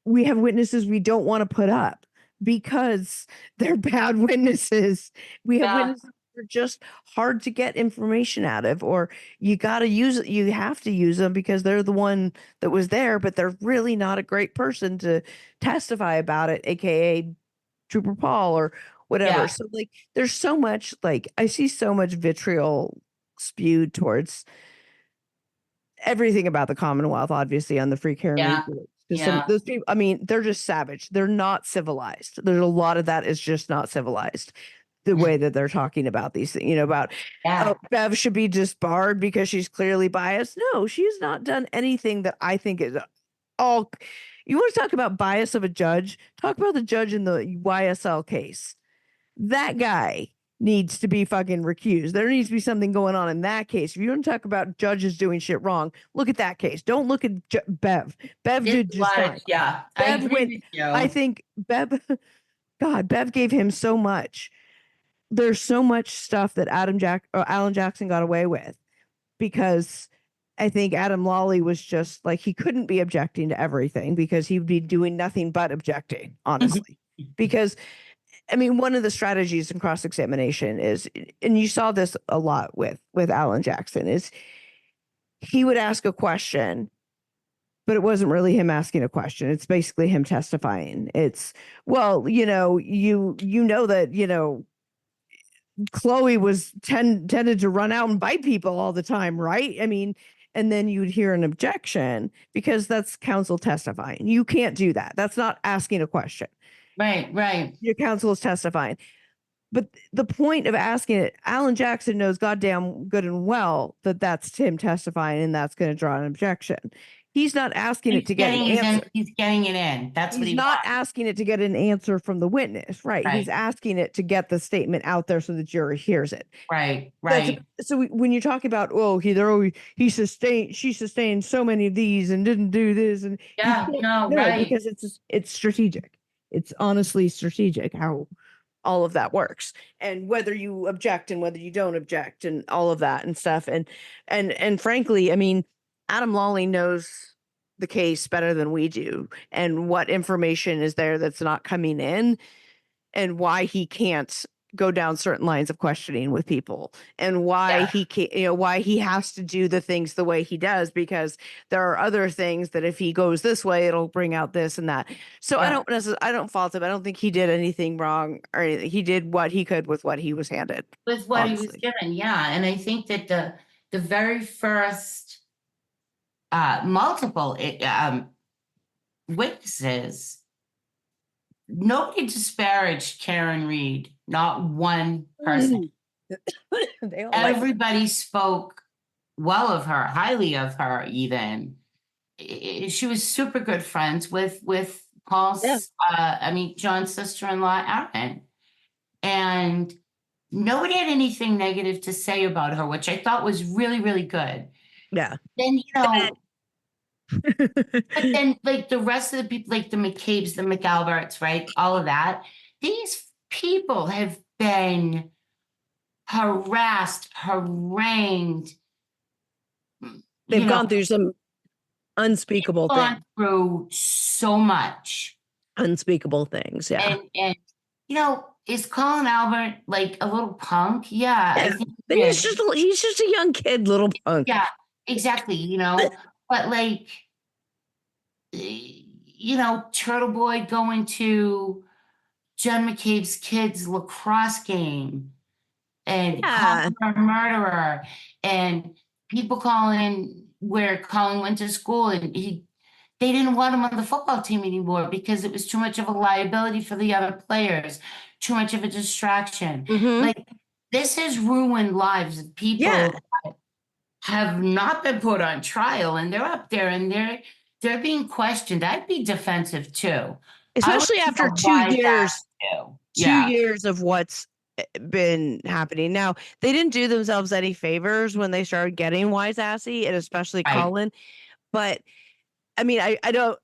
we have witnesses we don't want to put up because they're bad witnesses. We have Yeah. witnesses that are just hard to get information out of, or you got to use it. You have to use them because they're the one that was there, but they're really not a great person to testify about it, AKA Trooper Paul or whatever. Yeah. So like, there's so much, like, I see so much vitriol spewed towards everything about the Commonwealth, obviously, on the free care and Yeah. rape groups. Because Yeah. those people, I mean, they're just savage. They're not civilized. There's a lot of that is just not civilized. The way that they're talking about these things, about Yeah. Bev should be disbarred because she's clearly biased. No, she has not done anything that I think is all. You want to talk about bias of a judge? Talk about the judge in the YSL case. That guy needs to be fucking recused. There needs to be something going on in that case. If you want to talk about judges doing shit wrong, look at that case. Don't look at Bev. Bev did just fine. Yeah, I Bev agree went. with you. I think Bev. God, Bev gave him so much. There's so much stuff that Alan Jackson got away with because I think Adam Lawley was just like, he couldn't be objecting to everything because he'd be doing nothing but objecting, honestly. Because I mean, one of the strategies in cross-examination is, and you saw this a lot with Alan Jackson, is he would ask a question, but it wasn't really him asking a question. It's basically him testifying. It's, well, you know that, Chloe was tended to run out and bite people all the time, right? I mean, and then you'd hear an objection because that's counsel testifying. You can't do that. That's not asking a question. Right. Your counsel is testifying. But the point of asking it, Alan Jackson knows goddamn good and well that that's him testifying and that's going to draw an objection. He's not asking it to get an answer. He's getting it in. That's what He's he not wants. asking it to get an answer from the witness, right? He's Right. asking it to get the statement out there so the jury hears it. Right. So when you talk about, she sustained so many of these and didn't do this, and Yeah, right. because it's strategic. It's honestly strategic how all of that works, and whether you object and whether you don't object and all of that and stuff. And frankly, I mean, Adam Lawley knows the case better than we do, and what information is there that's not coming in, and why he can't go down certain lines of questioning with people, and why he can't, why he has to do the things the way he does, because there are other things that if he goes this way, it'll bring out this and that. So I don't fault him. I don't think he did anything wrong or anything. He did what he could with what he was handed. With what honestly. he was given, yeah. And I think that the very first multiple witnesses, nobody disparaged Karen Reed, not one person. Everybody spoke well of her, highly of her even. She was super good friends with Paul's, John's sister-in-law, Erin. And nobody had anything negative to say about her, which I thought was really, really good. Yeah. Then, but then like the rest of the people, like the McCabe's, the McAlberts, right? All of that. These people have been harassed, harangued. They've gone through some unspeakable things. Gone through so much. Unspeakable things, yeah. And is Colin Albert like a little punk? Yeah. I think he's just a young kid, little punk. Yeah, exactly, But like, Turtle Boy going to Jen McCabe's kids' lacrosse game and calling her a murderer, and people calling where Colin went to school, and they didn't want him on the football team anymore because it was too much of a liability for the other players, too much of a distraction. Mm-hmm. Like, this has ruined lives of people that have not been put on trial, and they're up there and they're being questioned. I'd be defensive too, especially after 2 years. 2 years of what's been happening. Now, they didn't do themselves any favors when they started getting wise assy, and especially Colin. But I mean, I don't.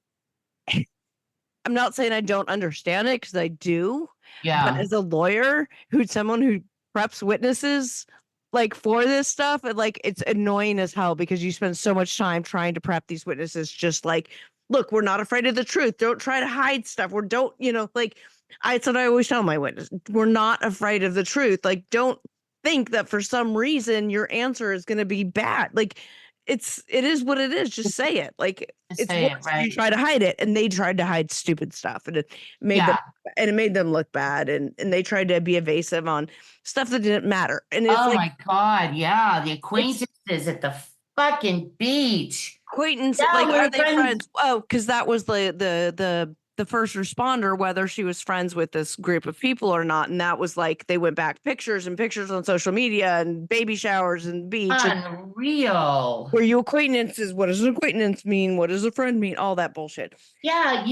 I'm not saying I don't understand it, because I do. Yeah. But as a lawyer, someone who preps witnesses like for this stuff, and like, it's annoying as hell because you spend so much time trying to prep these witnesses, just like look, we're not afraid of the truth. Don't try to hide stuff. Don't, like it's what I always tell my witness. We're not afraid of the truth. Like, don't think that for some reason your answer is going to be bad. Like, it is what it is. Just say it. Like, it's Say worse it, if you right? try to hide it. And they tried to hide stupid stuff, and Yeah. it made them look bad. And they tried to be evasive on stuff that didn't matter. And it's Oh like my God. Yeah. The it's acquaintances at the fucking beach. acquaintance. Yeah, Like, we are were they friends. friends? Oh, because that was the first responder, whether she was friends with this group of people or not. And that was like they went back pictures and pictures on social media and baby showers and beach. And Unreal. were you acquaintances? What does an acquaintance mean? What does a friend mean? All that bullshit. Yeah,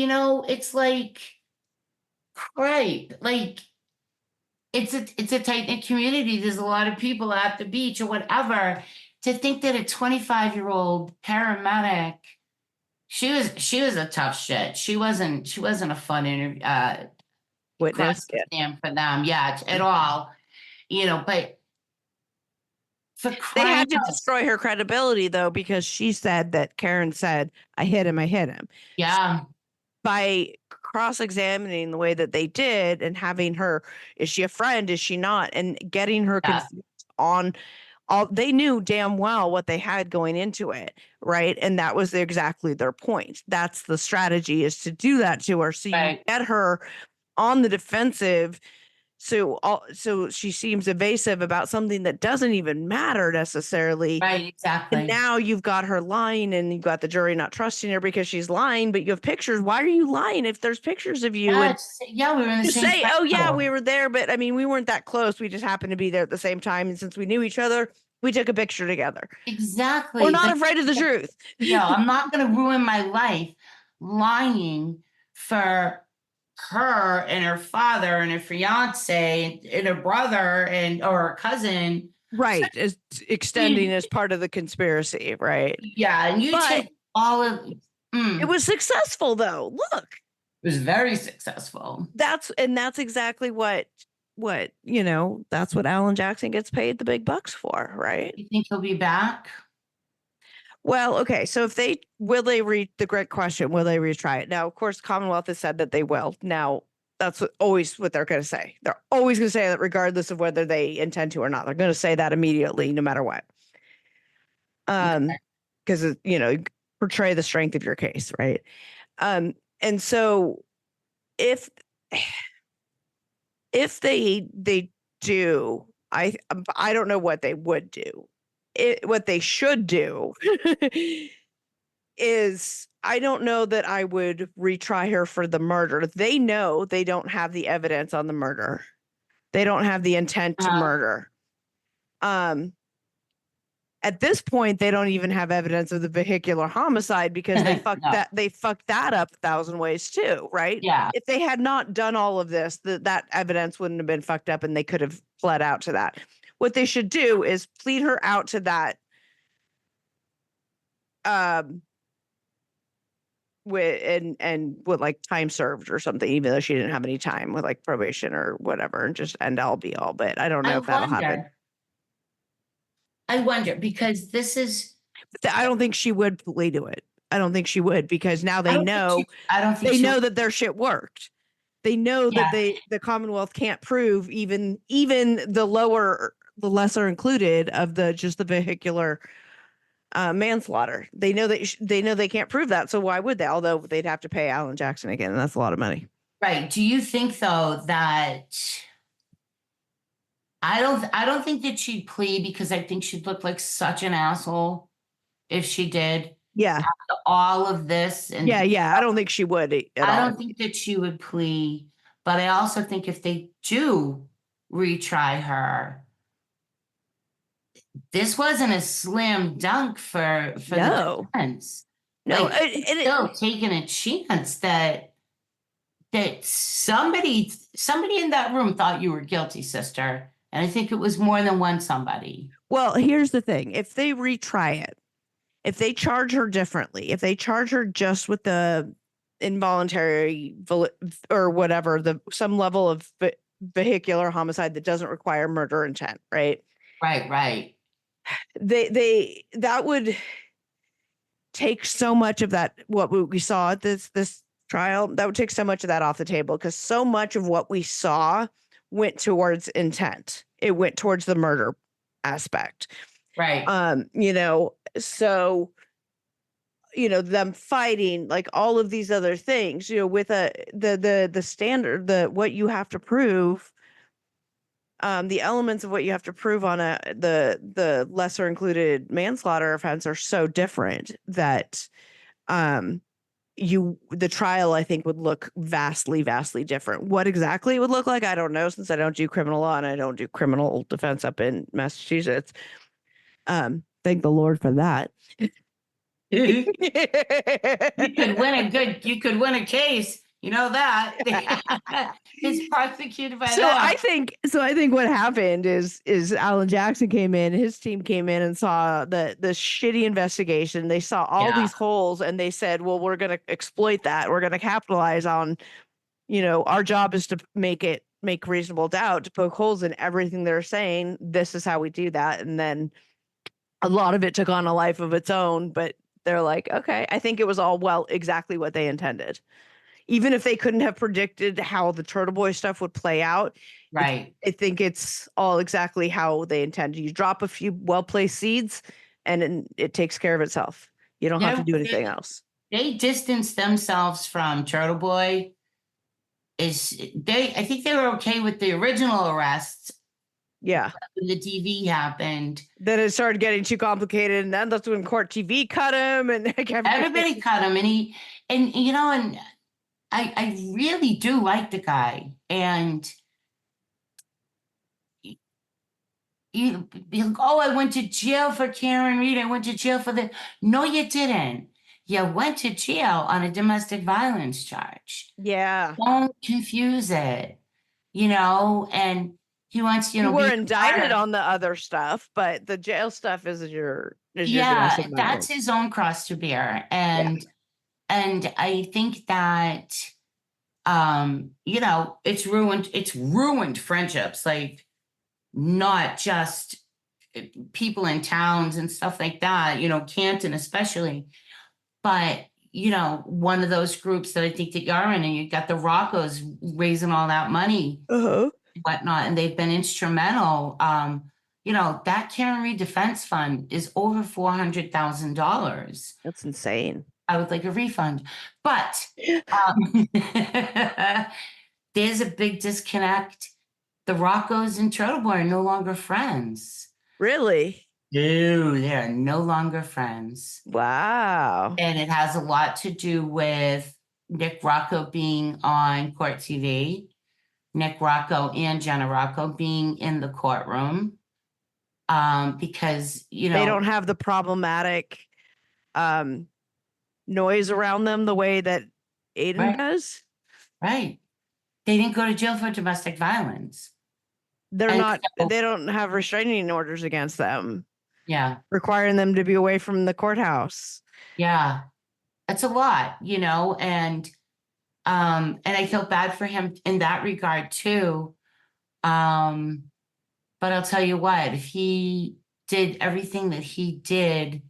it's like, right. Like it's a tight-knit community. There's a lot of people at the beach or whatever. To think that a 25-year-old paramedic, she was a tough shit. She wasn't a fun interview Witness. Yeah. stand for them, yeah, at all. But for They crying had to out, destroy her credibility though, because she said that Karen said, I hit him. yeah, By cross-examining the way that they did and having her, is she a friend? Is she not? And getting her yeah, confused on all, they knew damn well what they had going into it, right? And that was exactly their point. That's the strategy, is to do that to her. So you right, get her on the defensive. So she seems evasive about something that doesn't even matter necessarily. right, And exactly. now you've got her lying, and you've got the jury not trusting her because she's lying, but you have pictures. Why are you lying if there's pictures of you? Yeah, And yeah, we were in the just same say, oh yeah, circle. we were there, but I mean, we weren't that close. We just happened to be there at the same time. And since we knew each other, we took a picture together. We're Exactly. not afraid of the truth. I'm not going to ruin my life lying for her and her father and her fiance and her brother and or her cousin. Right. As extending as part of the conspiracy. Right. Yeah, and you But take all of it was successful though. Look, it was very successful. that's exactly that's what Alan Jackson gets paid the big bucks for, right? You think he'll be back? Well, okay. So if the great question, will they retry it? Now, of course, Commonwealth has said that they will. Now, that's always what they're going to say. They're always going to say that regardless of whether they intend to or not. They're going to say that immediately, no matter what. Because, portray the strength of your case, right? And so if they do, I don't know what they would do. What they should do is, I don't know that I would retry her for the murder. They know they don't have the evidence on the murder. They don't have the intent to murder. At this point, they don't even have evidence of the vehicular homicide because they fucked that up 1,000 ways too, right? Yeah. If they had not done all of this, that evidence wouldn't have been fucked up, and they could have pled out to that. What they should do is plead her out to that. With like time served or something, even though she didn't have any time, with like probation or whatever, and just end all be all. But I don't know if that'll happen. I wonder, because this is. I don't think she would plead to it. I don't think she would, because now they know. I don't think they know that their shit worked. They know that the Commonwealth can't prove even the lesser included of the vehicular manslaughter. They know that they can't prove that. So why would they? Although they'd have to pay Alan Jackson again, and that's a lot of money. Right. Do you think though that I don't think that she'd plead, because I think she'd look like such an asshole if she did. Yeah. After all of this. And yeah. I don't think she would at all. I don't think that she would plead, but I also think if they do retry her, this wasn't a slam dunk for the defense. No, it's still taking a chance that somebody in that room thought you were guilty, sister. And I think it was more than one somebody. Well, here's the thing. If they retry it, if they charge her differently, if they charge her just with the involuntary or whatever, some level of vehicular homicide that doesn't require murder intent, right? Right. That would, take so much of that, what we saw at this trial, that would take so much of that off the table, because so much of what we saw went towards intent. It went towards the murder aspect. Right. So them fighting, like all of these other things, with the standard, what you have to prove, the elements of what you have to prove on the lesser included manslaughter offense are so different that the trial, I think, would look vastly, vastly different. What exactly it would look like, I don't know, since I don't do criminal law and I don't do criminal defense up in Massachusetts. Thank the Lord for that. You could win a case. You know that. He's prosecuted by that. I think what happened is Alan Jackson came in, his team came in and saw the shitty investigation. They saw all these holes and they said, well, we're going to exploit that. We're going to capitalize on, our job is to make reasonable doubt, to poke holes in everything they're saying. This is how we do that. And then a lot of it took on a life of its own, but they're like, okay, I think it was all exactly what they intended. Even if they couldn't have predicted how the Turtle Boy stuff would play out. Right. I think it's all exactly how they intended. You drop a few well-placed seeds and it takes care of itself. You don't have to do anything else. They distanced themselves from Turtle Boy. I think they were okay with the original arrests. Yeah. When the TV happened. Then it started getting too complicated, and then that's when Court TV cut him, and everybody cut him, and I really do like the guy, and you like, oh, I went to jail for Karen Reed. I went to jail for the. No, you didn't. You went to jail on a domestic violence charge. Yeah. Don't confuse it, and he wants, you were indicted on the other stuff, but the jail stuff is your that's his own cross to bear. And I think that it's ruined friendships, like not just people in towns and stuff like that, Canton especially, but one of those groups that I think that you're in, and you got the Roccos raising all that money. Whatnot, and they've been instrumental. That Karen Reed Defense Fund is over $400,000. That's insane. I would like a refund, but there's a big disconnect. The Roccos and Turtle Boy are no longer friends. Really? No, they're no longer friends. Wow. And it has a lot to do with Nick Rocco being on Court TV. Nick Rocco and Jenna Rocco being in the courtroom, because they don't have the problematic noise around them the way that Aiden does. Right. They didn't go to jail for domestic violence. They don't have restraining orders against them. Yeah. Requiring them to be away from the courthouse. Yeah. That's a lot, and I feel bad for him in that regard too. But I'll tell you what, if he did everything that he did,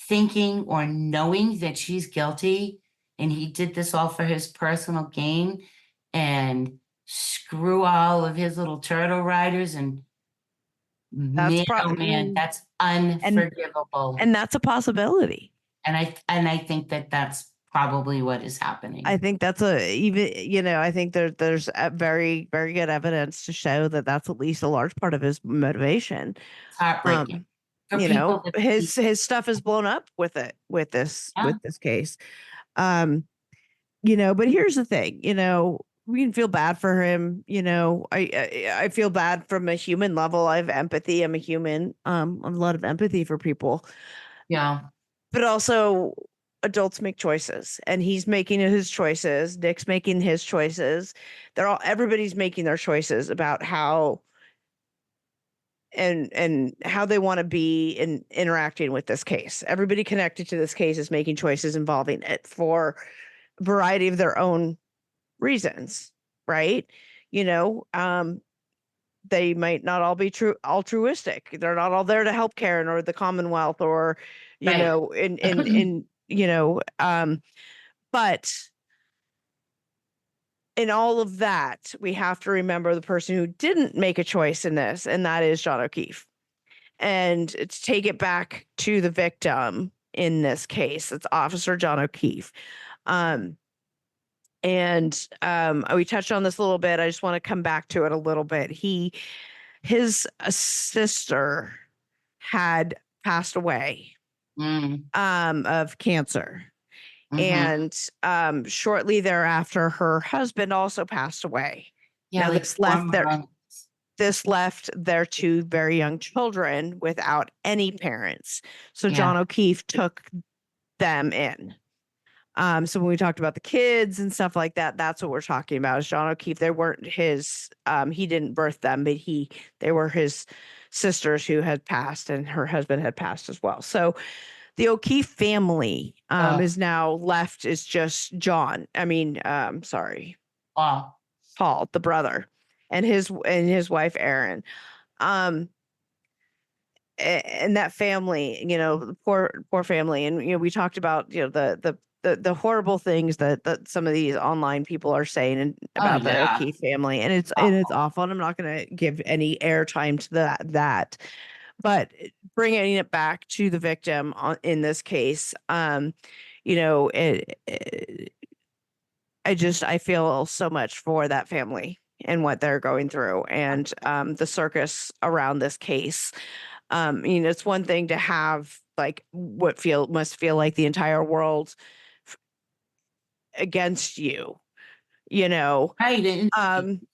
thinking or knowing that she's guilty, and he did this all for his personal gain, and screw all of his little turtle riders, and that's unforgivable. And that's a possibility. And I think that that's probably what is happening. I think that's I think there's a very, very good evidence to show that that's at least a large part of his motivation. It's heartbreaking. His stuff is blown up with this case. But here's the thing, we can feel bad for him. I feel bad from a human level. I have empathy. I'm a human. A lot of empathy for people. Yeah. But also, adults make choices, and he's making his choices. Nick's making his choices. Everybody's making their choices about how and how they want to be in interacting with this case. Everybody connected to this case is making choices involving it for a variety of their own reasons, right? they might not all be true altruistic. They're not all there to help Karen or the Commonwealth or, you Right. know, in but in all of that, we have to remember the person who didn't make a choice in this, and that is John O'Keefe. And to take it back to the victim in this case, it's Officer John O'Keefe. We touched on this a little bit. I just want to come back to it a little bit. His sister had passed away of cancer. And shortly thereafter, her husband also passed away. Yeah, Now like this left their two very young children without any parents. So John O'Keefe took them in. So when we talked about the kids and stuff like that, that's what we're talking about. Is John O'Keefe? They weren't his. He didn't birth them, but they were his sisters who had passed, and her husband had passed as well. So the O'Keefe family is now left is just John. Sorry, Paul, the brother, and his wife Erin. And that family, the poor family, and we talked about the horrible things that some of these online people are saying about the O'Keefe family, and it's awful. And I'm not going to give any airtime to that. But bringing it back to the victim in this case, I feel so much for that family and what they're going through, and the circus around this case. It's one thing to have like what must feel like the entire world against you. Right.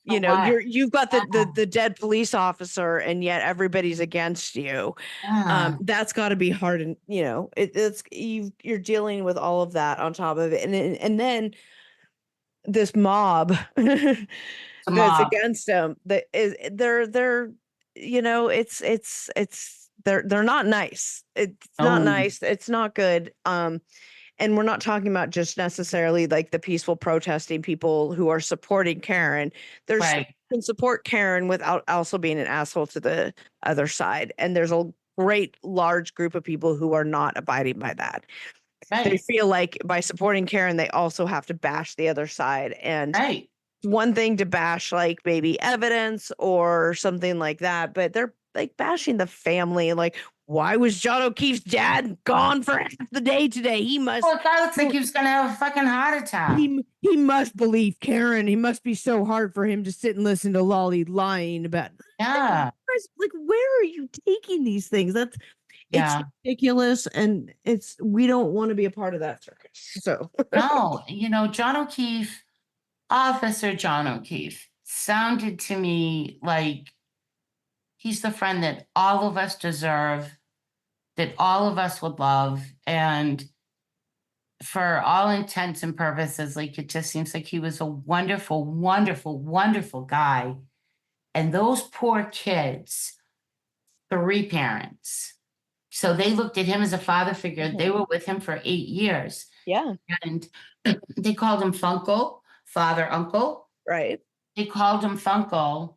You've got the dead police officer, and yet everybody's against you. That's got to be hard, and you're dealing with all of that on top of it, and then this mob that's against them. That is they're they're not nice. It's not nice. It's not good. And we're not talking about just necessarily like the peaceful protesting people who are supporting Karen. There's can support Karen without also being an asshole to the other side. And there's a great large group of people who are not abiding by that. They feel like by supporting Karen, they also have to bash the other side. And one thing to bash like maybe evidence or something like that, but they're like bashing the family. Like, why was John O'Keefe's dad gone for half the day today? He must. Well, that looks like he was going to have a fucking heart attack. He must believe Karen. He must be so hard for him to sit and listen to Lolly lying about. Yeah. Like, where are you taking these things? It's ridiculous, and we don't want to be a part of that circus. So no, John O'Keefe, Officer John O'Keefe, sounded to me like he's the friend that all of us deserve, that all of us would love. And for all intents and purposes, like it just seems like he was a wonderful, wonderful, wonderful guy. And those poor kids, 3 parents. So they looked at him as a father figure. They were with him for 8 years. Yeah. And they called him Funko, father, uncle. Right. They called him Funko.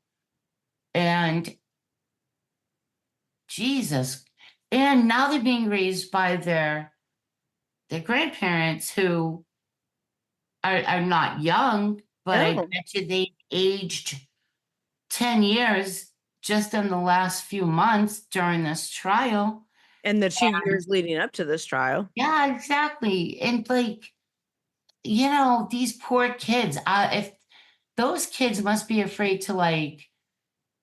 And Jesus. And now they're being raised by their grandparents who are not young, but I bet you they aged 10 years just in the last few months during this trial. And the 2 years leading up to this trial. Yeah, exactly. And like, these poor kids, if those kids must be afraid to like,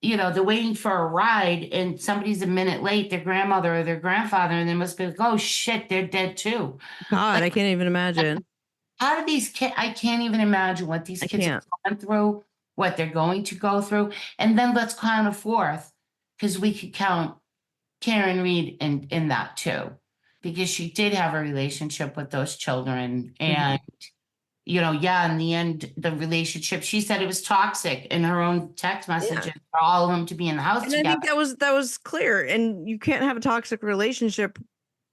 they're waiting for a ride and somebody's a minute late, their grandmother or their grandfather, and they must be like, oh shit, they're dead too. God, I can't even imagine. How do these kids, I can't even imagine what these kids have gone through, what they're going to go through. And then let's count a fourth, because we could count Karen Reed in that too, because she did have a relationship with those children. And in the end, the relationship, she said it was toxic in her own text messages for all of them to be in the house together. I think that was clear. And you can't have a toxic relationship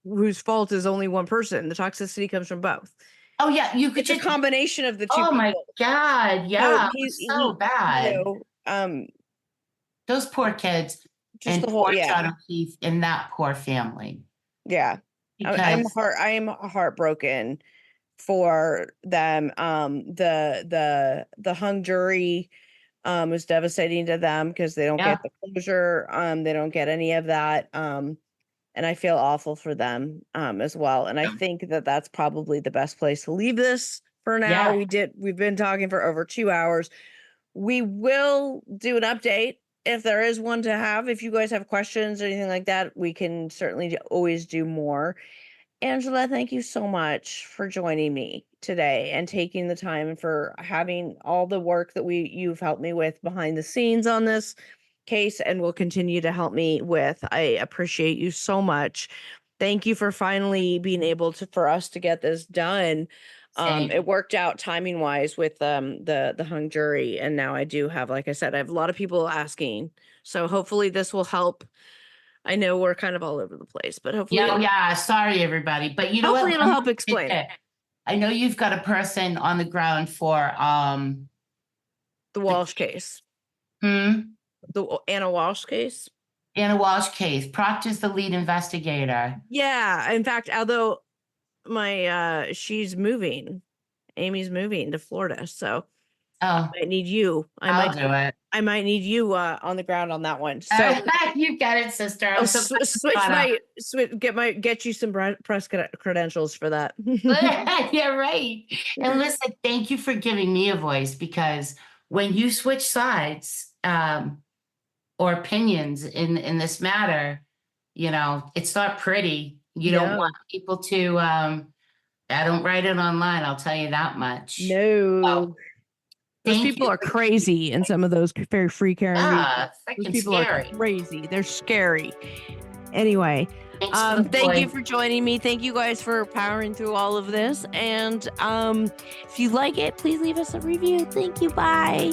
whose fault is only one person. The toxicity comes from both. Oh yeah, you could just a combination of the two. Oh my God, yeah, so bad. those poor kids Just and the whole, poor yeah. John O'Keefe and that poor family. Yeah. Because I am heartbroken for them. The hung jury was devastating to them because they don't yeah, get the closure. They don't get any of that. And I feel awful for them as well. And I think that that's probably the best place to leave this for now. yeah, We've been talking for over 2 hours. We will do an update if there is one to have. If you guys have questions or anything like that, we can certainly always do more. Angela, thank you so much for joining me today and taking the time and for having all the work that you've helped me with behind the scenes on this case and will continue to help me with. I appreciate you so much. Thank you for finally being able to for us to get this done. same. It worked out timing wise with the hung jury, and now I do have, like I said, I have a lot of people asking. So hopefully this will help. I know we're kind of all over the place, but hopefully Yeah. Sorry, everybody. But you know hopefully what? it'll help explain it. I know you've got a person on the ground for The Walsh case. The Anna Walsh case. Anna Walsh case. Proctor's the lead investigator. Yeah. In fact, although my she's moving. Amy's moving to Florida. So I might need you. I'll do it. I might need you on the ground on that one. So You got it, sister. I'll get you some press credentials for that. Yeah, right. And listen, thank you for giving me a voice, because when you switch sides or opinions in this matter, it's not pretty. You don't want people to I don't write it online, I'll tell you that much. No. Those people are crazy, and some of those very free caring those people are crazy. They're scary. Anyway, thank you for joining me. Thank you guys for powering through all of this. And if you like it, please leave us a review. Thank you. Bye.